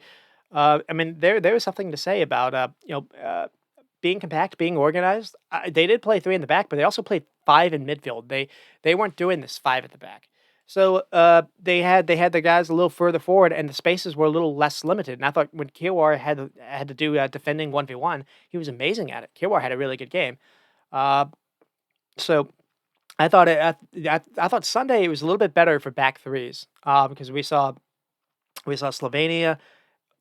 mean, there was something to say about being compact, being organized. They did play three in the back, but they also played five in midfield. They weren't doing this five at the back. So they had the guys a little further forward, and the spaces were a little less limited. And I thought when Kiwar had to do defending 1v1, he was amazing at it. Kiwar had a really good game. Uh, so I thought Sunday was a little bit better for back threes because we saw Slovenia.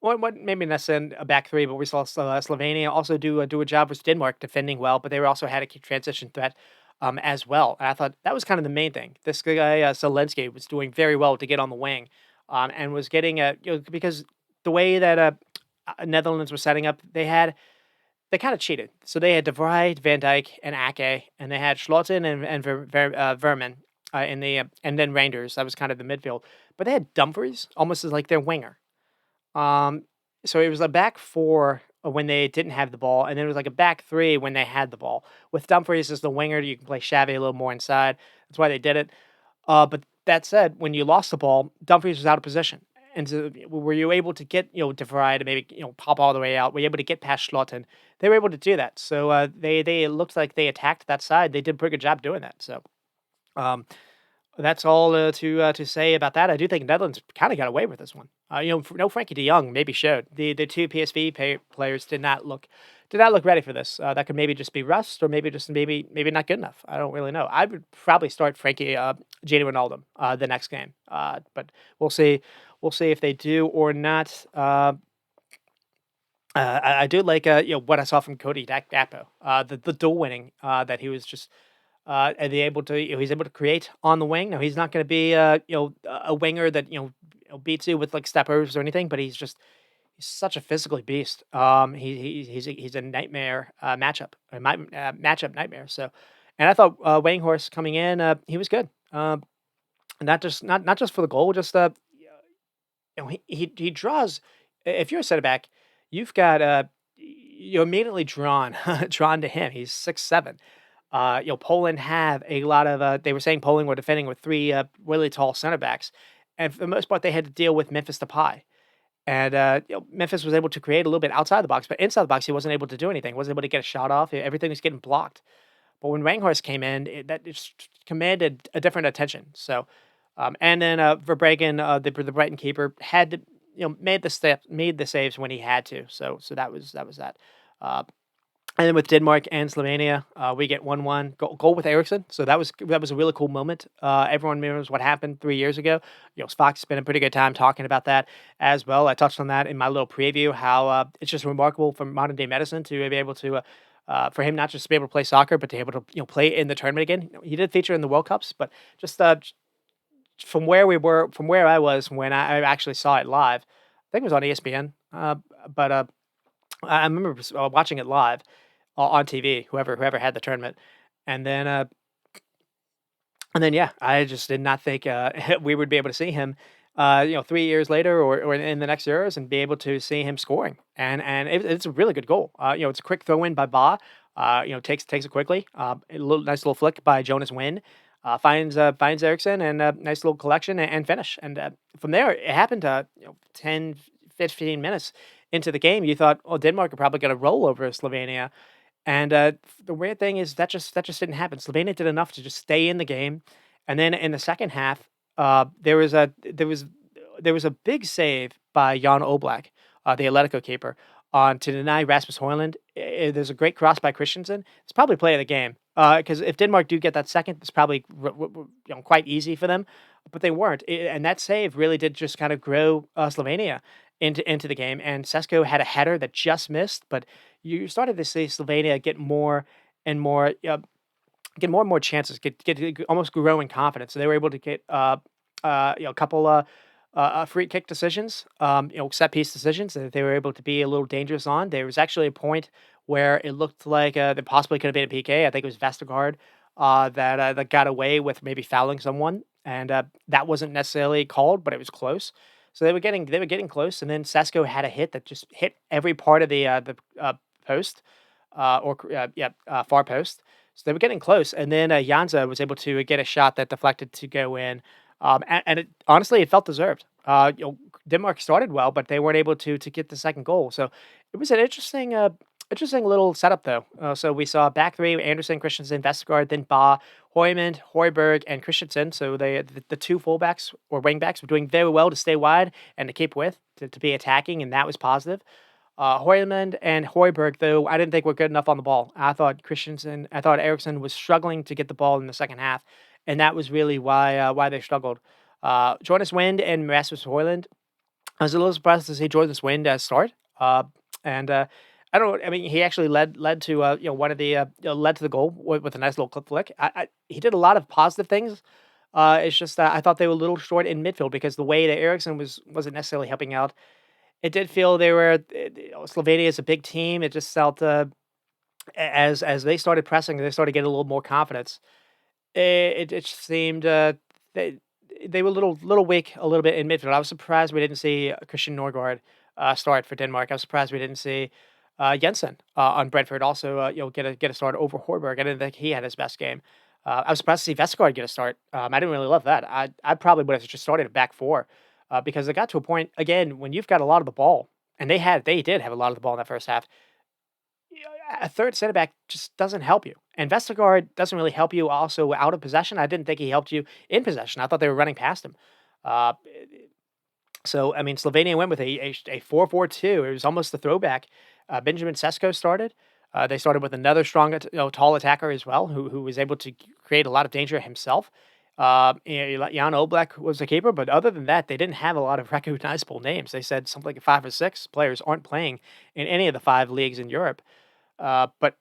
What maybe not send a back three, but we saw Slovenia also do a job with Denmark defending well, but they were also had a key transition threat as well. And I thought that was kind of the main thing. This guy Zelensky was doing very well to get on the wing, and was getting because the way that Netherlands was setting up, they kind of cheated. So they had De Vrij, Van Dijk, and Ake, and they had Schlotten and Verman in the and then Reinders. That was kind of the midfield, but they had Dumfries almost as like their winger. Um, so it was a back four when they didn't have the ball, and then it was like a back three when they had the ball. With Dumfries as the winger, you can play Xavi a little more inside. That's why they did it. But that said, when you lost the ball, Dumfries was out of position. And so were you able to get, De Vrij to maybe, pop all the way out? Were you able to get past Schlotten? They were able to do that. So they it looked like they attacked that side. They did a pretty good job doing that. So um, that's all to say about that. I do think Netherlands kind of got away with this one. No Frankie De Jong maybe showed the two PSV players did not look ready for this. That could maybe just be rust, or maybe not good enough. I don't really know. I would probably start Frankie Gini Wijnaldum the next game, but we'll see. We'll see if they do or not. I do like what I saw from Cody Gakpo, the dual winning that he was just and he's able to create on the wing. Now he's not going to be a winger that beats you with like steppers or anything, but he's such a physically beast. He's a nightmare matchup nightmare. So, and I thought Weghorst coming in, he was good. Not just for the goal, just he draws. If you're a center back, you've got you're immediately drawn drawn to him. He's 6'7". Poland have a lot of. They were saying Poland were defending with three really tall center backs, and for the most part, they had to deal with Memphis Depay. And Memphis was able to create a little bit outside the box, but inside the box, he wasn't able to do anything. Wasn't able to get a shot off. Everything was getting blocked. But when Weghorst came in, that just commanded a different attention. So, and then Verbruggen, the Brighton keeper, had to made the saves when he had to. So that was that. Uh, and then with Denmark and Slovenia, we get 1-1 goal with Eriksson. So that was a really cool moment. Everyone remembers what happened 3 years ago. Spock's spent a pretty good time talking about that as well. I touched on that in my little preview. How it's just remarkable for modern day medicine to be able to, for him not just to be able to play soccer, but to be able to play in the tournament again. He did feature in the World Cups, but just from where I was when I actually saw it live. I think it was on ESPN. But I remember watching it live on TV, whoever had the tournament, and then yeah, I just did not think we would be able to see him, 3 years later or in the next Euros, and be able to see him scoring. And it's a really good goal. It's a quick throw in by Ba. Takes it quickly. Nice little flick by Jonas Wind. Finds Eriksson, and a nice little collection and finish. And from there, it happened 10, 15 minutes into the game. You thought, oh, Denmark are probably going to roll over Slovenia. And the weird thing is that just didn't happen. Slovenia did enough to just stay in the game, And then in the second half, there was a big save by Jan Oblak, the Atletico keeper, on to deny Rasmus Højlund. There's a great cross by Christensen. It's probably play of the game because if Denmark do get that second, it's probably quite easy for them, but they weren't. And that save really did just kind of grow Slovenia into the game. And Sesko had a header that just missed, but you started to see Slovenia and more get more and more chances, get almost grow in confidence. So they were able to get a couple free kick decisions, set piece decisions that they were able to be a little dangerous on. There was actually a point where it looked like there possibly could have been a PK. I think it was Vestergaard that got away with maybe fouling someone, and that wasn't necessarily called, but it was close. So they were getting close, and then Sesko had a hit that just hit every part of the post, far post. So they were getting close, and then Janza was able to get a shot that deflected to go in, and it, honestly, it felt deserved. Denmark started well, but they weren't able to get the second goal. So it was an interesting little setup, though. So we saw back three: Anderson, Christensen, Vestergaard, then Ba, Hoyman, Hoiberg, and Christensen. So the two fullbacks or wingbacks were doing very well to stay wide and to keep width to be attacking, and that was positive. Højlund and Hoiberg, though, I didn't think were good enough on the ball. I thought Eriksson was struggling to get the ball in the second half, and that was really why they struggled. Jonas Wind and Rasmus Højlund, I was a little surprised to see Jonas Wind start. And I don't. I mean, he actually led to one of the led to the goal with a nice little clip flick. He did a lot of positive things. It's just that I thought they were a little short in midfield because the way that Eriksson wasn't necessarily helping out. It did feel they were Slovenia is a big team. It just felt as they started pressing, they started getting a little more confidence. It just seemed they they were a little weak a little bit in midfield. I was surprised we didn't see Christian Norgard start for Denmark. I was surprised we didn't see Jensen on Brentford also get a start over Horberg. I didn't think he had his best game. I was surprised to see Vestergaard get a start. I didn't really love that. I probably would have just started a back four because it got to a point again when you've got a lot of the ball, and they did have a lot of the ball in that first half. A third center back just doesn't help you, and Vestergaard doesn't really help you also out of possession. I didn't think he helped you in possession. I thought they were running past him. Uh, so I mean, Slovenia went with a 4-4-2. It was almost the throwback. Benjamin Sesko started. They started with another strong, tall attacker as well, who was able to create a lot of danger himself. Jan Oblak was the keeper, but other than that, they didn't have a lot of recognizable names. They said something like 5 or 6 players aren't playing in any of the 5 leagues in Europe. But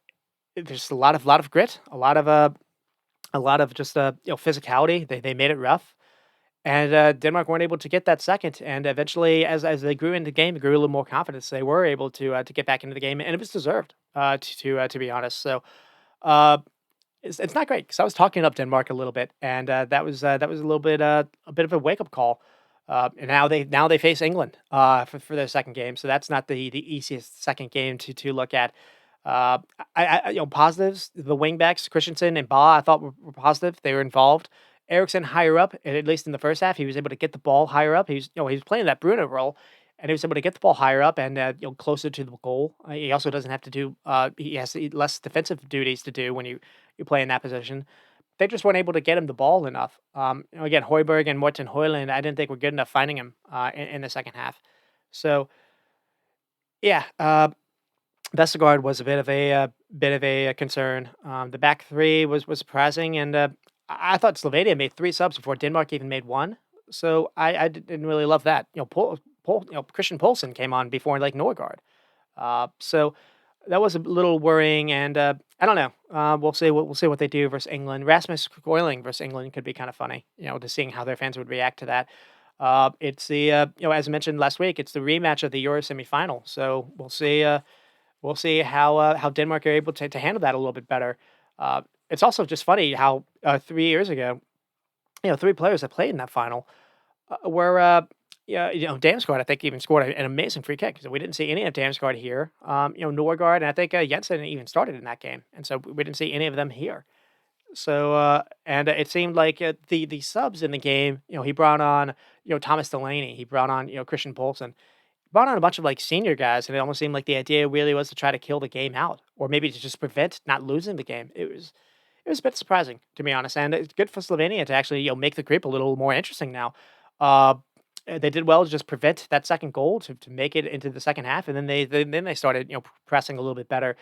there's a lot of grit, a lot of just physicality. They made it rough, and Denmark weren't able to get that second. And eventually, as they grew into the game, they grew a little more confidence. They were able to get back into the game, and it was deserved. To be honest, so uh, it's not great because I was talking up Denmark a little bit, and that was a bit of a wake up call. And now they face England for their second game, so that's not the easiest second game to look at. Uh, positives. The wingbacks Christensen and Ba I thought were positive. They were involved. Ericsson higher up, at least in the first half, he was able to get the ball higher up. He was playing that Bruno role, and he was able to get the ball higher up and closer to the goal. He also doesn't have to do. He has less defensive duties to do when you play in that position. They just weren't able to get him the ball enough. Again, Hoiberg and Morten Højlund, I didn't think were good enough finding him in the second half. So yeah, Vestergaard was a bit of a concern. The back three was surprising, and I thought Slovenia made 3 subs before Denmark even made one. So I didn't really love that. Christian Poulsen came on before like Norgard. So that was a little worrying, and I don't know. We'll see what they do versus England. Rasmus Højlund versus England could be kind of funny. To seeing how their fans would react to that. It's the as I mentioned last week, it's the rematch of the Euro semifinal. So we'll see. We'll see how Denmark are able to handle that a little bit better. It's also just funny how 3 years ago, 3 players that played in that final were Damsgaard. I think even scored an amazing free kick. So we didn't see any of Damsgaard here. Norgard and I think Jensen even started in that game, and so we didn't see any of them here. So and it seemed like the subs in the game. He brought on Thomas Delaney. He brought on Christian Poulsen, brought on a bunch of like senior guys, and it almost seemed like the idea really was to try to kill the game out, or maybe to just prevent not losing the game. it was a bit surprising, to be honest, and it's good for Slovenia to actually, make the group a little more interesting now. Uh, they did well to just prevent that second goal to make it into the second half, and then they started, pressing a little bit better.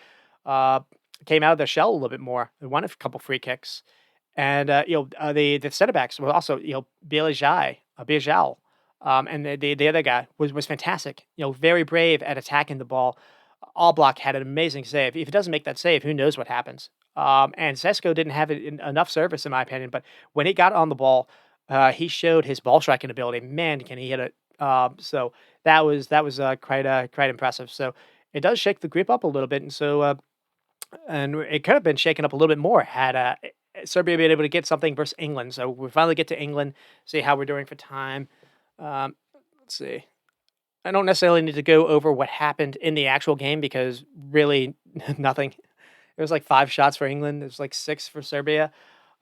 Uh, Came out of their shell a little bit more. They won a couple free kicks, and the center backs were also Biajai, and the other guy was fantastic. Very brave at attacking the ball. Allblock had an amazing save. If he doesn't make that save, who knows what happens? And Sesko didn't have enough service, in my opinion. But when he got on the ball, he showed his ball striking ability. Man, can he hit it? So that was quite impressive. So it does shake the grip up a little bit, and it could have been shaken up a little bit more had Serbia been able to get something versus England. So we finally get to England, see how we're doing for time. Let's see. I don't necessarily need to go over what happened in the actual game because really nothing. It was like 5 shots for England. It was like 6 for Serbia.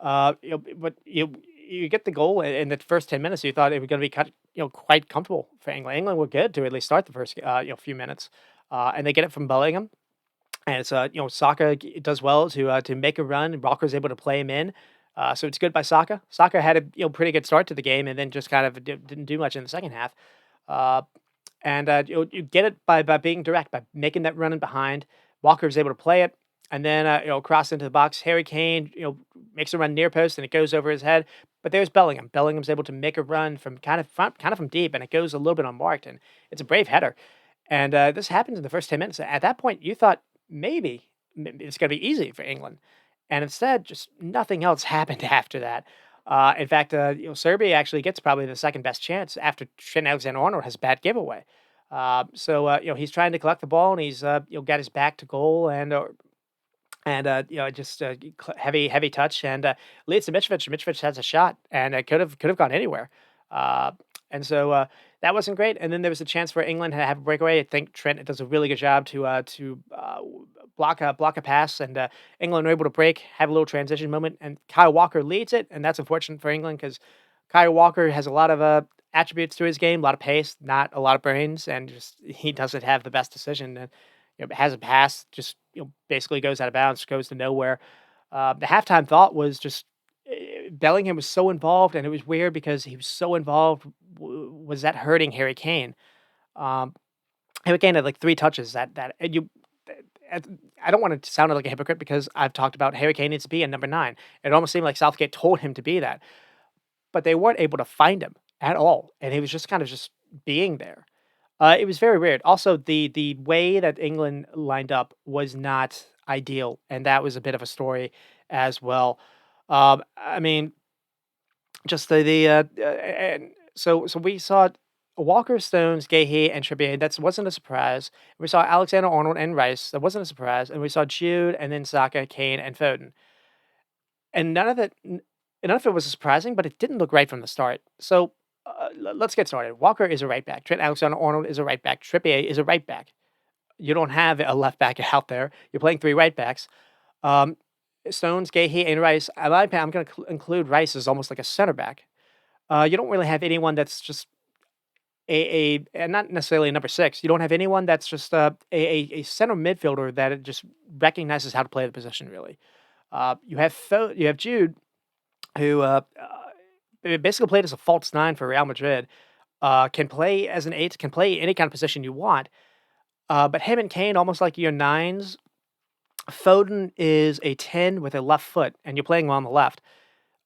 But you get the goal in the first 10 minutes. You thought it was going to be quite comfortable for England. England were good to at least start the first few minutes, and they get it from Bellingham. And it's Saka does well to make a run. Walker's able to play him in, so it's good by Saka. Saka had a pretty good start to the game, and then just kind of didn't do much in the second half. Uh, and you get it by being direct, by making that run in behind. Walker is able to play it, and then cross into the box. Harry Kane makes a run near post, and it goes over his head. But there's Bellingham. Bellingham's able to make a run from kind of front, kind of from deep, and it goes a little bit unmarked, and it's a brave header. And this happens in the first 10 minutes. At that point, you thought maybe it's going to be easy for England, and instead, just nothing else happened after that. In fact, Serbia actually gets probably the second best chance after Trent Alexander-Arnold has a bad giveaway. He's trying to collect the ball, and he's got his back to goal, and just heavy touch, and leads to Mitrovic. Mitrovic has a shot, and it could have gone anywhere. Uh, and so that wasn't great. And then there was a chance for England to have a breakaway. I think Trent does a really good job to block a pass, and England were able to break, have a little transition moment, and Kyle Walker leads it, and that's unfortunate for England because Kyle Walker has a lot of attributes to his game, a lot of pace, not a lot of brains, and just he doesn't have the best decision. And has a pass, just basically goes out of bounds, goes to nowhere. The halftime thought was just Bellingham was so involved, and it was weird because he was so involved. Was that hurting Harry Kane? Um, Harry Kane had like 3 touches. That and you. uh, I don't want to sound like a hypocrite because I've talked about Harry Kane needs to be a number 9. It almost seemed like Southgate told him to be that, but they weren't able to find him at all, and he was just kind of just being there. It was very weird. Also, the way that England lined up was not ideal, and that was a bit of a story as well. I mean, just and so we saw Walker, Stones, Gahey, and Trippier. That wasn't a surprise. We saw Alexander Arnold and Rice. That wasn't a surprise, and we saw Jude, and then Saka, Kane, and Foden. And none of it was surprising, but it didn't look right from the start. So let's get started. Walker is a right back. Trent Alexander-Arnold is a right back. Trippier is a right back. You don't have a left back out there. You're playing 3 right backs. Um, Stones, Gahey, and Rice. I'm going to include Rice as almost like a center back. You don't really have anyone that's just and not necessarily a number 6. You don't have anyone that's just a center midfielder that it just recognizes how to play the position really. You have Jude, who basically played as a false 9 for Real Madrid. Can play as an 8, can play any kind of position you want. But him and Kane, almost like your 9s. Foden is a 10 with a left foot, and you're playing him on the left.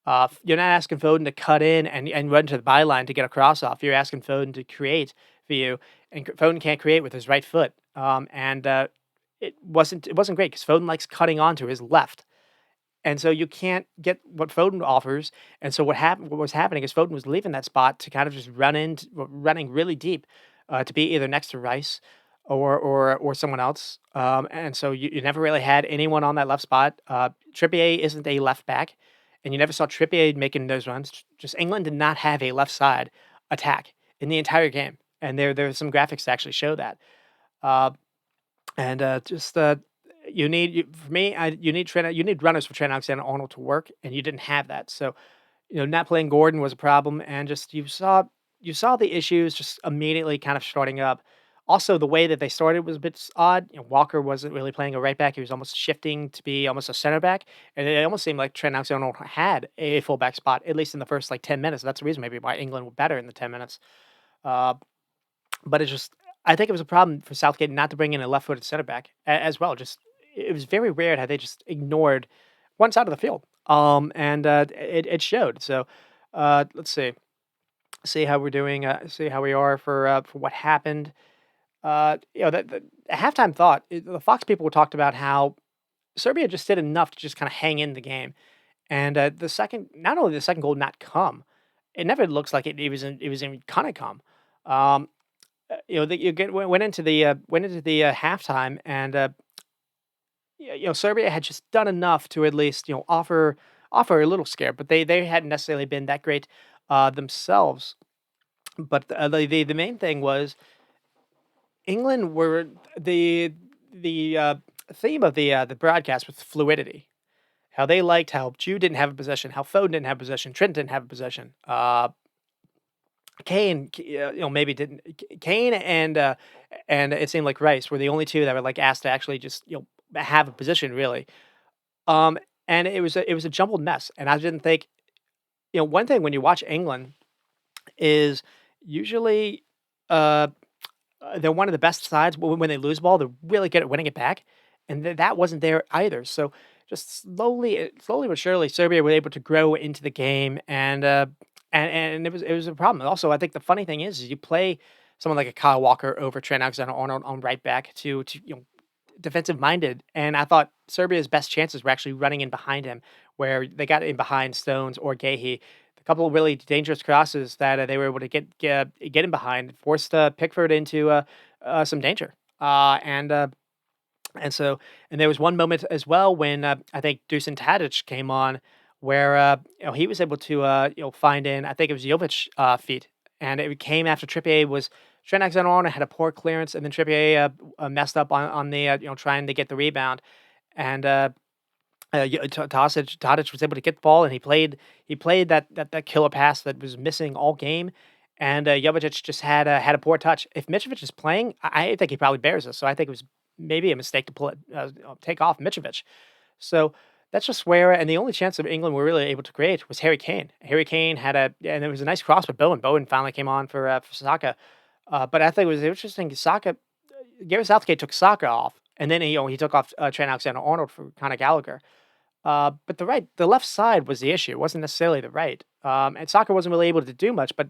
You're not asking Foden to cut in and run to the byline to get a cross off. You're asking Foden to create for you, and Foden can't create with his right foot. It wasn't great because Foden likes cutting onto his left. And so you can't get what Foden offers. And so what was happening is Foden was leaving that spot to kind of just running really deep to be either next to Rice or someone else. And so you never really had anyone on that left spot. Trippier isn't a left back, and you never saw Trippier making those runs. Just England did not have a left side attack in the entire game, and there's some graphics to actually show that. Uh, and just for me, you need runners for Trent Alexander-Arnold to work, and you didn't have that. So, not playing Gordon was a problem, and just you saw the issues just immediately kind of starting up. Also, the way that they started was a bit odd. Walker wasn't really playing a right back; he was almost shifting to be almost a center back, and it almost seemed like Trent Alexander-Arnold had a fullback spot at least in the first like 10 minutes. That's the reason maybe why England were better in the 10 minutes. Uh, but it's just, I think it was a problem for Southgate not to bring in a left-footed center back as well. Just it was very rare how they just ignored one side of the field, and it showed. So let's see how we're doing. See how we are for what happened. The halftime thought, the Fox people talked about how Serbia just did enough to just kind of hang in the game, and the second, not only the second goal not come, it never looks like it was even gonna come. Um, you get went into the halftime, and Serbia had just done enough to at least offer a little scare, but they hadn't necessarily been that great themselves. But the main thing was England were the theme of the broadcast was fluidity. How they liked how Jude didn't have a possession, how Foden didn't have possession, Trent didn't have a possession. Kane, maybe didn't. Kane and it seemed like Rice were the only two that were like asked to actually just have a position really. Um, and it was a jumbled mess. And I didn't think one thing when you watch England is usually uh they're one of the best sides when they lose ball. They're really good at winning it back, and that wasn't there either. So just slowly but surely, Serbia were able to grow into the game, and it was a problem. Also, I think the funny thing is you play someone like a Kyle Walker over Trent Alexander-Arnold on right back to defensive minded, and I thought Serbia's best chances were actually running in behind him, where they got in behind Stones or Gahey. A couple of really dangerous crosses that they were able to get in behind, forced Pickford into some danger. And there was one moment as well when I think Dusan Tadic came on, where he was able to find in, I think it was Jovic feet, and it came after Trippier was Trent Alexander-Arnold had a poor clearance, and then Trippier messed up on the trying to get the rebound, and Tadic was able to get the ball, and he played that killer pass that was missing all game, and Jovic just had a poor touch. If Mitrovic is playing, I think he probably bears this. So I think it was maybe a mistake to take off Mitrovic. So that's just where, and the only chance that England were really able to create was Harry Kane. Harry Kane and it was a nice cross with Bowen. Bowen finally came on for Saka. But I think it was interesting. Saka, Gareth Southgate took Saka off, and then he took off Trent Alexander-Arnold for Conor Gallagher. But the left side was the issue. It wasn't necessarily the right. And Saka wasn't really able to do much, but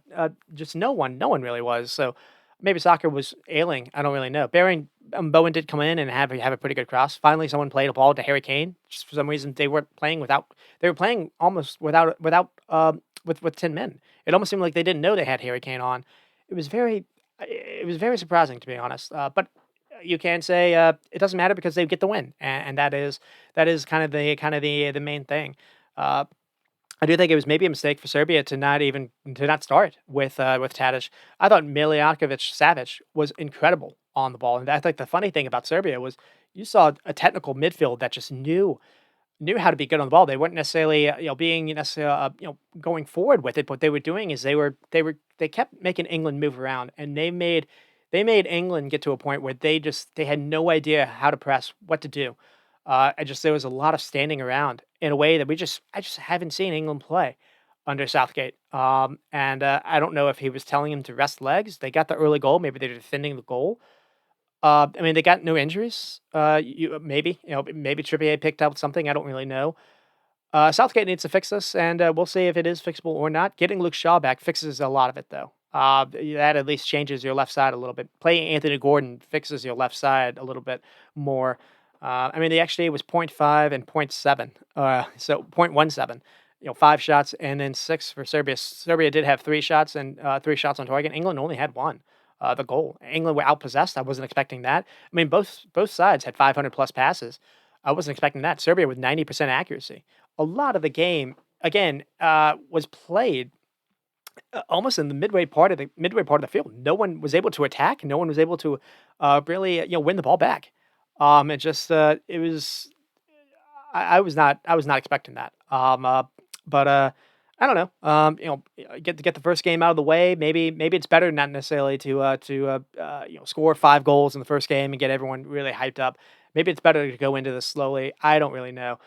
just no one really was. So maybe Saka was ailing. I don't really know. Bowen did come in and have a pretty good cross. Finally, someone played a ball to Harry Kane. Just for some reason, they weren't playing without. They were playing almost with 10 men. It almost seemed like they didn't know they had Harry Kane on. It was very it was very surprising to be honest. But you can say it doesn't matter because they get the win, and that is kind of the main thing. Uh, I do think it was maybe a mistake for Serbia to not start with Tadic. I thought Miljakovic Savic was incredible on the ball, and I think the funny thing about Serbia was you saw a technical midfield that just knew how to be good on the ball. They weren't necessarily being necessarily going forward with it. What they were doing is they kept making England move around, and they made England get to a point where they had no idea how to press, what to do. There was a lot of standing around in a way that I just haven't seen England play under Southgate. And I don't know if he was telling him to rest legs. They got the early goal. Maybe they're defending the goal. I mean, they got no injuries. Maybe Trippier picked up something. I don't really know. Southgate needs to fix this, and we'll see if it is fixable or not. Getting Luke Shaw back fixes a lot of it, though. That at least changes your left side a little bit. Playing Anthony Gordon fixes your left side a little bit more. I mean, the XG was point 0.5 and point 0.7, so 0.17. 5 shots and then 6 for Serbia. Serbia did have 3 shots and 3 shots on target. England only had one. The goal. England were outpossessed. I wasn't expecting that. I mean, both sides had 500 plus passes. I wasn't expecting that. Serbia with 90% accuracy. A lot of the game again was played almost in the midway part of the field. No one was able to attack. No one was able to really win the ball back. It just it was I was not expecting that. But I don't know. Get the first game out of the way. Maybe it's better not necessarily to score 5 goals in the first game and get everyone really hyped up. Maybe it's better to go into this slowly. I don't really know.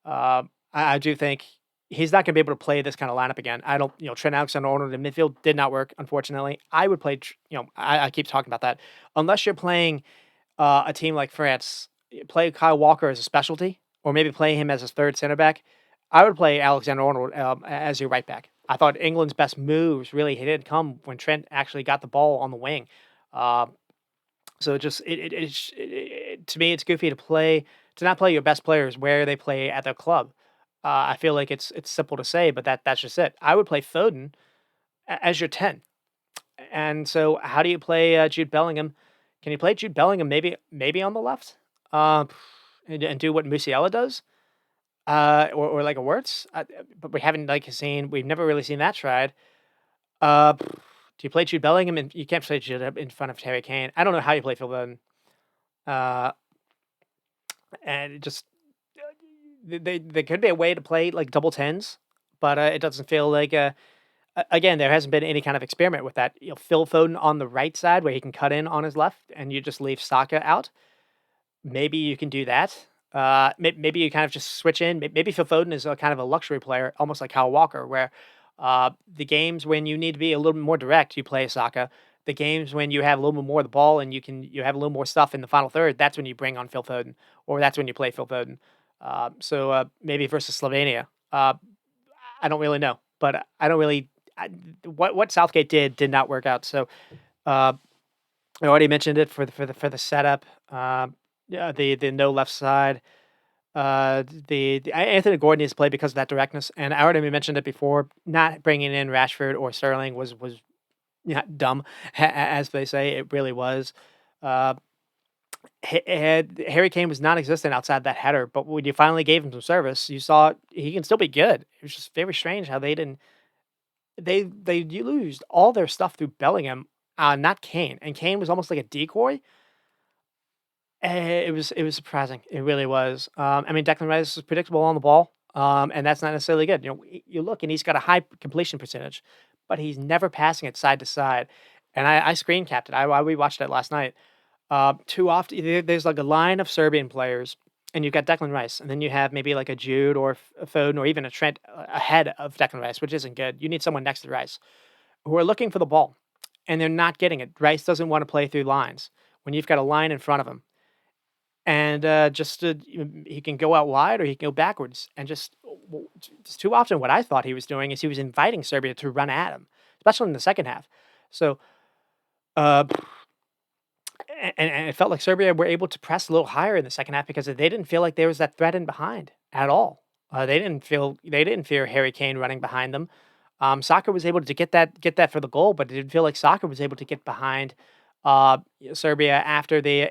I do think he's not going to be able to play this kind of lineup again. I don't. Trent Alexander-Arnold in midfield did not work, unfortunately. I would play. I keep talking about that. Unless you're playing a team like France, play Kyle Walker as a specialty, or maybe play him as a third center back. I would play Alexander Arnold as your right back. I thought England's best moves really didn't come when Trent actually got the ball on the wing. Uh, so to me, it's goofy to not play your best players where they play at their club. I feel like it's simple to say, but that's just it. I would play Foden as your 10. And so, how do you play Jude Bellingham? Can you play Jude Bellingham maybe on the left, uh, and do what Musiala does, or like a Wirtz? But we haven't we've never really seen that tried. Do you play Jude Bellingham and you can't play Jude in front of Harry Kane? I don't know how you play Phil Foden. Uh, and it just there could be a way to play like double tens, but it doesn't feel like again, there hasn't been any kind of experiment with that. Phil Foden on the right side where he can cut in on his left, and you just leave Saka out. Maybe you can do that. Maybe you kind of just switch in. Maybe Phil Foden is a kind of a luxury player, almost like Kyle Walker, where the games when you need to be a little bit more direct, you play Saka. The games when you have a little bit more of the ball and you have a little more stuff in the final third, that's when you bring on Phil Foden, or that's when you play Phil Foden. Maybe versus Slovenia. I don't really know, but I don't really. What Southgate did not work out. So uh, I already mentioned it for the setup. Yeah, the no left side. Anthony Gordon needs to play because of that directness, and I already mentioned it before. Not bringing in Rashford or Sterling was dumb, as they say. It really was. Uh, Harry Kane was non-existent outside that header, but when you finally gave him some service, you saw he can still be good. It was just very strange how they didn't they used all their stuff through Bellingham, not Kane, and Kane was almost like a decoy. It was surprising. It really was. I mean, Declan Rice is predictable on the ball, and that's not necessarily good. You look and he's got a high completion percentage, but he's never passing it side to side. And I screen capped it. We watched it last night. Too often there's like a line of Serbian players, and you've got Declan Rice, and then you have maybe like a Jude or a Foden or even a Trent ahead of Declan Rice, which isn't good. You need someone next to Rice who are looking for the ball, and they're not getting it. Rice doesn't want to play through lines when you've got a line in front of him, and he can go out wide or he can go backwards, and just too often what I thought he was doing is he was inviting Serbia to run at him, especially in the second half. So. Uh, and it felt like Serbia were able to press a little higher in the second half because they didn't feel like there was that threat in behind at all. They didn't fear Harry Kane running behind them. Soccer was able to get that for the goal, but it didn't feel like Soccer was able to get behind Serbia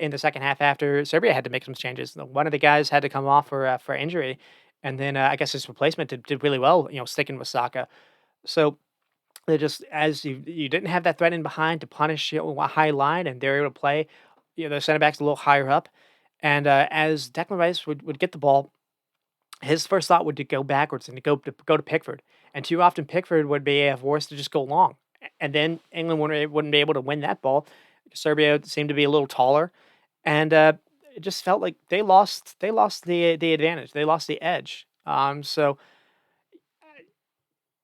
in the second half after Serbia had to make some changes. One of the guys had to come off for injury, and then I guess his replacement did really well, sticking with Saka. So they just as you didn't have that threat in behind to punish a high line, and they're able to play the center backs a little higher up. And as Declan Rice would get the ball, his first thought would to go backwards and to go to Pickford. And too often Pickford would be forced to just go long, and then England wouldn't be able to win that ball. Serbia seemed to be a little taller, and it just felt like they lost the advantage. They lost the edge. So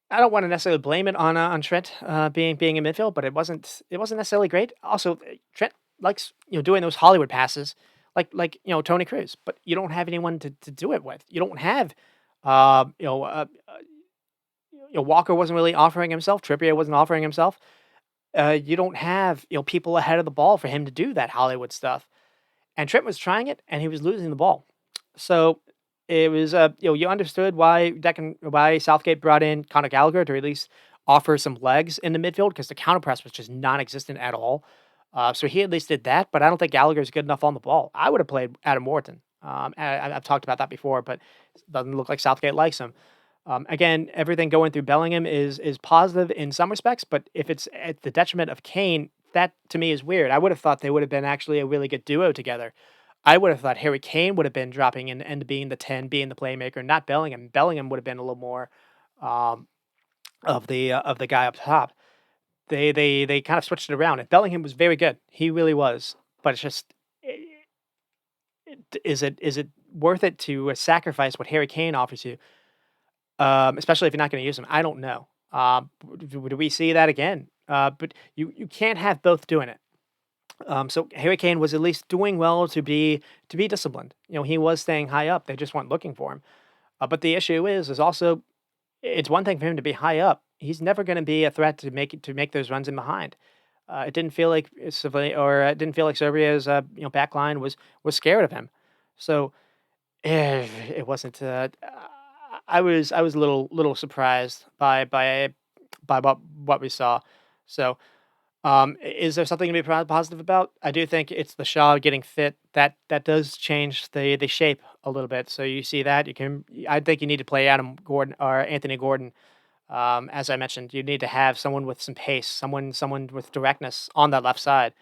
I don't want to necessarily blame it on Trent being in midfield, but it wasn't necessarily great. Also, Trent likes doing those Hollywood passes, like Tony Cruz, but you don't have anyone to do it with. You don't have, uh, you know, uh, uh, Walker wasn't really offering himself. Trippier wasn't offering himself. You don't have people ahead of the ball for him to do that Hollywood stuff. And Trent was trying it, and he was losing the ball. So it was, you understood why Southgate brought in Conor Gallagher to at least offer some legs in the midfield because the counter press was just non-existent at all. So he at least did that, but I don't think Gallagher's good enough on the ball. I would have played Adam Morton. I've talked about that before, but it doesn't look like Southgate likes him. Again, everything going through Bellingham is positive in some respects, but if it's at the detriment of Kane, that to me is weird. I would have thought they would have been actually a really good duo together. I would have thought Harry Kane would have been dropping in and being the 10, being the playmaker, not Bellingham. Bellingham would have been a little more, um, of the guy up top. They kind of switched it around, and Bellingham was very good. He really was, but it's just, is it worth it to sacrifice what Harry Kane offers you, especially if you're not going to use him? I don't know. Do we see that again? But you can't have both doing it. So Harry Kane was at least doing well to be disciplined. He was staying high up. They just weren't looking for him. But the issue is also it's one thing for him to be high up. He's never going to be a threat to make those runs in behind. It didn't feel like it didn't feel like Serbia's back line was scared of him. So it wasn't. I was a little surprised by what we saw. So is there something to be positive about? I do think it's the Shaw getting fit. That does change the shape a little bit. So you see that you can. I think you need to play Adam Gordon or Anthony Gordon. As I mentioned, you need to have someone with some pace, someone with directness on that left side,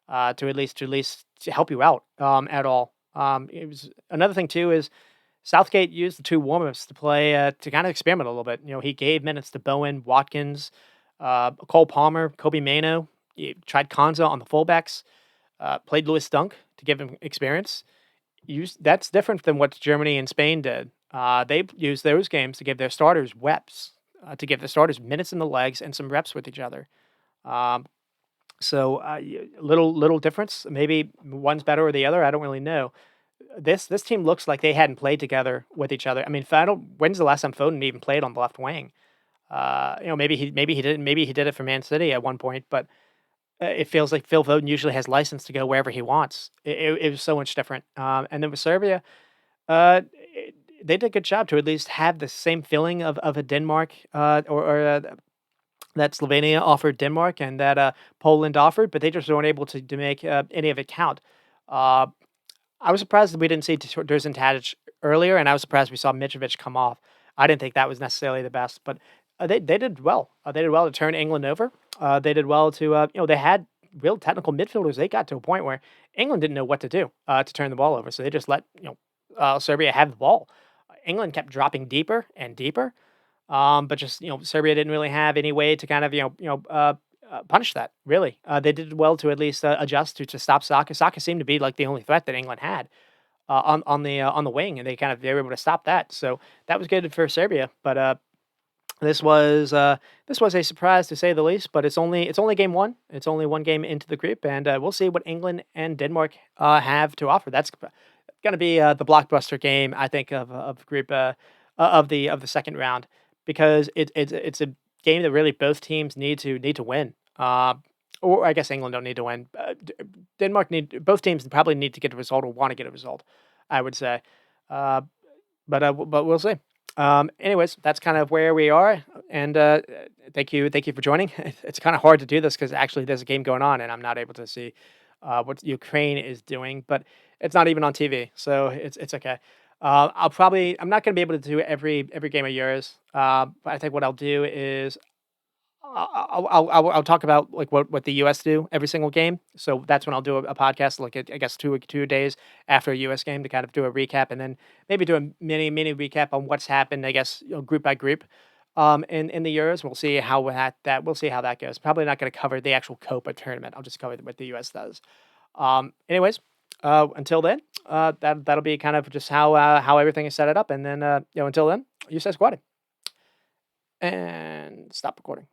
to at least to help you out at all. It was another thing too is Southgate used the two warm-ups to play to kind of experiment a little bit. He gave minutes to Bowen, Watkins, Cole Palmer, Kobe Mano. He tried Konza on the fullbacks. Played Lewis Dunk to give him experience. That's different than what Germany and Spain did. They used those games to give their starters reps, to give the starters minutes in the legs and some reps with each other. Um, little difference. Maybe one's better or the other. I don't really know. This team looks like they hadn't played together with each other. I mean, when's the last time Foden even played on the left wing? Maybe he did it for Man City at one point, but it feels like Phil Foden usually has license to go wherever he wants. It was so much different. And then with Serbia, they did a good job to at least have the same feeling of a Denmark that Slovenia offered Denmark and that Poland offered, but they just weren't able to make any of it count. Uh, I was surprised that we didn't see Durzan Tadic earlier, and I was surprised we saw Mitrovic come off. I didn't think that was necessarily the best, but they did well. They did well to turn England over. They did well to they had real technical midfielders. They got to a point where England didn't know what to do to turn the ball over, so they just let Serbia have the ball. England kept dropping deeper and deeper, but just Serbia didn't really have any way to kind of punish that. Really, they did well to at least adjust to stop Saka. Saka seemed to be like the only threat that England had on the wing, and they were able to stop that. So that was good for Serbia. But this was a surprise to say the least. But it's only game one. It's only one game into the group, and we'll see what England and Denmark have to offer. That's going to be the blockbuster game, I think, of group of the second round, because it's a game that really both teams need to win. Or I guess England don't need to win. Denmark both teams probably need to get a result or want to get a result, I would say. Uh, but we'll see. Anyways, that's kind of where we are, and thank you for joining. It's kind of hard to do this because actually there's a game going on, and I'm not able to see what Ukraine is doing, but it's not even on TV, so it's okay. I'm not going to be able to do every game of yours, but I think what I'll do is I'll talk about like what the U.S. do every single game. So that's when I'll do a podcast, like I guess 2 days after a U.S. game to kind of do a recap, and then maybe do a mini recap on what's happened. I guess group by group, in the Euros. We'll see how we'll see how that goes. Probably not going to cover the actual Copa tournament. I'll just cover what the U.S. does. Anyways, until then, that'll be kind of just how everything is set it up, and then until then, you stay squatting and stop recording.